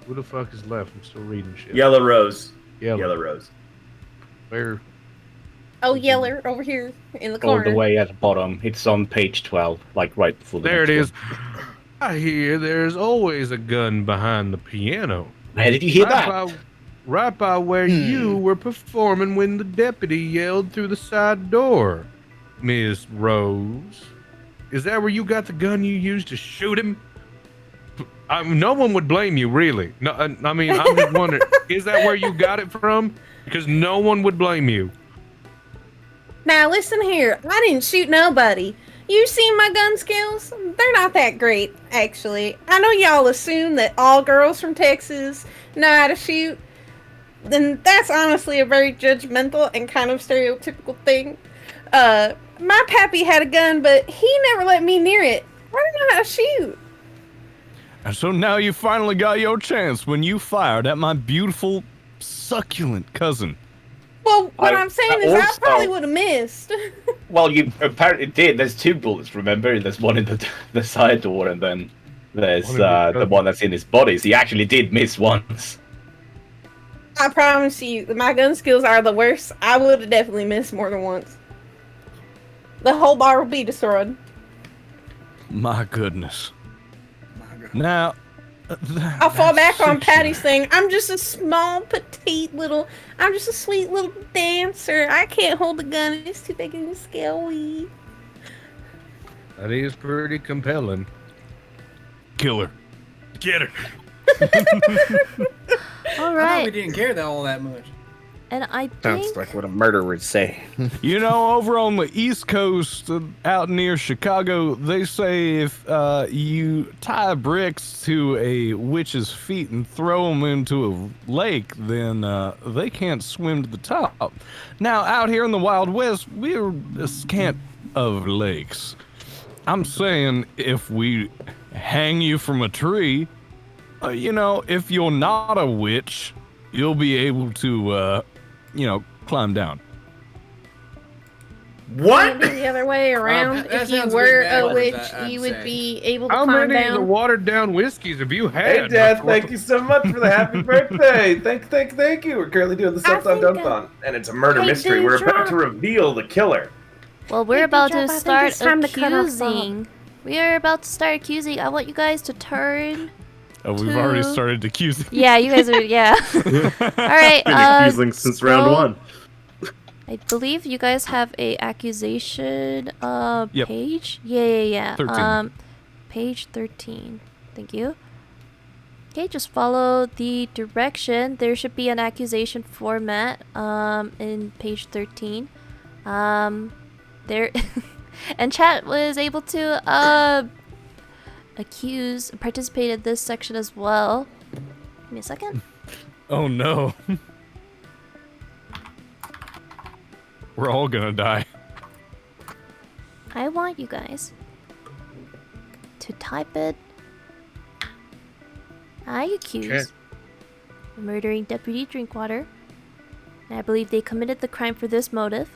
who the fuck is left? I'm still reading shit. Yellow Rose. Yellow. Yellow Rose. Where? Oh, Yeller over here in the All corner. the way at the bottom. It's on page 12, like right before the There it next is. I hear there's always a gun behind the piano. one. Hey, did you hear that? Right by where you were performing when the deputy yelled through the side door. Miss Rose. Is that where you got the gun you used to shoot him? No one would blame you, really. No, I mean, I'm just wondering, is that where you got it from? Because no one would blame you. Now listen here, I didn't shoot nobody. You seen my gun skills? They're not that great, actually. I know y'all assume that all girls from Texas know how to shoot. Then that's honestly a very judgmental and kind of stereotypical thing. My pappy had a gun, but he never let me near it. I don't know how to shoot. And so now you finally got your chance when you fired at my beautiful, succulent cousin. Well, what I- I'm saying I is I also- probably would have missed. Well, you apparently did. There's two bullets, remember? There's one in the side door, and then there's One in the the one that's in his body. So he actually did miss once. I promise you, my gun skills are the worst. I would have definitely missed more than once. The whole bar will be destroyed. My goodness. Now, I'll fall that's back on sexy. Patty's thing. I'm just a small, petite little. I'm just a sweet little dancer. I can't hold a gun. It's too big and scary. That is pretty compelling. Kill her. Get her. All I thought we right. didn't care all that much. And I Sounds think... like what a murderer would say. You know, over on the East Coast, out near Chicago, they say if you tie bricks to a witch's feet and throw them into a lake, then they can't swim to the top. Now, out here in the Wild West, we're scant of lakes. I'm saying if we hang you from a tree, you know, if you're not a witch, you'll be able to, you know, climb down. What? Maybe the other way around. that If you sounds were good, a I'd witch, say. you would be able to How climb many of the down. watered down whiskeys have you had? Hey, Dad, before? thank you so much for the happy birthday. Thank you. We're currently doing the I Subathon think, Dumpathon, and it's a murder hey, mystery. dude, We're about drop. to reveal the killer. Well, we're Hey, about Joe, I to think start it's time to cut off accusing. We are about to start accusing. I want you guys to turn. Oh, we've already Two. started accusing. Yeah, you guys are. Yeah. All right. Been accusing since round scroll. 1. I believe you guys have a accusation Yep. page. Yeah. 13. Page 13. Thank you. Okay, just follow the direction. There should be an accusation format in page 13. There and chat was able to participate in this section as well. Give me a second. Oh no. We're all gonna die. I want you guys to type it. I accuse of murdering Deputy Drinkwater. And I believe they committed the crime for this motive.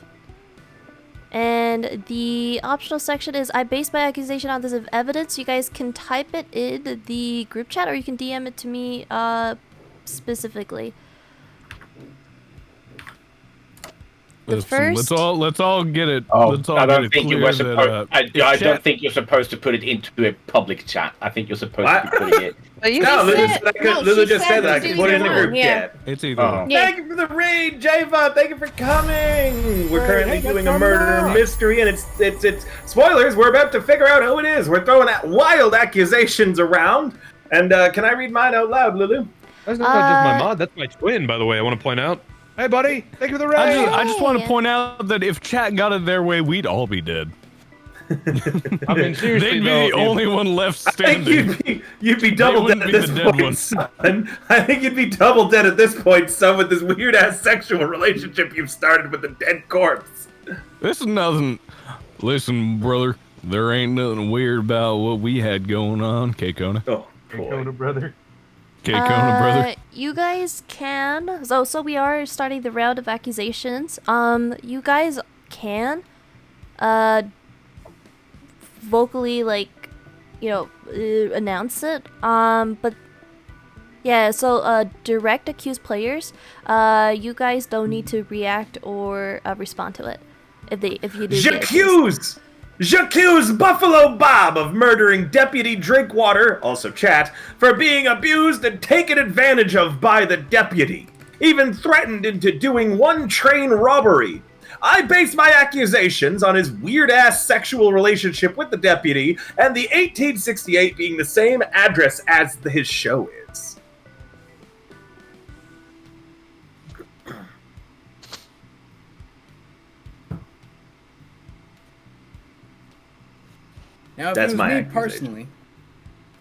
And the optional section is I base my accusation on this evidence. You guys can type it in the group chat or you can DM it to me specifically. Listen, let's all get it. Oh, let's all I get don't it think you clear were that, supposed. I if don't chat- think you're supposed to put it into a public chat. I think you're supposed to be putting it. But you No, can Lulu say said I could. no, Lulu she just said said that I to could do put it in the either group one, yeah. chat. It's either Oh. one. Yeah. Thank you for the raid, Java. Thank you for coming. We're currently Hey, doing what's a murder going on? mystery, and it's spoilers. We're about to figure out who it is. We're throwing out wild accusations around. And can I read mine out loud, Lulu? That's not just my Uh, mod. That's my twin, by the way. I want to point out. Hey, buddy. Thank you for the I raid. just want to Hey. point out that if chat got it their way, we'd all be dead. I mean, seriously, They'd be though, the only one left I think standing. you'd be double dead wouldn't at be the this dead point, one. son. I think you'd be double dead at this point, son, with this weird ass sexual relationship you've started with a dead corpse. This is nothing. Listen, brother, there ain't nothing weird about what we had going on. K-Kona. Oh Hey, boy. Kona, brother. K-Kona, brother. You guys can. So we are starting the round of accusations. You guys can, vocally announce it. But yeah. So direct accused players. You guys don't need to react or respond to it. If you do. get accused. J'accuse Buffalo Bob of murdering Deputy Drinkwater, also chat, for being abused and taken advantage of by the deputy, even threatened into doing one train robbery. I base my accusations on his weird-ass sexual relationship with the deputy and the 1868 being the same address as his show is. Now, if That's it was my me accusation. personally,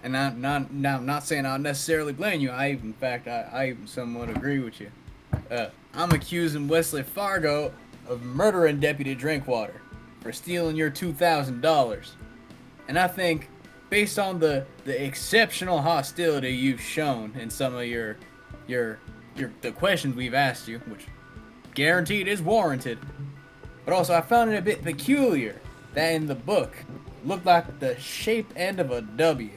and I'm not saying I'll necessarily blame you. In fact, I somewhat agree with you. I'm accusing Wesley Fargo of murdering Deputy Drinkwater for stealing your $2,000, and I think, based on the exceptional hostility you've shown in some of the questions we've asked you, which guaranteed is warranted, but also I found it a bit peculiar that in the book looked like the shape end of a W.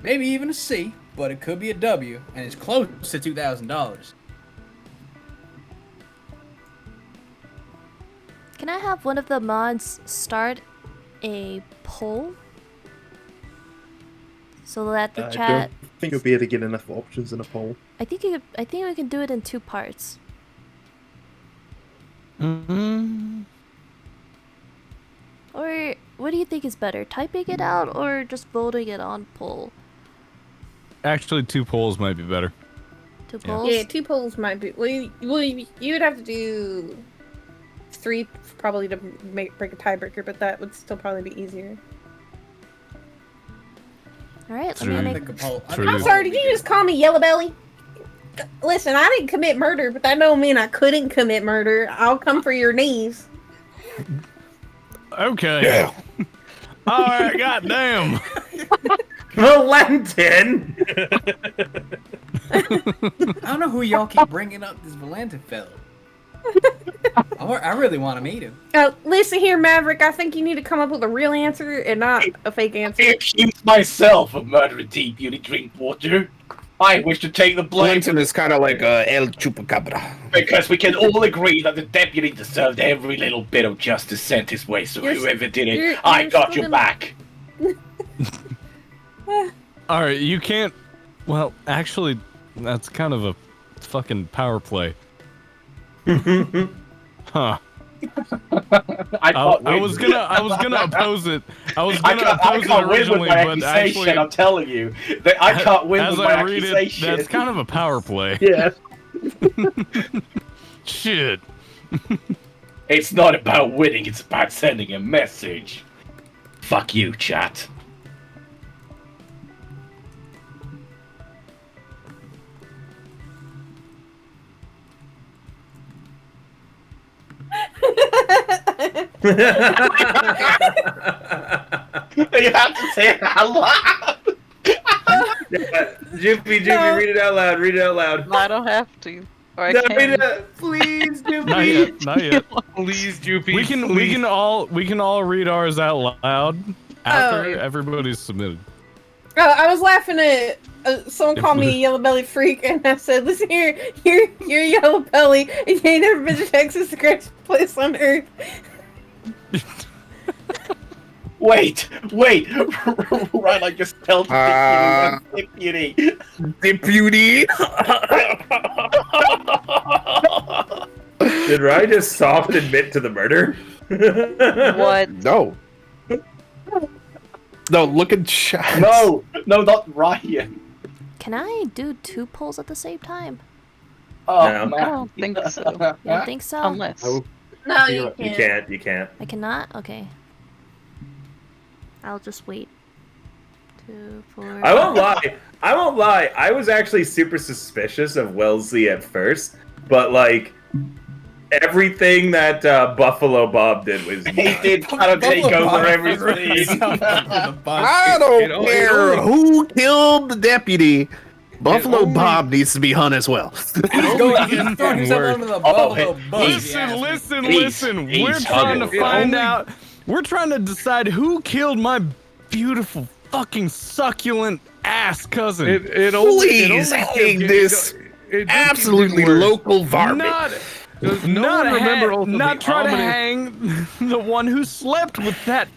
Maybe even a C, but it could be a W, and it's close to $2,000. Can I have one of the mods start a poll so that the I chat? don't think you'll be able to get enough options in a poll. I think we can do it in 2 parts. Mm-hmm. Or what do you think is better, typing it out or just voting it on poll? Actually, 2 polls might be better. 2 polls? Yeah, 2 polls might be. Well, you would have to do 3 probably to break a tiebreaker, but that would still probably be easier. Alright, let True. me I make... think a poll. I True. think I'm a sorry, poll did you we just call me Yellow Belly? Listen, I didn't commit murder, but that don't mean I couldn't commit murder. I'll come for your knees. Okay. Yeah. All right, goddamn. Valentin! I don't know who y'all keep bringing up this Valentin fellow. I really want to meet him. Listen here, Maverick. I think you need to come up with a real answer and not a fake answer. I accuse myself of murdering Tea Beauty Drinkwater. I wish to take the blame Clinton is kind of like El Chupacabra. because we can all agree that the deputy deserved every little bit of justice sent his way, so You're whoever did you're- it, I you're got still your gonna- back. All right, you can't. Well, actually, that's kind of a fucking power play. Huh. I can't I win. was gonna oppose it. I was I gonna can't oppose it win with originally, my but accusation, actually, I'm telling you. That I can't win as with my I read it, accusation. that's kind of a power play. Yeah. Shit. It's not about winning, it's about sending a message. Fuck you, chat. You have to say it out loud. Jiffy, read it out loud. Read it out loud. No, I don't have to. Or I No, can. read it, please, Jiffy. Not yet. Not yet. Please, Joopy. We can all read ours out loud after everybody's submitted. I was laughing at someone called me a yellow belly freak, and I said, "Listen here, you're yellow belly, and you ain't never been to Texas, the greatest place on earth." Wait. Right, I just spelled deputy. Deputy. Did Ryan just soft admit to the murder? What? No. No, look at chat. No, not Ryan. Can I do 2 polls at the same time? Oh, No. man. I don't think so. You don't think so? Unless. No, You can't. I cannot? Okay. I'll just wait. 2, 4... I won't lie. I was actually super suspicious of Wellesley at first, but like everything that Buffalo Bob did was He did kind of take over everything. I don't care who killed the deputy. Buffalo Bob needs to be hung as well. He's throwing himself under the buffalo bus. Listen. We're trying to find out. We're trying to decide who killed my beautiful fucking succulent ass cousin. Please hang this absolutely local varmint. Not try to hang the one who slept with that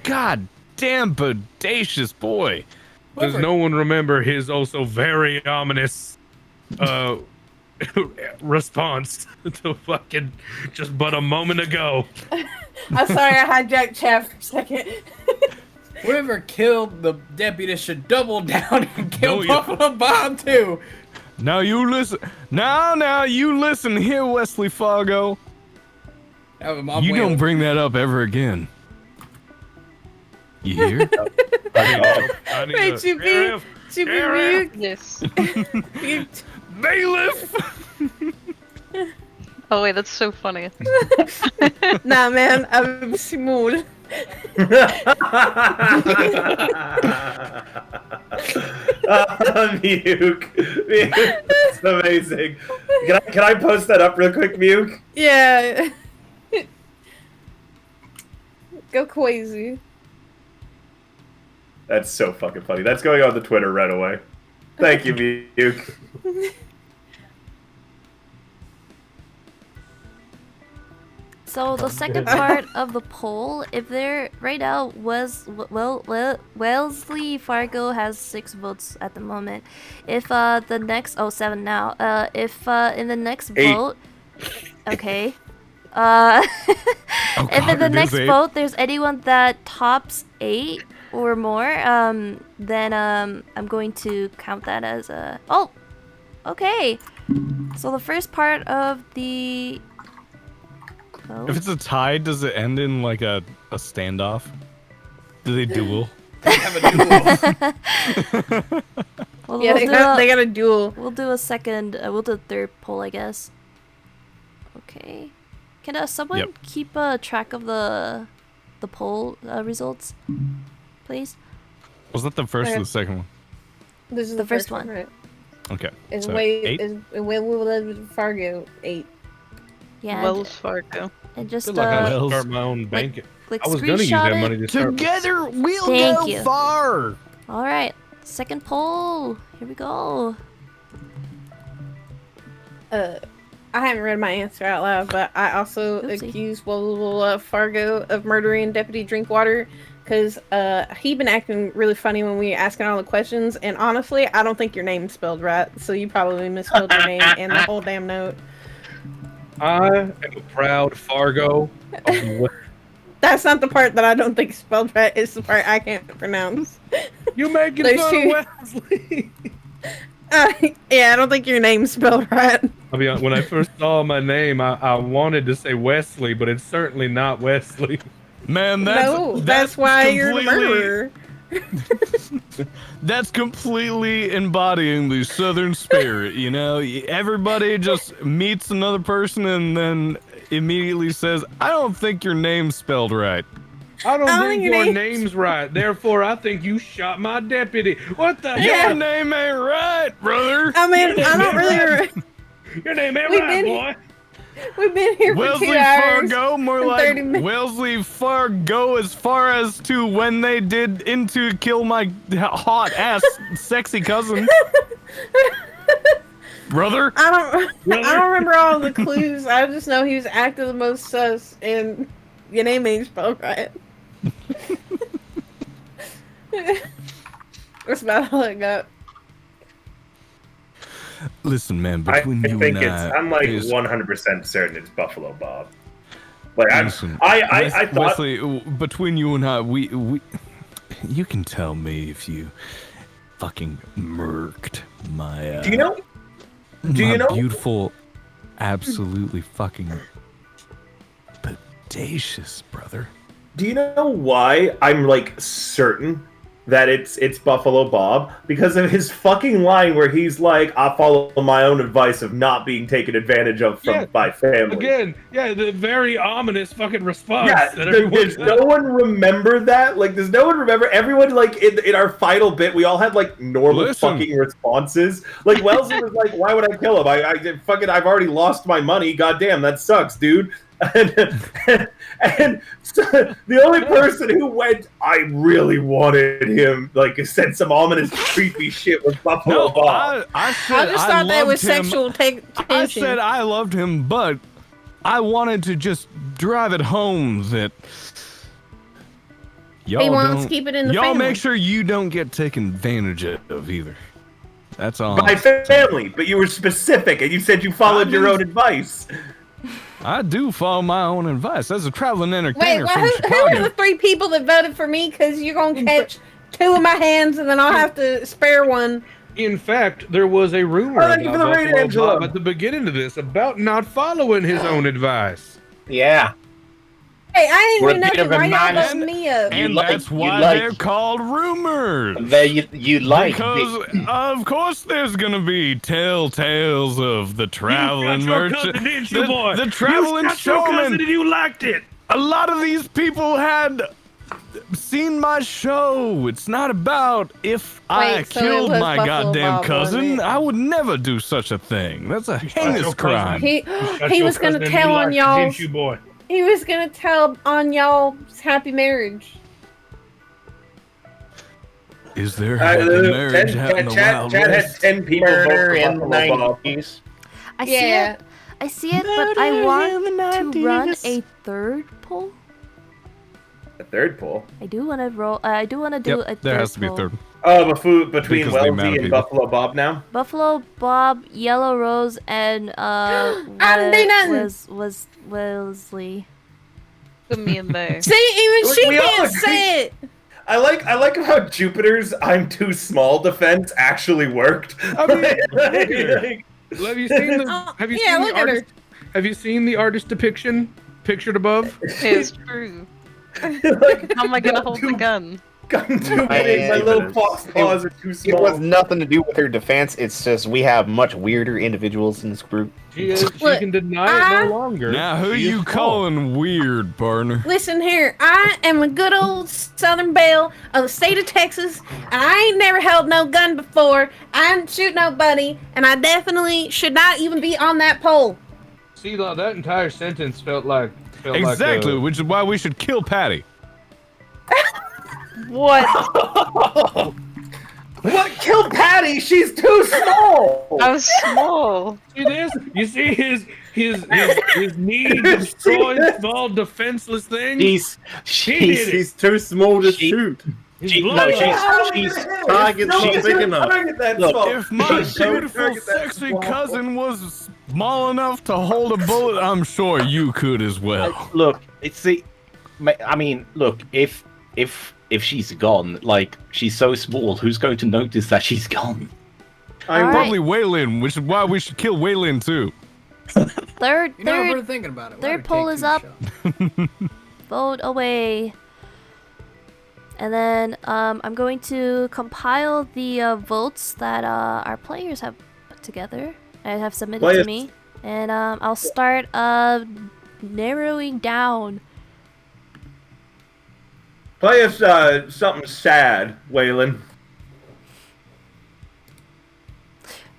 goddamn bodacious boy. Does no one remember his also very ominous response to fucking just but a moment ago? I'm sorry, I hijacked chat for a second. Whoever killed the deputy should double down and kill No, you- Buffalo Bob too. Now you listen. Now you listen here, Wesley Fargo. You don't bring that up ever again. You hear? I need Wait, a- Chippy, Sheriff, mute. Yes. Mute. Bailiff! Oh wait, that's so funny. Nah, man, I'm smooth. Muke. That's amazing. Can I post that up real quick, Muke? Yeah. Go crazy. That's so fucking funny. That's going on the Twitter right away. Thank you, Muke. So the second part of the poll, if there right now Wellesley Fargo has 6 votes at the moment. If the next 7 now. If in the next 8. vote, okay. If in the next vote there's anyone that tops 8 or more, then I'm going to count that as a Okay. So the first part of the... Oh. If it's a tie, does it end in like a standoff? Do they duel? They have a duel. Well, Yeah, they got a duel. We'll do a second. We'll do a third poll, I guess. Okay. Can someone keep track of the poll results, please? Was that the first or the second one? This is The first one. right? Okay. Is so way 8? is when we live in Fargo 8. Yeah. Wells Fargo. And just Feel like I Wells. start my own bank. like I was gonna use screenshot that it. money to start. Together we'll Thank go you. far. All right. Second poll. Here we go. I haven't read my answer out loud, but I also Oopsie. accused Fargo of murdering Deputy Drinkwater because he been acting really funny when we were asking all the questions, and honestly, I don't think your name's spelled right, so you probably misspelled your name and the whole damn note. I am a proud Fargo. That's not the part that I don't think is spelled right, it's the part I can't pronounce. You making There's fun two- of Wesley? Yeah, I don't think your name's spelled right. I'll be honest, when I first saw my name, I wanted to say Wesley, but it's certainly not Wesley. Man, That's why you're the murderer. That's completely embodying the Southern spirit, you know? Everybody just meets another person and then immediately says, I don't think your name's spelled right. I don't think your name's- name's right. Therefore, I think you shot my deputy. What the Your hell? name ain't right, brother. I mean, I don't really... Your name ain't We've right, been- boy. We've been here for Wellesley 2 hours. Fargo, more and like 30 minutes. Wellesley Fargo, as far as to when they did into kill my hot ass sexy cousin. Brother? I don't remember all the clues. I just know he was acting the most sus, and your name ain't spelled right. That's about all I got. Listen, man, I between you think and I'm like there's- 100% certain it's Buffalo Bob. Like Listen, I thought Wesley, between you and I, we you can tell me if you fucking murked my Do you know? Do my you know? beautiful, absolutely fucking bodacious brother. Do you know why I'm like certain that it's Buffalo Bob? Because of his fucking line where he's like, I follow my own advice of not being taken advantage of from my family. Again, yeah, the very ominous fucking response. Yeah, that everyone does said. no one remember that? Like, does no one remember? Everyone, like, in our final bit, we all had, like, normal Listen. fucking responses. Like, Wellesley was like, why would I kill him? I've already lost my money. Goddamn, that sucks, dude. And so the only person who went, I really wanted him, like, said some ominous, creepy shit was Buffalo No, Bob. I said I just thought that loved was him. sexual tension. I said I loved him, but I wanted to just drive it home that y'all He wants to don't- keep it in the y'all family. make sure you don't get taken advantage of either. That's all. My family, but you were specific, and you said you followed your own advice. I do follow my own advice. As a traveling Wait, entertainer well, from who are Chicago. the 3 people that voted for me? Because you're going to catch 2 of my hands, and then I'll have to spare one. In fact, there was a rumor Oh, thank you about for the raid, Buffalo Angelo. Bob at the beginning of this about not following his own advice. Yeah. Hey, I ain't We're doing a bit nothing. of a Why y'all man- voting me up? And like- that's you why like- they're called rumors. You like Because of course there's gonna be tales of the traveling merchant, the traveling showman. and you liked it. A lot of these people had seen my show. It's not about if I Wait, so it killed was my Buffalo goddamn Bob, cousin. wasn't it? I would never do such a thing. That's a heinous your crime. He Shut he your was gonna cousin and tell you on liked it, y'all. didn't you, boy? He was gonna tell on y'all's happy marriage. Is there happy marriage out in the Wild Chad had West? 10 people vote murder for in the Buffalo Bob. 90s. I see Yeah. it. I see it, but I want to run a third poll. The third poll. I do want to roll. I do want to do a Yep, third there has to be a poll. third. Oh, between Because the amount Wellesley of and people. Buffalo Bob now? Buffalo Bob, Yellow Rose, and I didn't do nothing. was Wellesley. Put me in there. See, even she We all can't agree. say it. I like how Jupiter's "I'm too small" defense actually worked. I mean, have you seen the? Have you seen look the at her. artist? Have you seen the artist depiction pictured above? It's true. How am I gonna hold the gun? Gun too big. My little fox paws are too It small. was nothing to do with her defense. It's just we have much weirder individuals in this group. She can deny it no longer. Now, who you calling weird, partner? Listen here, I am a good old Southern belle of the state of Texas, and I ain't never held no gun before. I didn't shoot nobody, and I definitely should not even be on that pole. See, that entire sentence felt like Exactly, like which is why we should kill Patty. What? What killed Patty? She's too small. I was small. See this? You see his need to destroy small defenseless things? She's too small to shoot. She's target's not big enough. If my beautiful, sexy cousin was small enough to hold a bullet, I'm sure you could as well. Look, look, if she's gone, like, she's so small, who's going to notice that she's gone? Probably Waylon, which is why we should kill Waylon too. Third we're thinking about it. third poll is up. Vote away. And then I'm going to compile the votes that our players have put together and have submitted to me. And I'll start narrowing down. Play us something sad, Waylon.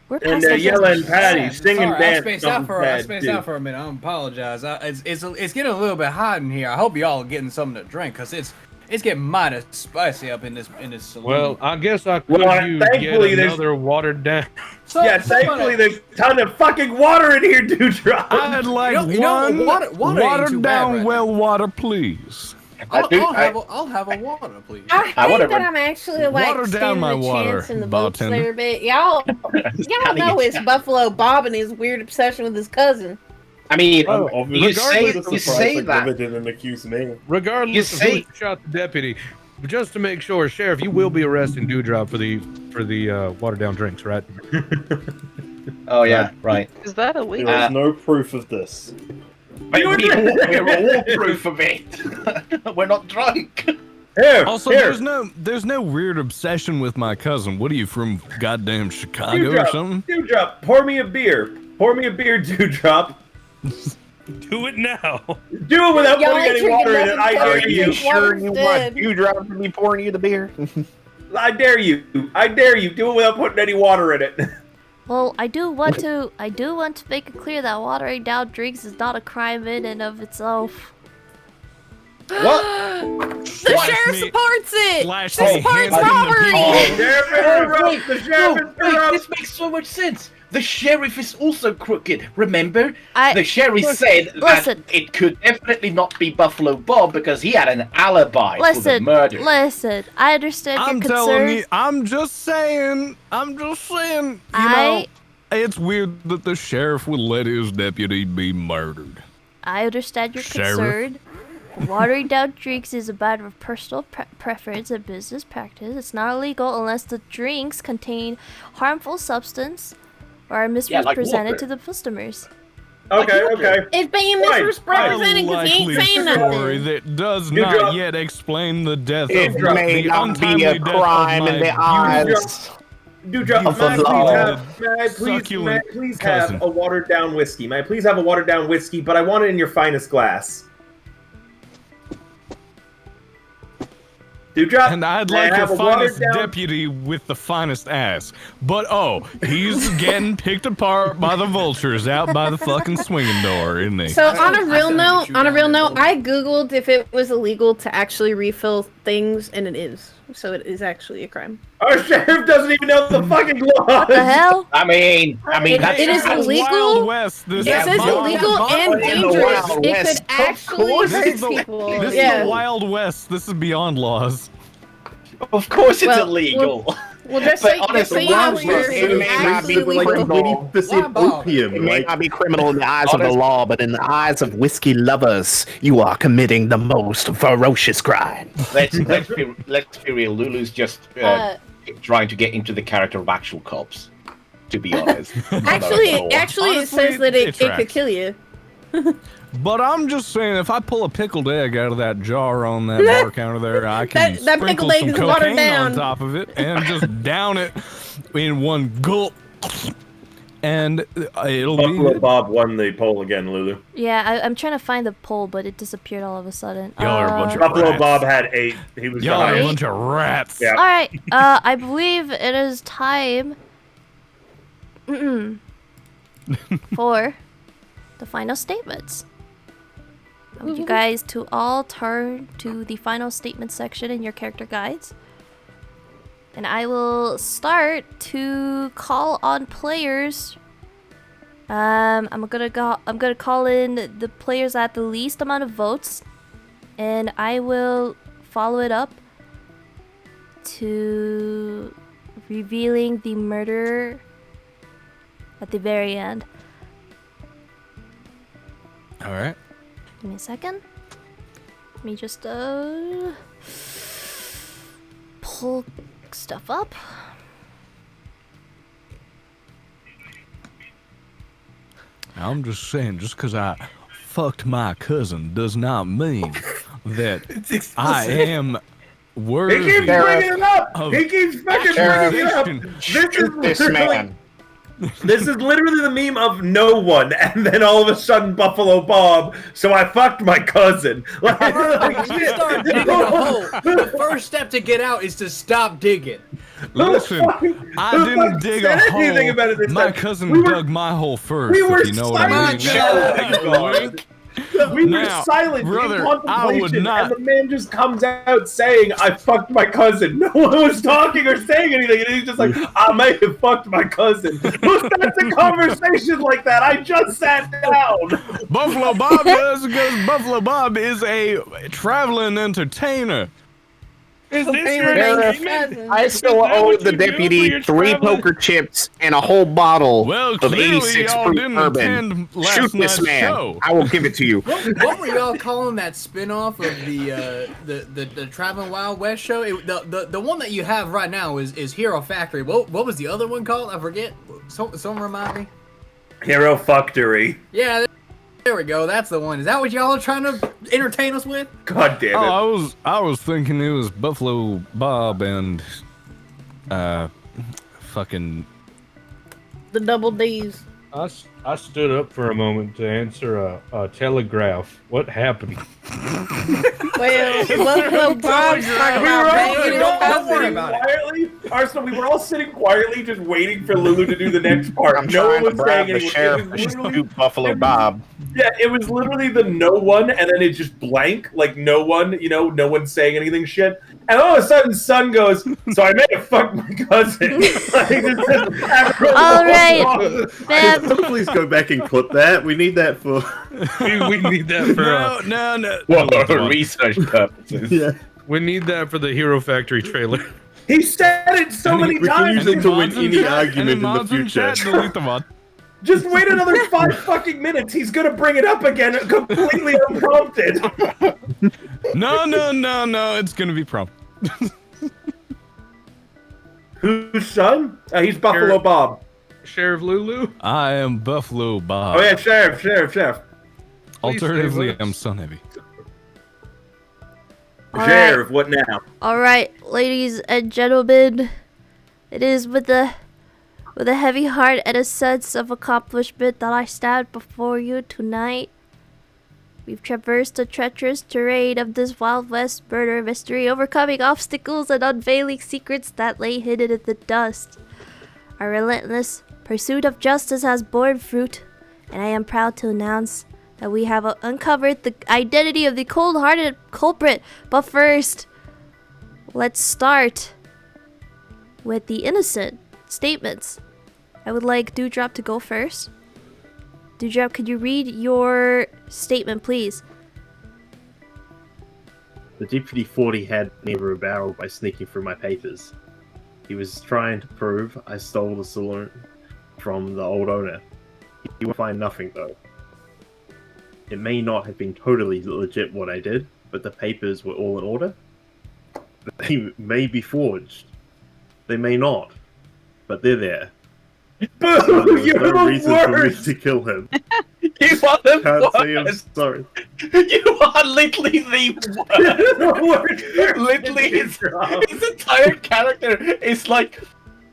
We're And past yelling Patty, sing and Sorry, dance. I spaced something out sad, out for a minute. I apologize. It's getting a little bit hot in here. I hope y'all are getting something to drink, cause it's getting mighty spicy up in this saloon. Well, I guess I could use thankfully yet another watered down. Thankfully there's a ton of fucking water in here, Dewdrop. I'd like one watered down well water, please. I'll have a water, please. I think that I'm actually like Water down standing my a water, chance in the votes bartender. there a bit. Y'all know it's Buffalo Bob and his weird obsession with his cousin. I mean, you say that. Didn't accuse me. Regardless of who shot the deputy, just to make sure, Sheriff, you will be arresting Dewdrop for the watered down drinks, right? Oh yeah, right. Is that illegal? There is no proof of this. We're all proof of it. We're not drunk. Also, there's no weird obsession with my cousin. What are you, from goddamn Chicago or something? Dewdrop, pour me a beer. Pour me a beer, Dewdrop. Do it now. Do it without Y'all putting ain't any water in drinking it. I nothing dare but you. water's Sure you dead. want Dewdrop to be pouring you the beer? I dare you. I dare you. Do it without putting any water in it. Well, I do want to make it clear that watering down drinks is not a crime in and of itself. What? The sheriff supports it. Slash This me, part's hands in the robbery. people. The sheriff is corrupt. This makes so much sense. The sheriff is also crooked. Remember, I- the sheriff said listen. that it could definitely not be Buffalo Bob because he had an alibi for the murder. Listen, I understand I'm your telling concern. you, I'm just saying, you know, it's weird that the sheriff would let his deputy be murdered. I understand your Sheriff. concern. Watering down drinks is a matter of personal preference and business practice. It's not illegal unless the drinks contain harmful substance or are misrepresented to the customers. Okay. It's being Fine, misrepresented because he ain't saying story nothing. that does You not drop- yet explain the death It of may the not be untimely a death of crime my in the beautiful- eyes. Dewdrop, Of the may law. I please cousin. have a watered down whiskey? May I please have a watered down whiskey, but I want it in your finest glass. Dewdrop, And I'd may I like your have a watered finest down- deputy with the finest ass. But he's getting picked apart by the vultures out by the fucking swinging door, isn't he? So on a real note, shoot down that I googled if it was illegal to actually refill things, and it is. So it is actually a crime. Our sheriff doesn't even know the fucking law. What the hell? I mean, that's It is This illegal. Wild West. This It is says Wild- illegal and in the dangerous. Wild It West. could actually course. hurt This is the- people. This is Yeah. the Wild West. This is beyond laws. Of course, it's Well, illegal. Well, just But so, just so honestly, you know, Rob's we're it may not be absolutely like legal. 20% Wow. opium. It may Like, not be criminal in the eyes of the Honest- law, but in the eyes of whiskey lovers, you are committing the most ferocious crime. let's be real. Lulu's just trying to get into the character of actual cops. To be honest. Actually, No, actually, it Honestly, says that it could tracks. kill you. But I'm just saying, if I pull a pickled egg out of that jar on that bar counter there, I can That sprinkle pickled egg some is watered cocaine down. on top of it and just down it in one gulp, and it'll Buffalo be. Bob won the poll again, Lulu. Yeah, I'm trying to find the poll, but it disappeared all of a sudden. Y'all are a bunch of Buffalo rats. Bob had 8. He was Y'all are a behind. bunch of rats. Yeah. All right. I believe it is time for the final statements. I want you guys to all turn to the final statement section in your character guides. And I will start to call on players. I'm gonna call in the players at the least amount of votes, and I will follow it up to revealing the murderer at the very end. All right. Give me a second. Let me just pull stuff up. I'm just saying, just because I fucked my cousin does not mean that I am worthy. He keeps bringing it up. of He keeps fucking bringing it up. accusation. This man. This is literally the meme of no one, and then all of a sudden Buffalo Bob. So I fucked my cousin. Like, You start digging a hole. The first step to get out is to stop digging. Listen, I who didn't fucking dig said a anything hole. about it this My time? cousin We were- dug my hole first. we were if you know what I mean. silent. We were Now, silent brother, in I would contemplation, not- and the man just comes out saying, "I fucked my cousin." No one was talking or saying anything, and he's just like, "I may have fucked my cousin." Who starts a conversation like that? I just sat down. Buffalo Bob does because Buffalo Bob is a traveling entertainer. Is this your Sheriff, agreement? I still that owe what the you do for deputy your 3 traveling? poker chips and a whole bottle Well, of clearly 86 y'all proof didn't bourbon. attend last Shoot this night's man. show. I will give it to you. What were y'all calling that spin-off of the Traveling Wild West show? The one that you have right now is Hero Factory. What was the other one called? I forget. Someone remind me. Hero Factory. Yeah, there we go. That's the one. Is that what y'all are trying to entertain us with? God damn it. Oh, I was thinking it was Buffalo Bob and fucking The double D's. I stood up for a moment to answer a telegraph. What happened? Well, Buffalo Bob's talking We were about all, banging we it were up. all Don't worry sitting about it. quietly. Arsenal, we were all sitting quietly, just waiting for Lulu to do the next part. I'm No one trying to was bribe saying the anything. sheriff It to was literally- shoot Buffalo Bob. Yeah, it was literally the no one, and then it just blank, like no one, no one's saying anything shit. And all of a sudden, Sun goes, "So I may have fucked my cousin." All right, Bam. please go back and clip that. We need that for. we need that for no. For research purposes. Yeah. we need that for the Hero Factory trailer. He said it so many We can times. use it to win Mods in any chat, argument in the mods in future. chat, delete the mod. Just wait another 5 fucking minutes. He's gonna bring it up again, completely unprompted. No. It's gonna be prompt. Who's Son? He's Buffalo Sheriff. Bob. Sheriff Lulu? I am Buffalo Bob. Oh yeah, Sheriff. Alternatively, Please say I'm less. Sun Heavy. All Sheriff, what now? All right, ladies and gentlemen, it is with a heavy heart and a sense of accomplishment that I stand before you tonight. We've traversed the treacherous terrain of this Wild West murder mystery, overcoming obstacles and unveiling secrets that lay hidden in the dust. Our relentless pursuit of justice has borne fruit, and I am proud to announce that we have uncovered the identity of the cold-hearted culprit. But first, let's start with the innocent statements. I would like Dewdrop to go first. Dewdrop, could you read your statement, please? The Deputy 40 had me over a barrel by sneaking through my papers. He was trying to prove I stole the saloon from the old owner. He will find nothing, though. It may not have been totally legit what I did, but the papers were all in order. They may be forged. They may not. But they're there. Boo! So there's You're no the reason for me worst! to kill him. You are the Can't say I'm worst. sorry. You are literally the worst. Literally, his entire character is like,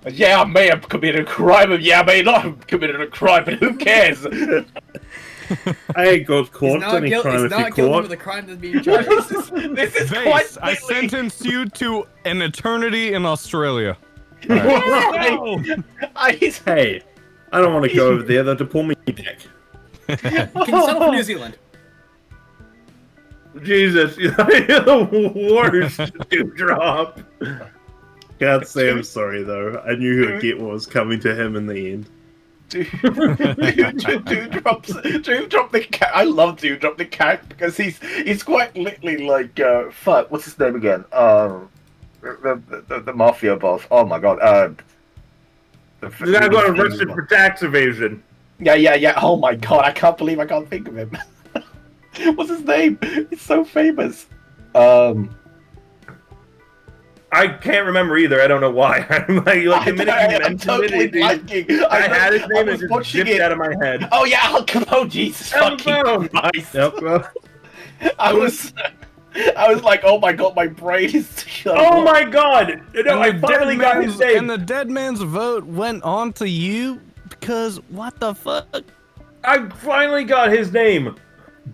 yeah, I may have committed a crime, and yeah, I may not have committed a crime, but who cares? I ain't got caught. He's not, Any guilt, crime he's if not you're guilty caught. for the crime that's being charged. This is quite Vase, I literally... sentenced you to an eternity in Australia. Hey, I don't want to go over there. They'll deport me back. Can you settle for New Zealand? Jesus, you're the worst, Dewdrop. Can't say I'm sorry though. I knew who'd get what was coming to him in the end. Dewdrop the cat. I love Dewdrop the cat because he's quite literally like fuck. What's his name again? The mafia boss. Oh my god. The guy got arrested for tax evasion. Yeah. Oh my god, I can't believe I can't think of him. What's his name? He's so famous. I can't remember either. I don't know why. Like the minute you mentioned totally it, blanking. I had his name and was just watching zipped it out of my head. Oh yeah, Al Capone. Jesus Al fucking Capone. Christ. Yep. Well, I was like, oh my god, my brain is. Oh my god! No, I And the finally got his name. And the dead man's vote went on to you because what the fuck? I finally got his name.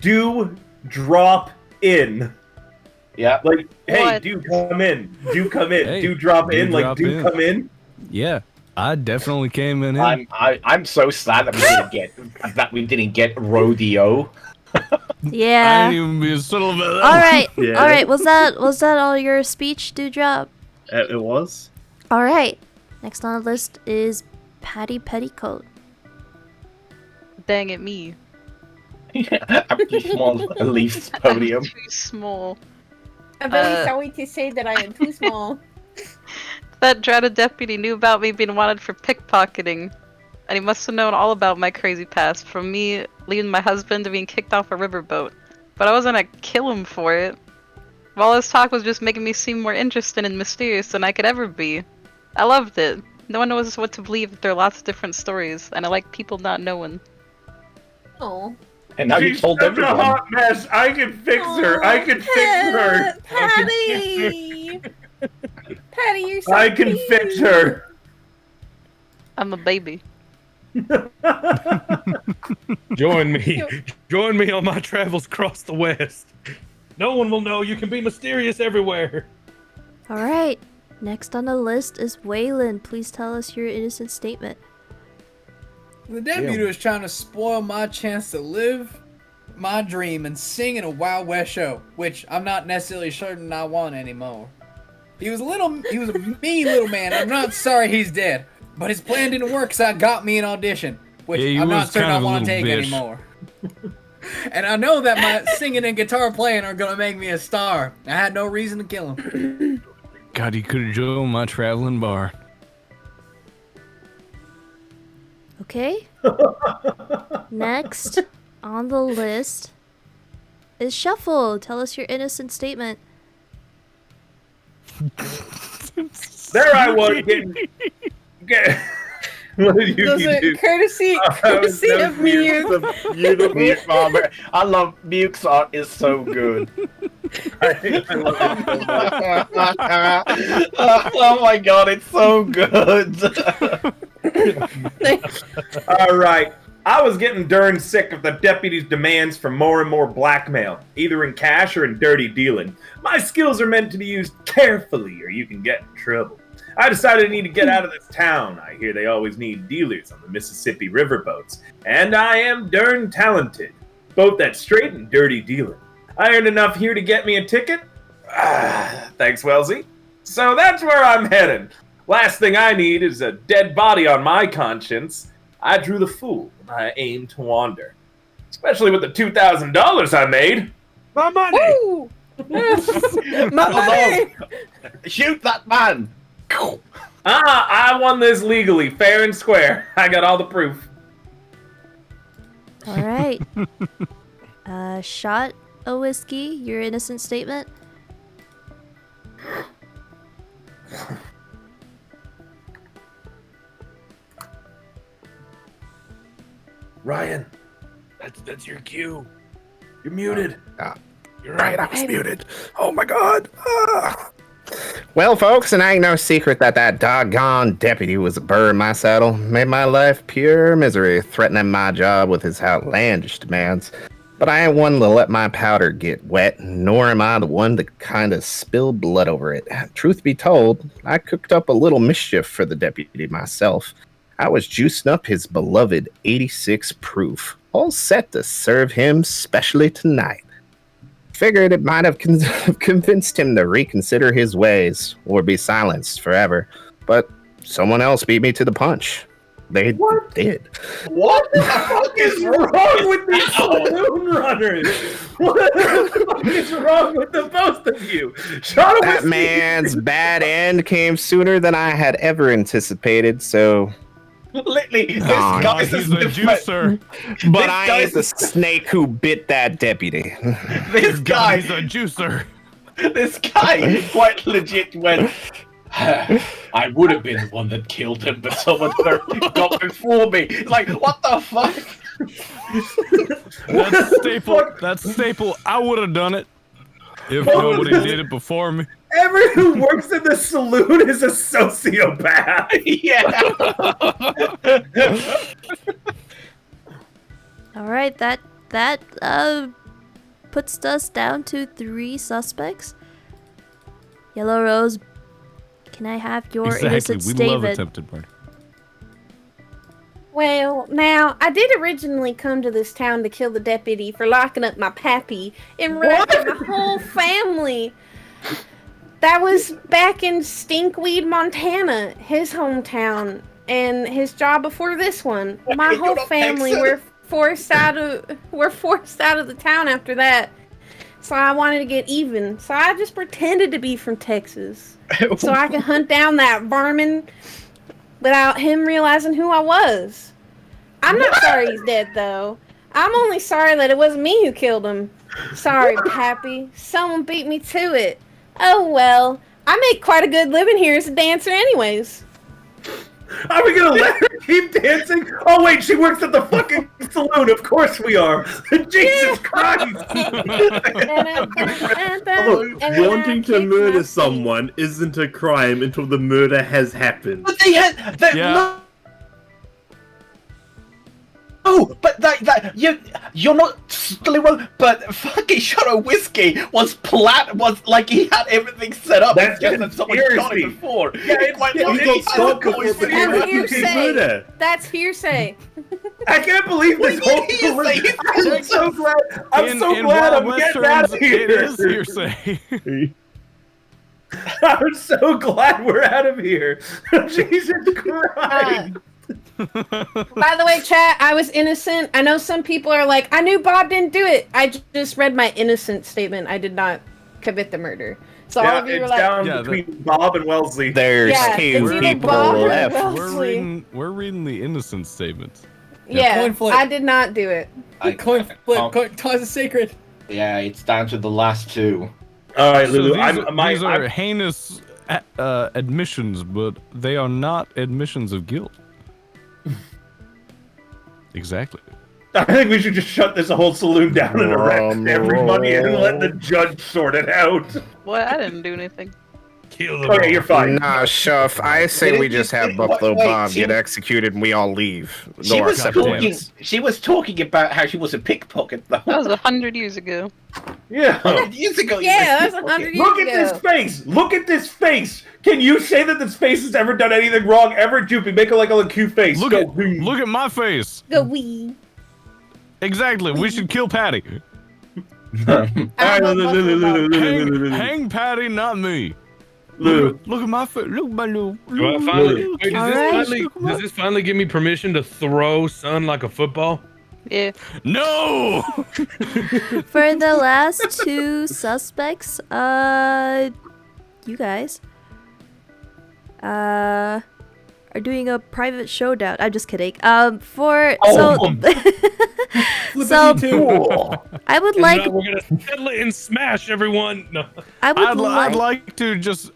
Do drop in. Yeah. Like, hey, What? do come in. Do come in. Hey, do drop do in. Like, drop do in. come in. Yeah, I definitely came in. I'm so sad that we didn't get rodeo. I Yeah. didn't even be a subtle about that. All right. Yeah. All right. Was that all your speech, Dewdrop? it was. All right. Next on the list is Patty Petticoat. Dang it, me. I'm too small to leave this podium. I'm too small. I'm very sorry to say that I am too small. That dreaded deputy knew about me being wanted for pickpocketing, and he must have known all about my crazy past, from me leaving my husband to being kicked off a riverboat. But I wasn't gonna kill him for it. All his talk was just making me seem more interesting and mysterious than I could ever be. I loved it. No one knows what to believe. There are lots of different stories, and I like people not knowing. Oh. And now you She's told such everyone. a hot mess. I can fix her. I can fix her. Patty! Patty, you're so I can cute. fix her. I'm a baby. Join me on my travels across the West. No one will know you can be mysterious everywhere. All right. Next on the list is Waylon. Please tell us your innocent statement. The deputy was trying to spoil my chance to live my dream and sing in a Wild West show, which I'm not necessarily certain I want anymore. He was a mean little man. I'm not sorry he's dead, but his plan didn't work, so I got me an audition, which Yeah, he I'm not was certain kind I of a want to little take bitch. anymore. And I know that my singing and guitar playing are gonna make me a star. I had no reason to kill him. God, you could have joined my traveling bar. Okay. Next on the list is Shuffle. Tell us your innocent statement. There I was getting. What did you Those are do? courtesy of Mew. Muke's art. I love Muke's art is so good. I love it so much. Oh my god, it's so good. All right. I was getting darn sick of the deputy's demands for more and more blackmail, either in cash or in dirty dealing. My skills are meant to be used carefully, or you can get in trouble. I decided I need to get out of this town. I hear they always need dealers on the Mississippi riverboats, and I am darn talented, both at straight and dirty dealing. I earned enough here to get me a ticket. Thanks, Wellesley. So that's where I'm headed. Last thing I need is a dead body on my conscience. I drew the fool when I aimed to wander. Especially with the $2,000 I made. My money! Woo! My money! Shoot that man! I won this legally, fair and square. I got all the proof. All right. Shot a whiskey. Your innocent statement. Ryan, That's your cue. you're muted. You're Right, I was muted. Oh my god. Well, folks, it ain't no secret that doggone deputy was a burr in my saddle. Made my life pure misery, threatening my job with his outlandish demands. But I ain't one to let my powder get wet, nor am I the one to kind of spill blood over it. Truth be told, I cooked up a little mischief for the deputy myself. I was juicing up his beloved 86 proof, all set to serve him specially tonight. Figured it might have convinced him to reconsider his ways or be silenced forever, but someone else beat me to the punch. They did. What the fuck is wrong with these saloon runners? What the fuck is wrong with the both of you? That man's bad end came sooner than I had ever anticipated, so... Literally, this God, guy He's a juicer. But I ain't the snake who bit that deputy. This guy, He's a juicer. this guy quite legit went. I would have been the one that killed him, but someone got before me. It's like, what the fuck? That's staple. I would have done it if nobody did it before me. Everyone who works in the saloon is a sociopath. Yeah. All right, that puts us down to 3 suspects. Yellow Rose, can I have your innocent We love statement? attempted murder. Well, now, I did originally come to this town to kill the deputy for locking up my pappy and wrecking my whole family. That was back in Stinkweed, Montana, his hometown, and his job before this one. My whole family were forced out of the town after that. So I wanted to get even. So I just pretended to be from Texas, so I could hunt down that varmint without him realizing who I was. I'm not sorry he's dead, though. I'm only sorry that it wasn't me who killed him. Sorry, Pappy. Someone beat me to it. Oh well, I make quite a good living here as a dancer anyways. Are we gonna let her keep dancing? Oh wait, she works at the fucking saloon. Of course we are. Jesus Christ! Look, wanting to murder someone isn't a crime until the murder has happened. But they had that. Yeah. No, but you're not totally wrong. But fucking shot of whiskey was like he had everything set up. That's just that someone shot it before. Yeah, it's quite yeah, like it's a That's hearsay. Murder. That's hearsay. I can't believe this whole Hearsay. I'm so glad. I'm In so glad Wild I'm getting West out of terms, here. It is hearsay. I'm so glad we're out of here. Jesus Christ. By the way, chat, I was innocent. I know some people are like, I knew Bob didn't do it. I just read my innocent statement. I did not commit the murder. So all of you were it's like, down between Bob and Wellesley. There's Yeah, 2 it's either people Bob or left. Wellesley. We're reading the innocent statements. Yeah, coin flip. I did not do it. Coin flip. Toss is sacred. Yeah, it's down to the last 2. All right, So Lulu. these are heinous admissions, but they are not admissions of guilt. Exactly. I think we should just shut this whole saloon down and arrest everybody and let the judge sort it out. What? I didn't do anything. Kill them. Okay, you're fine. Nah, Shuff, I say we just have Buffalo Bob get executed and we all leave. She Go our was separate talking. ways. She was talking about how she was a pickpocket though. That was 100 years ago. Yeah. 100 years ago. you Yeah, were that was a 100 pickpocket. years Look at ago. this face! Look at this face! Can you say that this face has ever done anything wrong ever, Joopy? Make it like a cute face. Look at my face. Go wee. Exactly. We should kill Patty. Hang Patty, not me. Look at my face. Look at my little. Do I finally, wait, Alright. does this finally give me permission to throw Son like a football? Yeah. No. For the last 2 suspects, you guys. are doing a private showdown. I'm just kidding. So I would like. We're gonna settle it and smash everyone. No. I'd like to just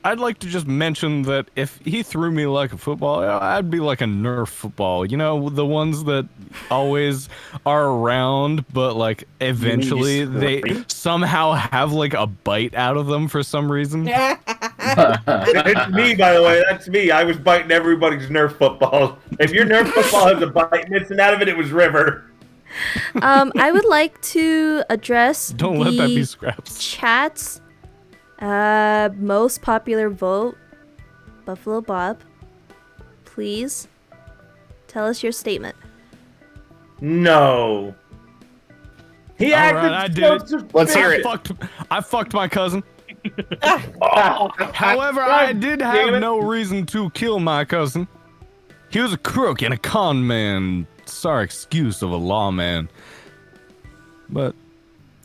mention that if he threw me like a football, I'd be like a Nerf football. You know, the ones that always are around, but like eventually they somehow have like a bite out of them for some reason. It's me, by the way. That's me. I was biting everybody's Nerf football. If your Nerf football has a bite missing out of it, it was River. I would like to address Don't let that be Scraps. Chat's most popular vote, Buffalo Bob. Please tell us your statement. No. He All acted right, I did so it. Let's hear it. I fucked my cousin. However, I did have no reason to kill my cousin. He was a crook and a con man. Sorry, excuse of a lawman. But,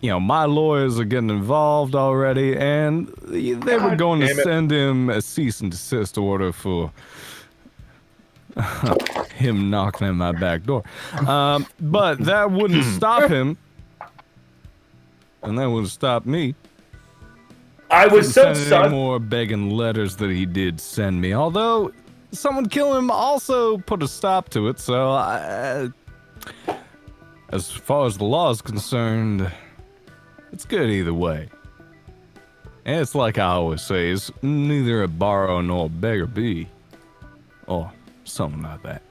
you know, my lawyers are getting involved already, and they were going to send him a cease and desist order for him knocking at my back door. But that wouldn't stop him, and that wouldn't stop me. I was so Any sus. more begging letters that he did send me. Although someone kill him also put a stop to it. So as far as the law is concerned, it's good either way. And it's like I always say, it's neither a borrow nor a beggar be, or something like that.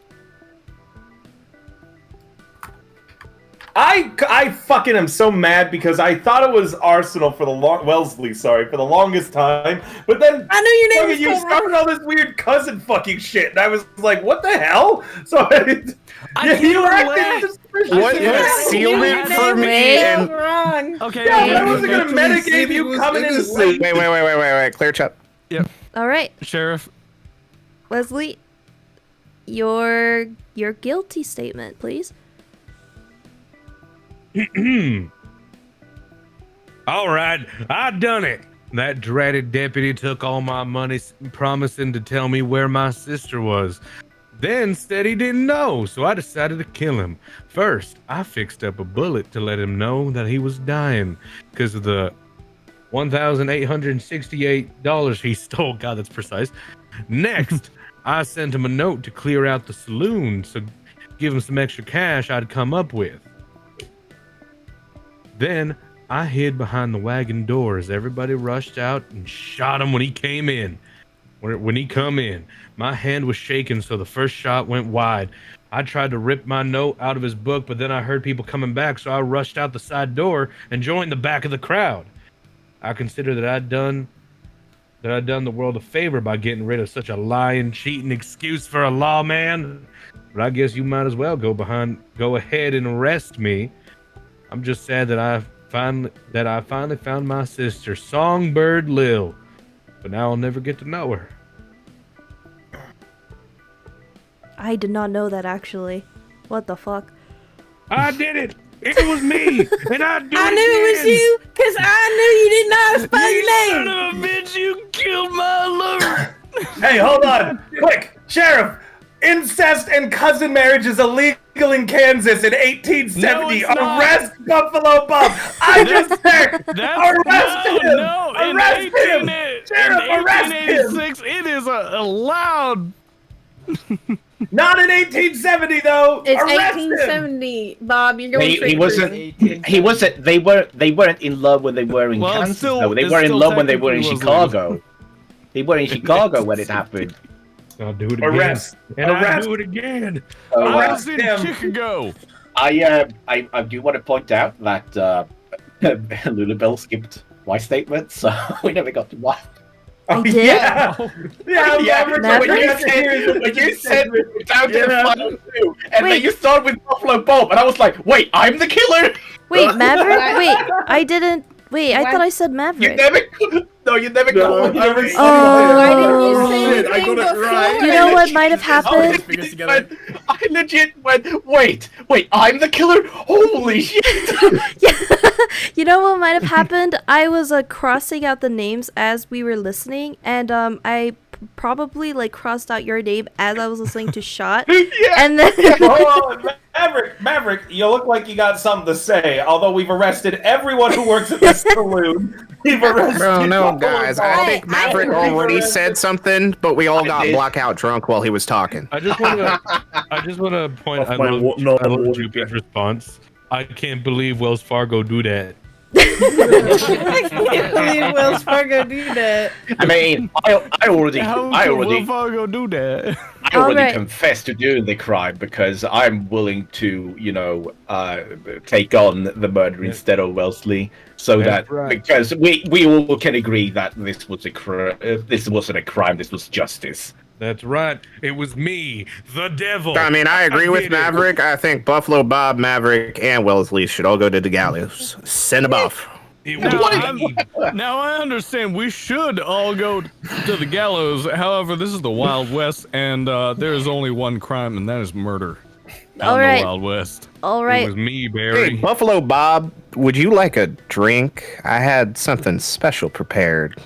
I fucking am so mad because I thought it was Arsenal for the Wellesley, sorry, for the longest time. But then I knew your name was you started all this weird cousin fucking shit, and I was like, what the hell? So you acted suspicious. What sealed it for me? And Wrong. Okay. Yeah, I wasn't gonna metagame you coming in late. wait, clear chat. Yep. All right, Sheriff. Leslie, your guilty statement, please. All right, I done it. That dreaded deputy took all my money, promising to tell me where my sister was. Then said he didn't know, so I decided to kill him. First, I fixed up a bullet to let him know that he was dying because of the $1,868 he stole. God, that's precise. Next, I sent him a note to clear out the saloon, so give him some extra cash I'd come up with. Then I hid behind the wagon door as everybody rushed out and shot him when he came in. When he come in, my hand was shaking, so the first shot went wide. I tried to rip my note out of his book, but then I heard people coming back, so I rushed out the side door and joined the back of the crowd. I consider that I'd done the world a favor by getting rid of such a lying, cheating excuse for a lawman. But I guess you might as well go ahead and arrest me. I'm just sad that I finally found my sister, Songbird Lil, but now I'll never get to know her. I did not know that actually. What the fuck? I did it. It was me, and I do I knew it was you, cause I knew you did not spell your name. Son of a bitch! You killed my lover. Hey, hold on, quick, Sheriff. Incest and cousin marriage is illegal in Kansas in 1870. No, it's not. Arrest Buffalo Bob. I just said, arrest him. No, Arrest him. Sheriff, arrest him. 1886, it is allowed. Not in 1870 though. It's Arrest him. 1870, Bob. You're going straight He wasn't. He wasn't. They weren't in love when they were in Kansas. Though. They were in love when they were in Chicago. They were in Chicago when it happened. I'll do it again. Arrest. And I'll Arrest. do it again. I was in him. Chicago. I do want to point out that Lunabelle skipped my statement, so we never got to watch. Oh, did? yeah. Yeah, Maverick? When you said down to the final two, and then you started with Buffalo Bob, and I was like, wait, I'm the killer? Wait, Maverick? Wait, I didn't. Wait, I thought I said You Maverick. never. No, you never got one. Why didn't you say shit, I anything got it right. before? You know what might have happened? I legit went, wait, I'm the killer? Holy shit! Yeah. You know what might have happened? I was crossing out the names as we were listening, and I probably like crossed out your name as I was listening to Shot. Yeah. And then Hold on, Maverick, you look like you got something to say. Although we've arrested everyone who works at this saloon. We've arrested. Bro, no, Buffalo guys. I Bob. think Maverick already said something, but we all got blackout drunk while he was talking. I just want to point. I love Jupiter's response. I can't believe Wells Fargo do that. I can't believe Wells Fargo do that. I mean, I already Wells Fargo do that? I already Alright. confessed to doing the crime because I'm willing to, take on the murder instead of Wellesley, so That's that right. because we all can agree that this was this wasn't a crime, this was justice. That's right. It was me, the devil. I mean, I agree with did it. Maverick. I think Buffalo Bob, Maverick, and Wellesley should all go to the gallows. Send them off. It was me. Now I understand we should all go to the gallows. However, this is the Wild West, and there is only one crime, and that is murder. All in right. the Wild West. all It right. was me, Hey, Barry. Buffalo Bob, would you like a drink? I had something special prepared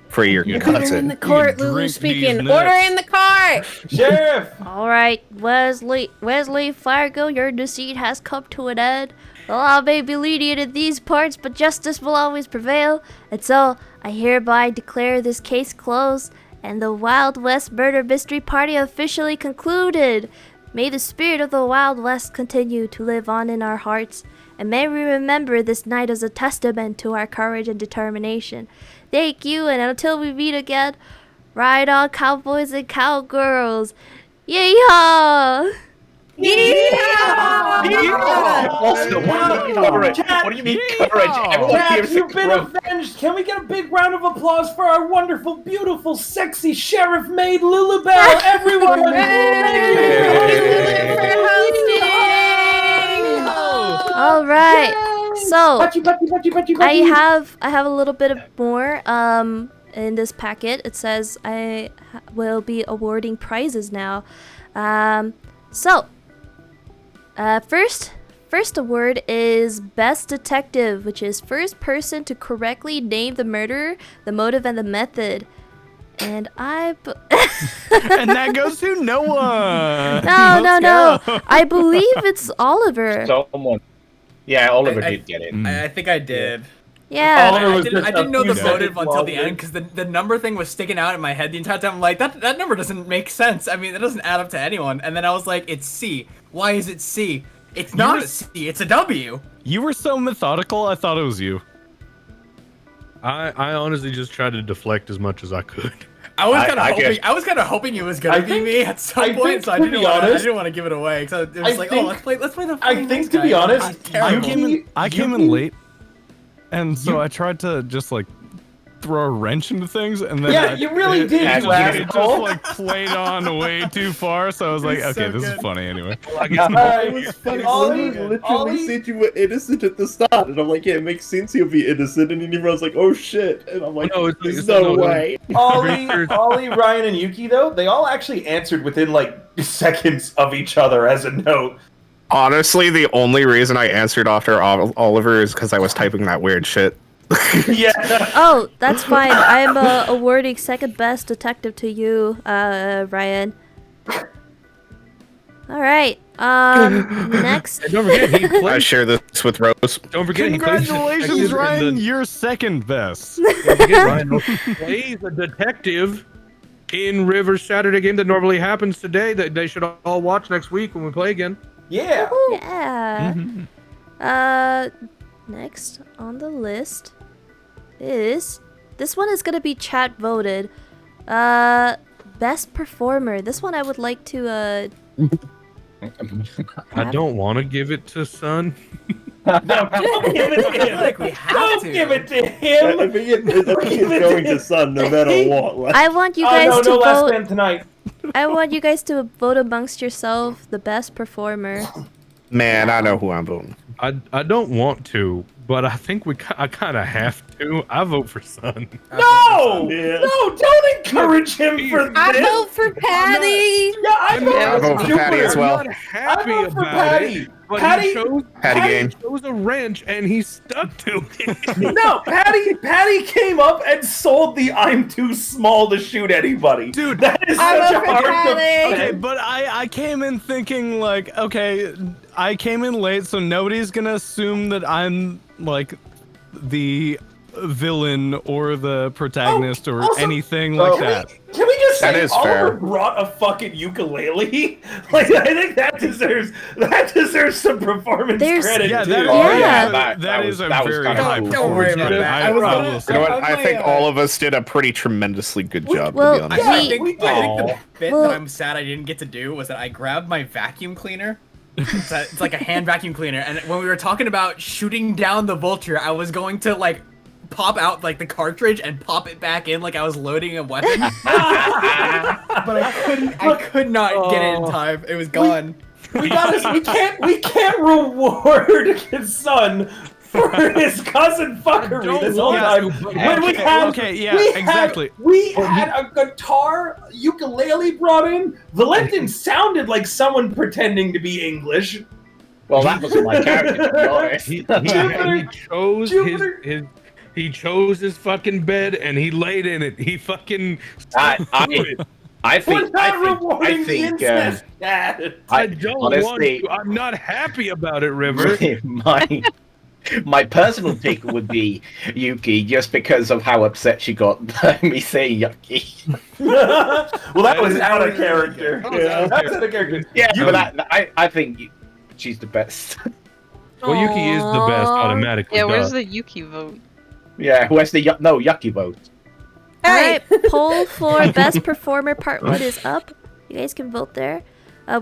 for your Order in cousin. the court, You Lulu drink speaking. these Order nuts. in the court. Sheriff. All right, Wesley Fargo, your deceit has come to an end. The law may be lenient in these parts, but justice will always prevail. And so, I hereby declare this case closed and the Wild West Murder Mystery Party officially concluded. May the spirit of the Wild West continue to live on in our hearts, and may we remember this night as a testament to our courage and determination. Thank you, and until we meet again, ride on, cowboys and cowgirls. Yeehaw! Also, what do you mean courage? What do you mean courage? Everyone here Jack, is you've been corrupt. avenged. Can we get a big round of applause for our wonderful, beautiful, sexy sheriff maid Lulubelle? Everyone! All right. So I I have a little bit of more in this packet. It says I will be awarding prizes now. First award is Best Detective, which is first person to correctly name the murderer, the motive, and the method. And And that goes to Noah. no. I believe it's Oliver. Someone. Yeah, Oliver I- did get it. I think I did. Yeah. Oliver was I didn't know the just motive until the longer. end because the number thing was sticking out in my head the entire time. I'm like, that number doesn't make sense. I mean, it doesn't add up to anyone. And then I was like, it's C. Why is it C? It's not a C. It's a W. You were so methodical, I thought it was you. I honestly just tried to deflect as much as I could. I was I- kind of I hoping. guess- I was kind of hoping it was gonna I be think- me at some I point, think, so I to didn't be want. I honest- didn't want to give it away. Because it was I like, think- oh, let's play the. I fucking think, this to be guy. honest, He's terrible. I came in late, and so I tried to just like throw a wrench into things, and then Yeah, you really did, It you just asshole. like played on way too far, so I was like, It's okay, so this is good. funny anyway. It was funny. Ollie- Lulu literally Ollie- said you were innocent at the start, and I'm like, yeah, it makes sense he'll be innocent, and then everyone's like, oh shit, and I'm like, No, there's it's no no, way. Ollie, Ryan, and Yuki, though, they all actually answered within, like, seconds of each other as a note. Honestly, the only reason I answered after Oliver is because I was typing that weird shit. Yeah. Oh, that's fine. I'm awarding second best detective to you, Ryan. All right. Next. And don't forget, he I plays. share this with Rose. Don't forget, he plays Congratulations, detective in Ryan! the- You're second best. Don't forget, Ryan plays a detective in River's Saturday game that normally happens today. That they should all watch next week when we play again. Yeah. Yeah. Next on the list is this one is gonna be chat voted. Best performer. This one I would like to I don't want to give it to Sun. No, don't give it to I feel him. like we have Don't to. give it to I him. think it's going to Sun no matter what. Like, I want you Oh, guys no, to no last vote. man tonight. I want you guys to vote amongst yourself the best performer. Man, I know who I'm voting. I don't want to, but I think I kind of have to. I vote for Sun. No! Yeah. No, don't encourage him for this. I vote for Patty. Yeah, I vote I vote for Patty as well. I'm not happy I vote for about Patty. it. but Patty- he chose, Patty game. chose a wrench and he stuck to it. No, Patty came up and sold the "I'm too small to shoot anybody." Dude, that is I'm such a a hard Patty. Okay, but I came in thinking like, okay, I came in late, so nobody's gonna assume that I'm like the villain or the protagonist or also, anything like that. Can we just That say is Oliver fair. brought a fucking ukulele? Like, I think that deserves some performance There's- credit. Yeah, too. that is, Yeah. that is a that was very kinda high cool. Don't worry performance about credit. that. I I was will gonna- say. You know what? I I think all of us did a pretty tremendously good job, Well, to be honest. Yeah, we- we I think did. the bit Well- that I'm sad I didn't get to do was that I grabbed my vacuum cleaner. It's like a hand vacuum cleaner, and when we were talking about shooting down the vulture, I was going to like pop out like the cartridge and pop it back in like I was loading a weapon. But I couldn't. I could not get it in time. It was gone. We can't reward his son for his cousin fuckery this whole time. When we had, exactly. We had a guitar ukulele brought in. Valentin sounded like someone pretending to be English. Well, that wasn't my character, to be honest. He chose his fucking bed and he laid in it. He fucking. I We're think. not rewarding the incest, Dad. I don't want honestly- to. I'm not happy about it, River. My personal pick would be Yuki, just because of how upset she got by me saying Yucky. Well, that was out of character. Yeah, that's out of character. Yeah, You- but I think she's the best. Well, Yuki is the best automatically. Yeah, where's duh. the Yuki vote? Yeah, where's the Yucky vote? Alright, poll for best performer part 1 is up. You guys can vote there.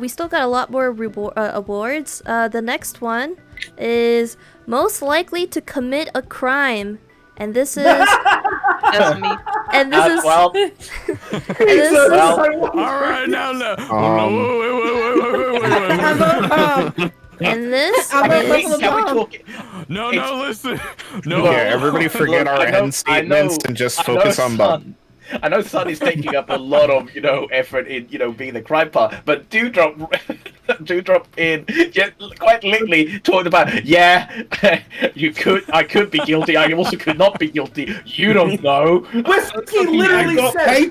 We still got a lot more awards. The next one is most likely to commit a crime. And this is... That's me. And this is... well, and this is... All right, now, no. Wait. And this I'm a is... Buffalo can we Bob. talk? No, It's- listen. No. Yeah, everybody forget our I know- end statements and just focus on Bob. I know Sun is taking up a lot of, effort in, being the crime part, but do drop in, just quite literally talking about, I could be guilty, I also could not be guilty, you don't know. Whiskey literally said,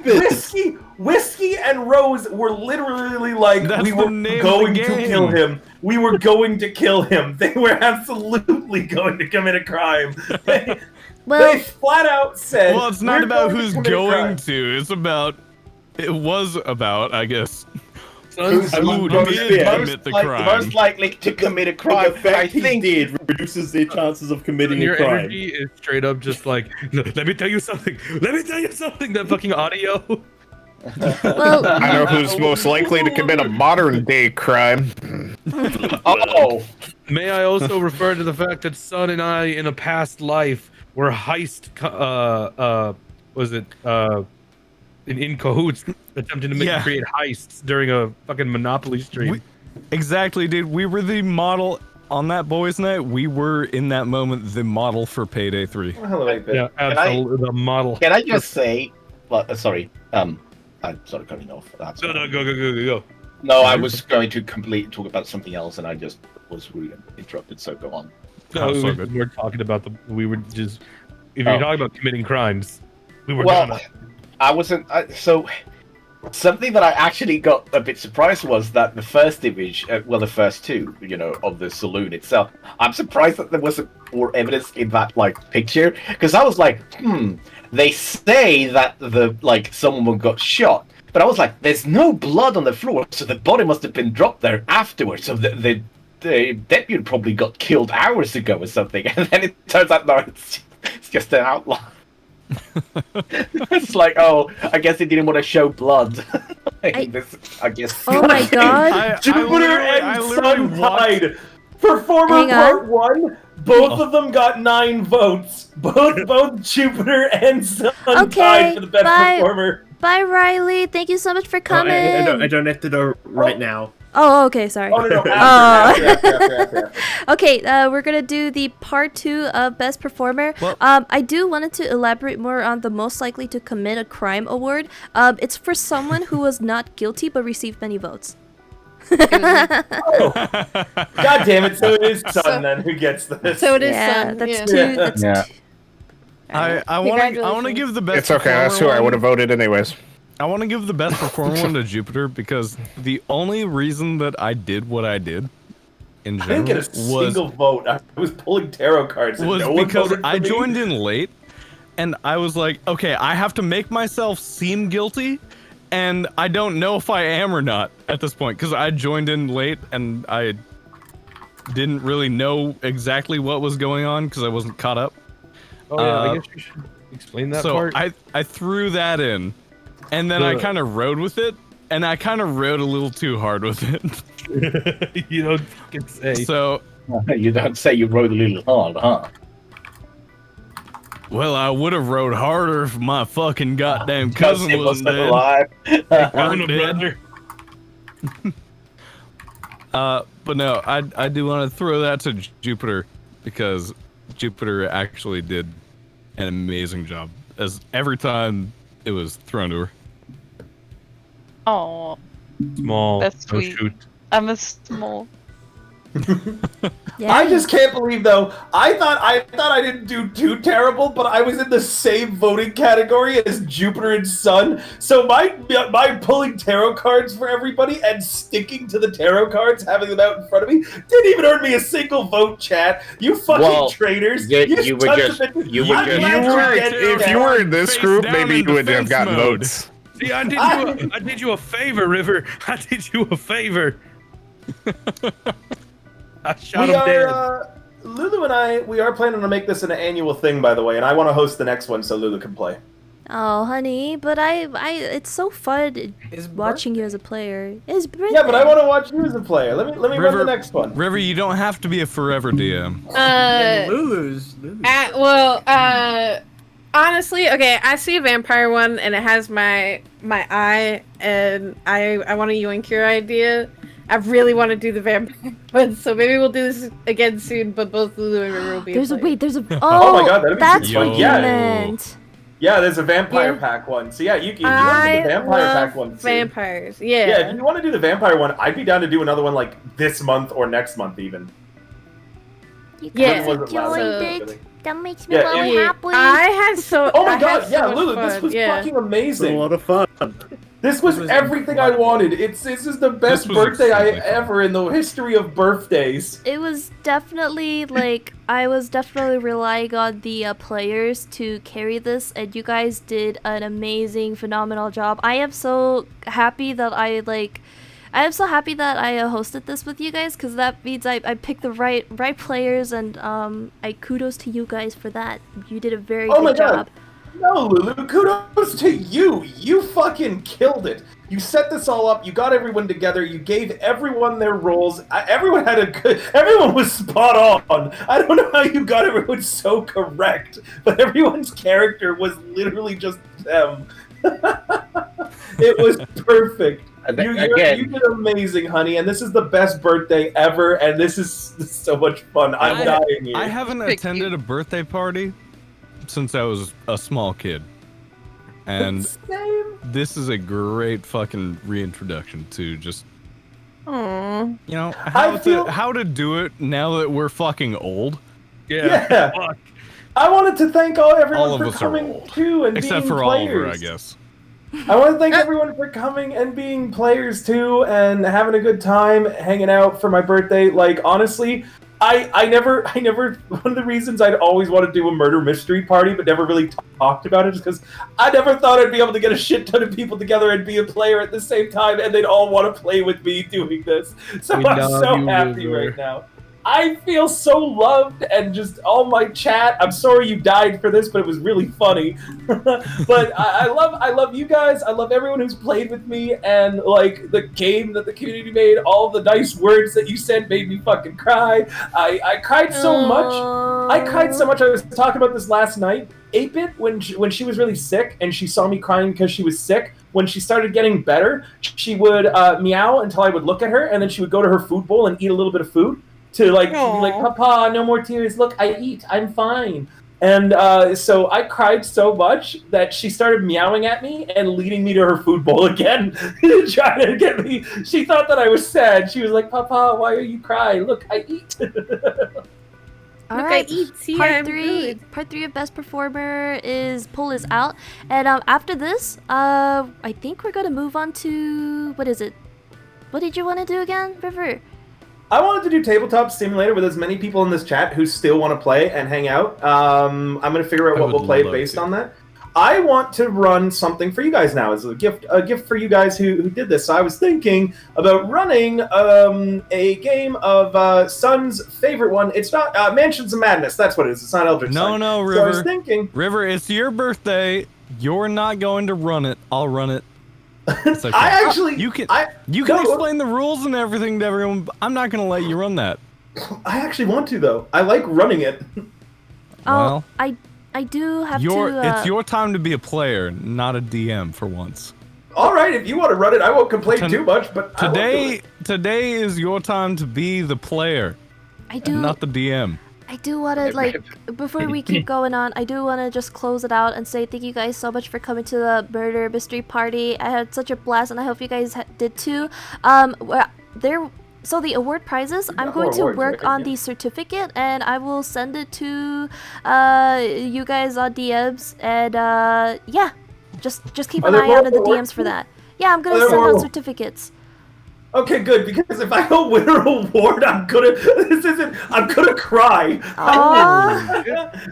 Whiskey and Rose were literally like, That's we the were name of going the to game. kill him. We were going to kill him. They were absolutely going to commit a crime. Well, They flat out said, Well, it's not "We're about going to who's commit a going crime." to. It's about. It was about, I guess. Who's Who going did to commit the crime? Most likely to commit a The crime, fact I he think. did reduces their chances of committing Your a crime. energy is straight up just like, let me tell you something. Let me tell you something. That fucking audio. well, I know who's most likely to commit a modern day crime. Oh, May I also refer to the fact that Sun and I, in a past life, were in cahoots, attempting to create heists during a fucking Monopoly stream. Exactly, dude. We were the model on that boys' night. We were in that moment the model for Payday 3. Hello, Big Ben. Yeah, absolutely. The model. can I just say, sorry, I'm sort of cutting off. That's No, go. No, I was going to completely talk about something else, and I just was really interrupted. So go on. No, Oh, so we good. were talking about we were just. If you're Oh. talking about committing crimes, we were Well, gonna. I wasn't. So something that I actually got a bit surprised was that the first image, the first two, of the saloon itself. I'm surprised that there wasn't more evidence in that picture, because I was like, They say that someone got shot, but I was like, there's no blood on the floor, so the body must have been dropped there afterwards. So the deputy probably got killed hours ago or something, and then it turns out no, it's just an outline. It's like, oh, I guess he didn't want to show blood. I guess. oh my god. Jupiter I and literally Sun walked- tied. Performer Hang part 1, both of them got 9 votes. Both Jupiter and Sun Okay, tied for the best bye. performer. Bye, Riley. Thank you so much for coming. I don't have to know right now. Oh, okay, sorry. Oh, no, Oh. after. Okay, we're gonna do the part 2 of Best Performer. Well- I do wanted to elaborate more on the most likely to commit a crime award. It's for someone who was not guilty but received many votes. God damn it! So it is Sun then who gets this. So it is Yeah, Sun. that's yeah. two. That's Yeah. two. I want to give the best. It's okay. That's who performer I would have one. voted anyways. I want to give the best performer one to Jupiter because the only reason that I did what I did in I didn't general get a single vote. I was pulling tarot cards and was no one because voted for I me. joined in late, and I was like, okay, I have to make myself seem guilty, and I don't know if I am or not at this point because I joined in late and I didn't really know exactly what was going on because I wasn't caught up. Oh yeah, I guess you should explain that So part. I threw that in, and then I kind of rode with it, and I kind of rode a little too hard with it. You don't fucking say. So You don't say you rode a little hard, huh? well, I would have rode harder if my fucking goddamn cousin He wasn't dead. alive. Weren't dead. But no, I do want to throw that to Jupiter because Jupiter actually did an amazing job as every time it was thrown to her. Oh, Small. that's No sweet. shoot. I'm a small. Yeah. I just can't believe though. I thought I didn't do too terrible, but I was in the same voting category as Jupiter and Sun. So my pulling tarot cards for everybody and sticking to the tarot cards, having them out in front of me, didn't even earn me a single vote. Chat, you fucking traitors! You were just I'm you glad were get If that. you were in this Face group, down maybe in you would have defense gotten mode. votes. See, I did you a favor, River. I did you a favor. I shot We him dead. are Lulu and we are planning to make this an annual thing, by the way, and I want to host the next one so Lulu can play. Oh, honey, but it's so fun watching you as a player. It's brilliant. Yeah, but I want to watch you as a player. Let me run the River- next one. River, you don't have to be a forever DM. Lulu's. Honestly, okay, I see a vampire one and it has my eye, and I want a yoink your idea. I really want to do the vampire one, so maybe we'll do this again soon. But both Lulu and River will be. There's a players. wait. There's a Oh my God, that'd be that's super what fun. you Yeah. meant. Yeah, there's a vampire Yeah. pack one. So yeah, if you want to do the vampire pack one too. Vampires, Yeah, if you want to do the vampire one, I'd be down to do another one like this month or next month even. You Yeah. guys Wasn't last enjoyed month, it. really. That makes me Yeah, really yeah. happy. I had so. Oh my I had God, so yeah, much Lulu, fun. this was yeah. fucking amazing. A lot of fun. This was everything I wanted. This is the best was birthday extremely fun. ever in the history of birthdays. It was definitely like I was definitely relying on the players to carry this, and you guys did an amazing, phenomenal job. I am so happy that I hosted this with you guys, because that means I picked the right players, and I kudos to you guys for that. You did a very Oh my good God. job. No, Lulu, kudos to you. You fucking killed it. You set this all up. You got everyone together. You gave everyone their roles. Everyone was spot on. I don't know how you got everyone so correct, but everyone's character was literally just them. It was perfect. You did amazing, honey, and this is the best birthday ever, and this is so much fun. I'm dying here. I haven't attended a birthday party since I was a small kid. And Same. this is a great fucking reintroduction to just, Aww. you know, I feel- how to do it now that we're fucking old. Yeah. Fuck. I wanted to thank All everyone of for us are coming old. too and Except being for players. Oliver, I guess. I want to thank everyone for coming and being players too and having a good time hanging out for my birthday. Like honestly, I never one of the reasons I'd always want to do a murder mystery party but never really talked about it is because I never thought I'd be able to get a shit ton of people together and be a player at the same time and they'd all want to play with me doing this. So We I'm love so you, happy River. right now. I feel so loved and just all my chat. I'm sorry you died for this, but it was really funny. But I love you guys. I love everyone who's played with me and like the game that the community made. All the nice words that you said made me fucking cry. I cried so much. I cried so much. I was talking about this last night. 8-Bit, when she was really sick and she saw me crying because she was sick, when she started getting better, she would meow until I would look at her, and then she would go to her food bowl and eat a little bit of food to like be like, Papa, no more tears. Look, I eat. I'm fine. And so I cried so much that she started meowing at me and leading me to her food bowl again, trying to get me. She thought that I was sad. She was like, "Papa, why are you crying? Look, I eat." All Look, right, I eat. See, part I'm three. good. Part 3 of best performer is poll is out, and after this, I think we're gonna move on to what is it? What did you want to do again, River? I wanted to do Tabletop Simulator with as many people in this chat who still want to play and hang out. I'm going to figure out what we'll play based on that. I want to run something for you guys now as a gift for you guys who did this. So I was thinking about running a game of Sun's favorite one. It's not Mansions of Madness. That's what it is. It's not Eldritch Sun. No, River. So I was thinking, River, it's your birthday. You're not going to run it. I'll run it. It's okay. I actually you can explain the rules and everything to everyone. But I'm not gonna let you run that. I actually want to though. I like running it. Well, I do have it's your time to be a player, not a DM for once. All right, if you want to run it, I won't complain too much. But today is your time to be the player. I do. And not the DM. I do want to, like, before we keep going on, I do want to just close it out and say thank you guys so much for coming to the murder mystery party. I had such a blast, and I hope you guys did too. So the award prizes, I'm going to work on the certificate, and I will send it to you guys on DMs, and yeah, just keep an eye out in the DMs for that. Yeah, I'm gonna send out certificates. Okay, good, because if I don't win an award, I'm gonna cry.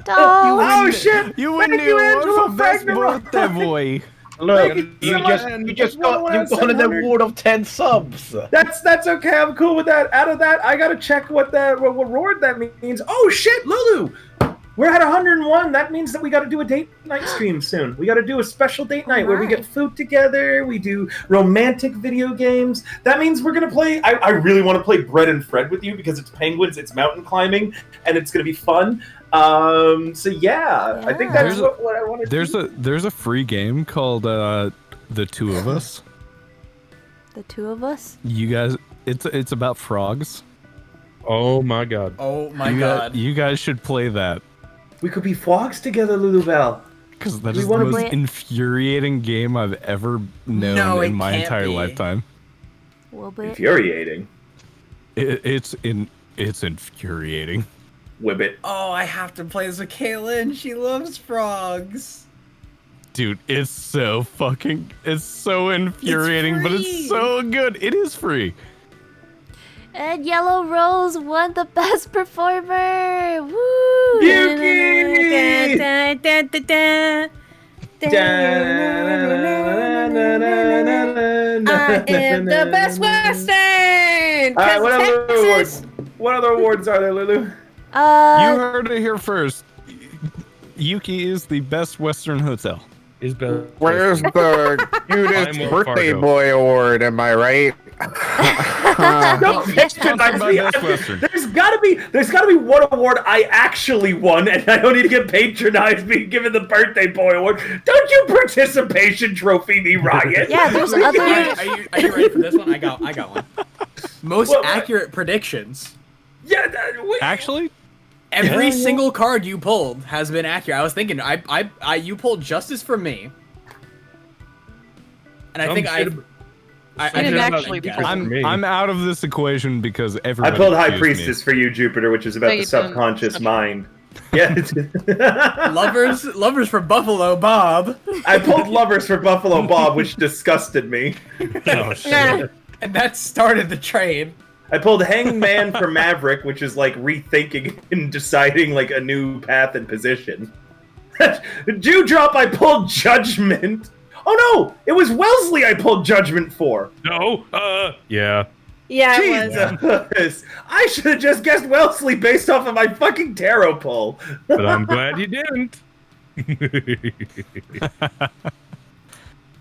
Oh shit! You win the award for best birthday boy. Look, you just got an award of 10 subs. That's okay. I'm cool with that. Out of that, I gotta check what reward that means. Oh shit, Lulu! We're at 101. That means that we got to do a date night stream soon. We got to do a special date night where we get food together. We do romantic video games. That means we're going to play. I really want to play Bread and Fred with you because it's penguins, it's mountain climbing, and it's going to be fun. So yeah, I think that's what I want to do. There's a free game called The Two of Us. The Two of Us? You guys, it's about frogs. Oh my god. Oh my god. You guys should play that. We could be frogs together, Lulubelle. Because that is the most infuriating game I've ever known in my entire lifetime. Infuriating. It's infuriating. Whibbit. Oh, I have to play as a Kaylin. She loves frogs. Dude, it's so infuriating, but it's so good. It is free. And Yellow Rose won the best performer! Woo! Yuki! I am the best Western! What other awards are there, Lulu? You heard it here first. Yuki is the best Western hotel. Where's the cutest birthday boy award? Am I right? No, there's gotta be one award I actually won, and I don't need to get patronized being given the birthday boy award. Don't you participation trophy me, Ryan? Yeah, there's other. Are you ready for this one? I got one. Most accurate predictions. Yeah, actually. Every single card you pulled has been accurate. I was thinking, you pulled Justice for me, and I think I didn't actually. I'm out of this equation because everybody. I pulled High Priestess for you, Jupiter, which is about the subconscious mind. Yeah. Lovers for Buffalo Bob. I pulled Lovers for Buffalo Bob, which disgusted me. Oh shit! And that started the train. I pulled Hangman for Maverick, which is like rethinking and deciding like a new path and position. Dewdrop, I pulled Judgment. Oh no, it was Wellesley I pulled Judgment for. No, yeah. Yeah, Jesus. I should have just guessed Wellesley based off of my fucking tarot pull. But I'm glad you didn't.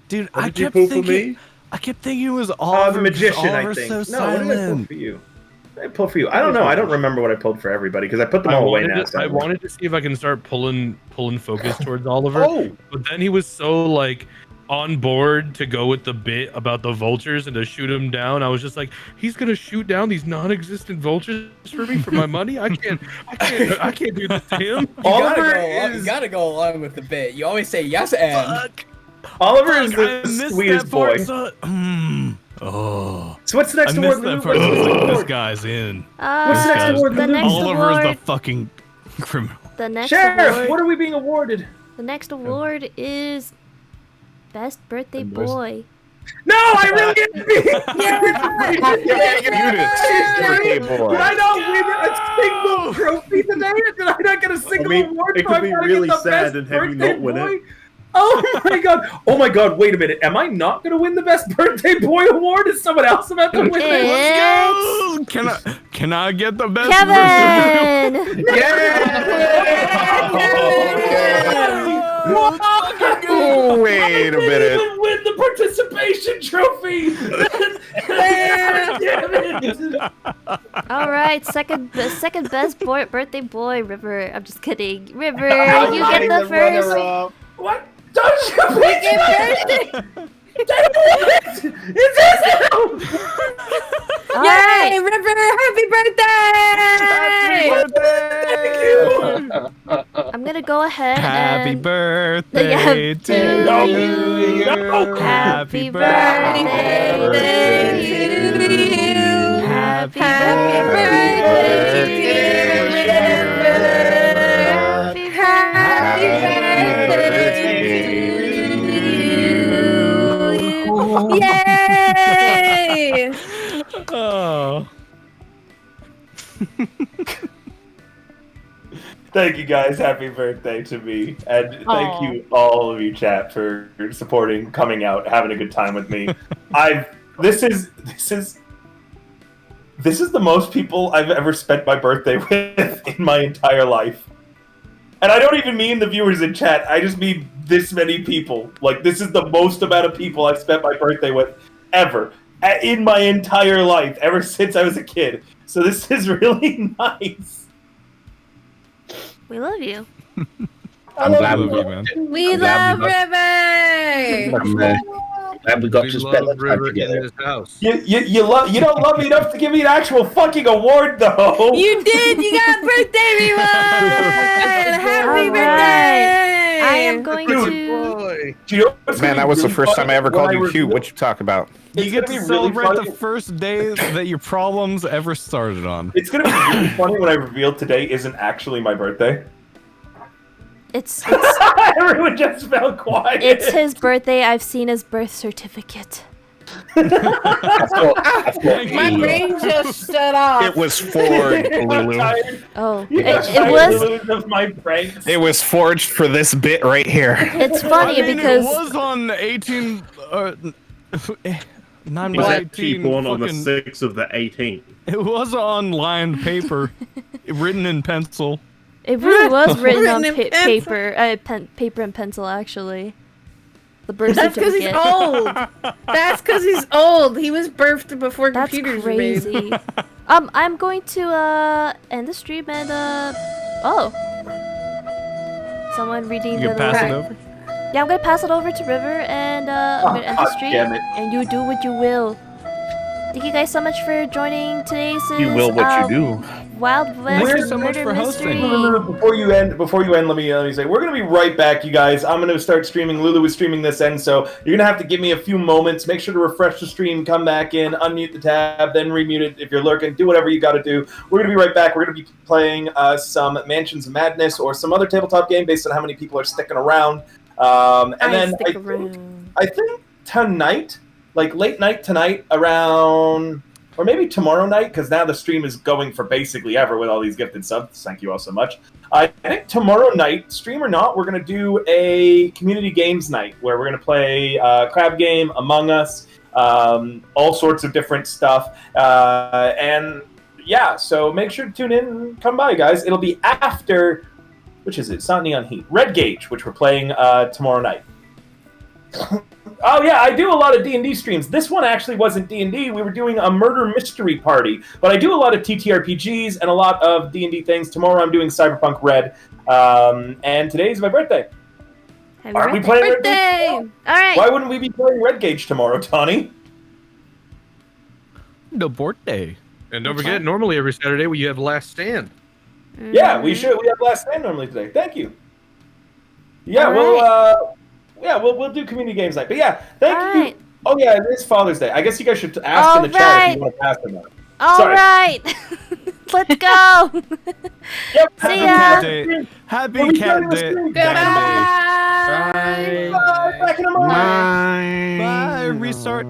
Dude, I kept thinking it was Oliver. The Magician, Oliver's I think. So no, what did I pull for you? I pulled for you. I don't know. I don't remember what I pulled for everybody because I put them all away now. I wanted to see if I can start pulling focus towards Oliver. But then he was so like, on board to go with the bit about the vultures and to shoot them down. I was just like, he's gonna shoot down these non-existent vultures for me for my money. I can't do this to him. You gotta go along with the bit. You always say yes and. Oliver is the sweetest boy. Oh. So what's the next I award? missed that Lulu? part. I was like, this guy's in. What's the next award? The Lulu? next Oliver's award. the fucking criminal. The next Sheriff, award. what are we being awarded? The next award is Best Birthday Boy. No, I really am. Birthday boy. Did I not win a single trophy today? Did I not get a single award? it So I could be gotta really get the sad best and have you birthday not win boy? it. Oh my god! Oh my god! Wait a minute. Am I not going to win the best birthday boy award? Is someone else about to win it? It's Can I get the best Kevin. Oh, wait a I didn't minute. even win the participation trophy. Damn it! All right, second best birthday boy, River. I'm just kidding, River. I'm You not get the even first. runner-up. What? Don't you pick birthday? It's his now! All Yay, right. River! Happy birthday! I'm gonna go ahead Happy and birthday to you. Happy birthday to you. Happy birthday to you. Happy birthday to you. Yay! Oh. Thank you guys. Happy birthday to me. And thank you, all of you, chat, for supporting, coming out, having a good time with me. This is the most people I've ever spent my birthday with in my entire life. And I don't even mean the viewers in chat. I just mean this many people. Like, this is the most amount of people I've spent my birthday with ever. In my entire life, ever since I was a kid. So this is really nice. We love you. I'm glad love you, man. We glad love River! glad we got We to spend love that time River in together. this house. You don't love me enough to give me an actual fucking award, though. You did! You got birthday reward! Happy All right. birthday! I am going to. Do you know what's Man, gonna that be was the really first funny time I ever when called you reveal- cute. What you talk about? You It's get gonna to be really celebrate funny. the first day that your problems ever started on. It's gonna be really funny when I reveal today isn't actually my birthday. It's Everyone just fell quiet. it's his birthday. I've seen his birth certificate. I thought My brain just shut off. It was forged, I'm Lulu. tired. Oh, I'm it tired was. of my pranks. It was forged for this bit right here. It's funny I mean, because it was on 18. 9 Was by that 18. born on the fucking- 6th of the 18th? It was on lined paper, written in pencil. it really was written on Written in paper, paper and pencil actually. The birth That's because he's certificate. old. That's because he's old. He was birthed before That's computers were made. crazy. I'm going to end the stream and oh, someone reading You the. can pass it over. Yeah, I'm gonna pass it over to River and I'm gonna end the God stream. damn it. And you do what you will. Thank you guys so much for joining today's. you will what you do. Wild West Thank you so much Murder for hosting. Mystery. No, before you end, let me say we're gonna be right back, you guys. I'm gonna start streaming. Lulu is streaming this end, so you're gonna have to give me a few moments. Make sure to refresh the stream, come back in, unmute the tab, then remute it if you're lurking. Do whatever you got to do. We're gonna be right back. We're gonna be playing some Mansions of Madness or some other tabletop game based on how many people are sticking around. And then I think tonight, like late night tonight, around. Or maybe tomorrow night, because now the stream is going for basically ever with all these gifted subs. Thank you all so much. I think tomorrow night, stream or not, we're going to do a community games night where we're going to play Crab Game, Among Us, all sorts of different stuff. And yeah, so make sure to tune in and come by, guys. It'll be after, which is it? It's not Neon Heat. Red Gauge, which we're playing tomorrow night. Oh yeah, I do a lot of D&D streams. This one actually wasn't D&D. We were doing a murder mystery party. But I do a lot of TTRPGs and a lot of D&D things. Tomorrow I'm doing Cyberpunk Red. And today is my birthday. Happy Aren't we birthday. playing Red Gauge Birthday! tomorrow? All right. Why wouldn't we be playing Red Gauge tomorrow, Tawny? The birthday. And don't forget, normally every Saturday you have Last Stand. Yeah, we should. We have Last Stand normally today. Thank you. Yeah, All we'll do community games night. But yeah, thank All you. right. Oh yeah, it is Father's Day. I guess you guys should ask in the chat if you want to pass them out. All Sorry. right. Let's go. Yep. See happy ya. Cat birthday. Day. Happy We'll be Cat starting the Day. stream. Cat Goodbye. Bye. Back in a moment. Day. Bye. Restart.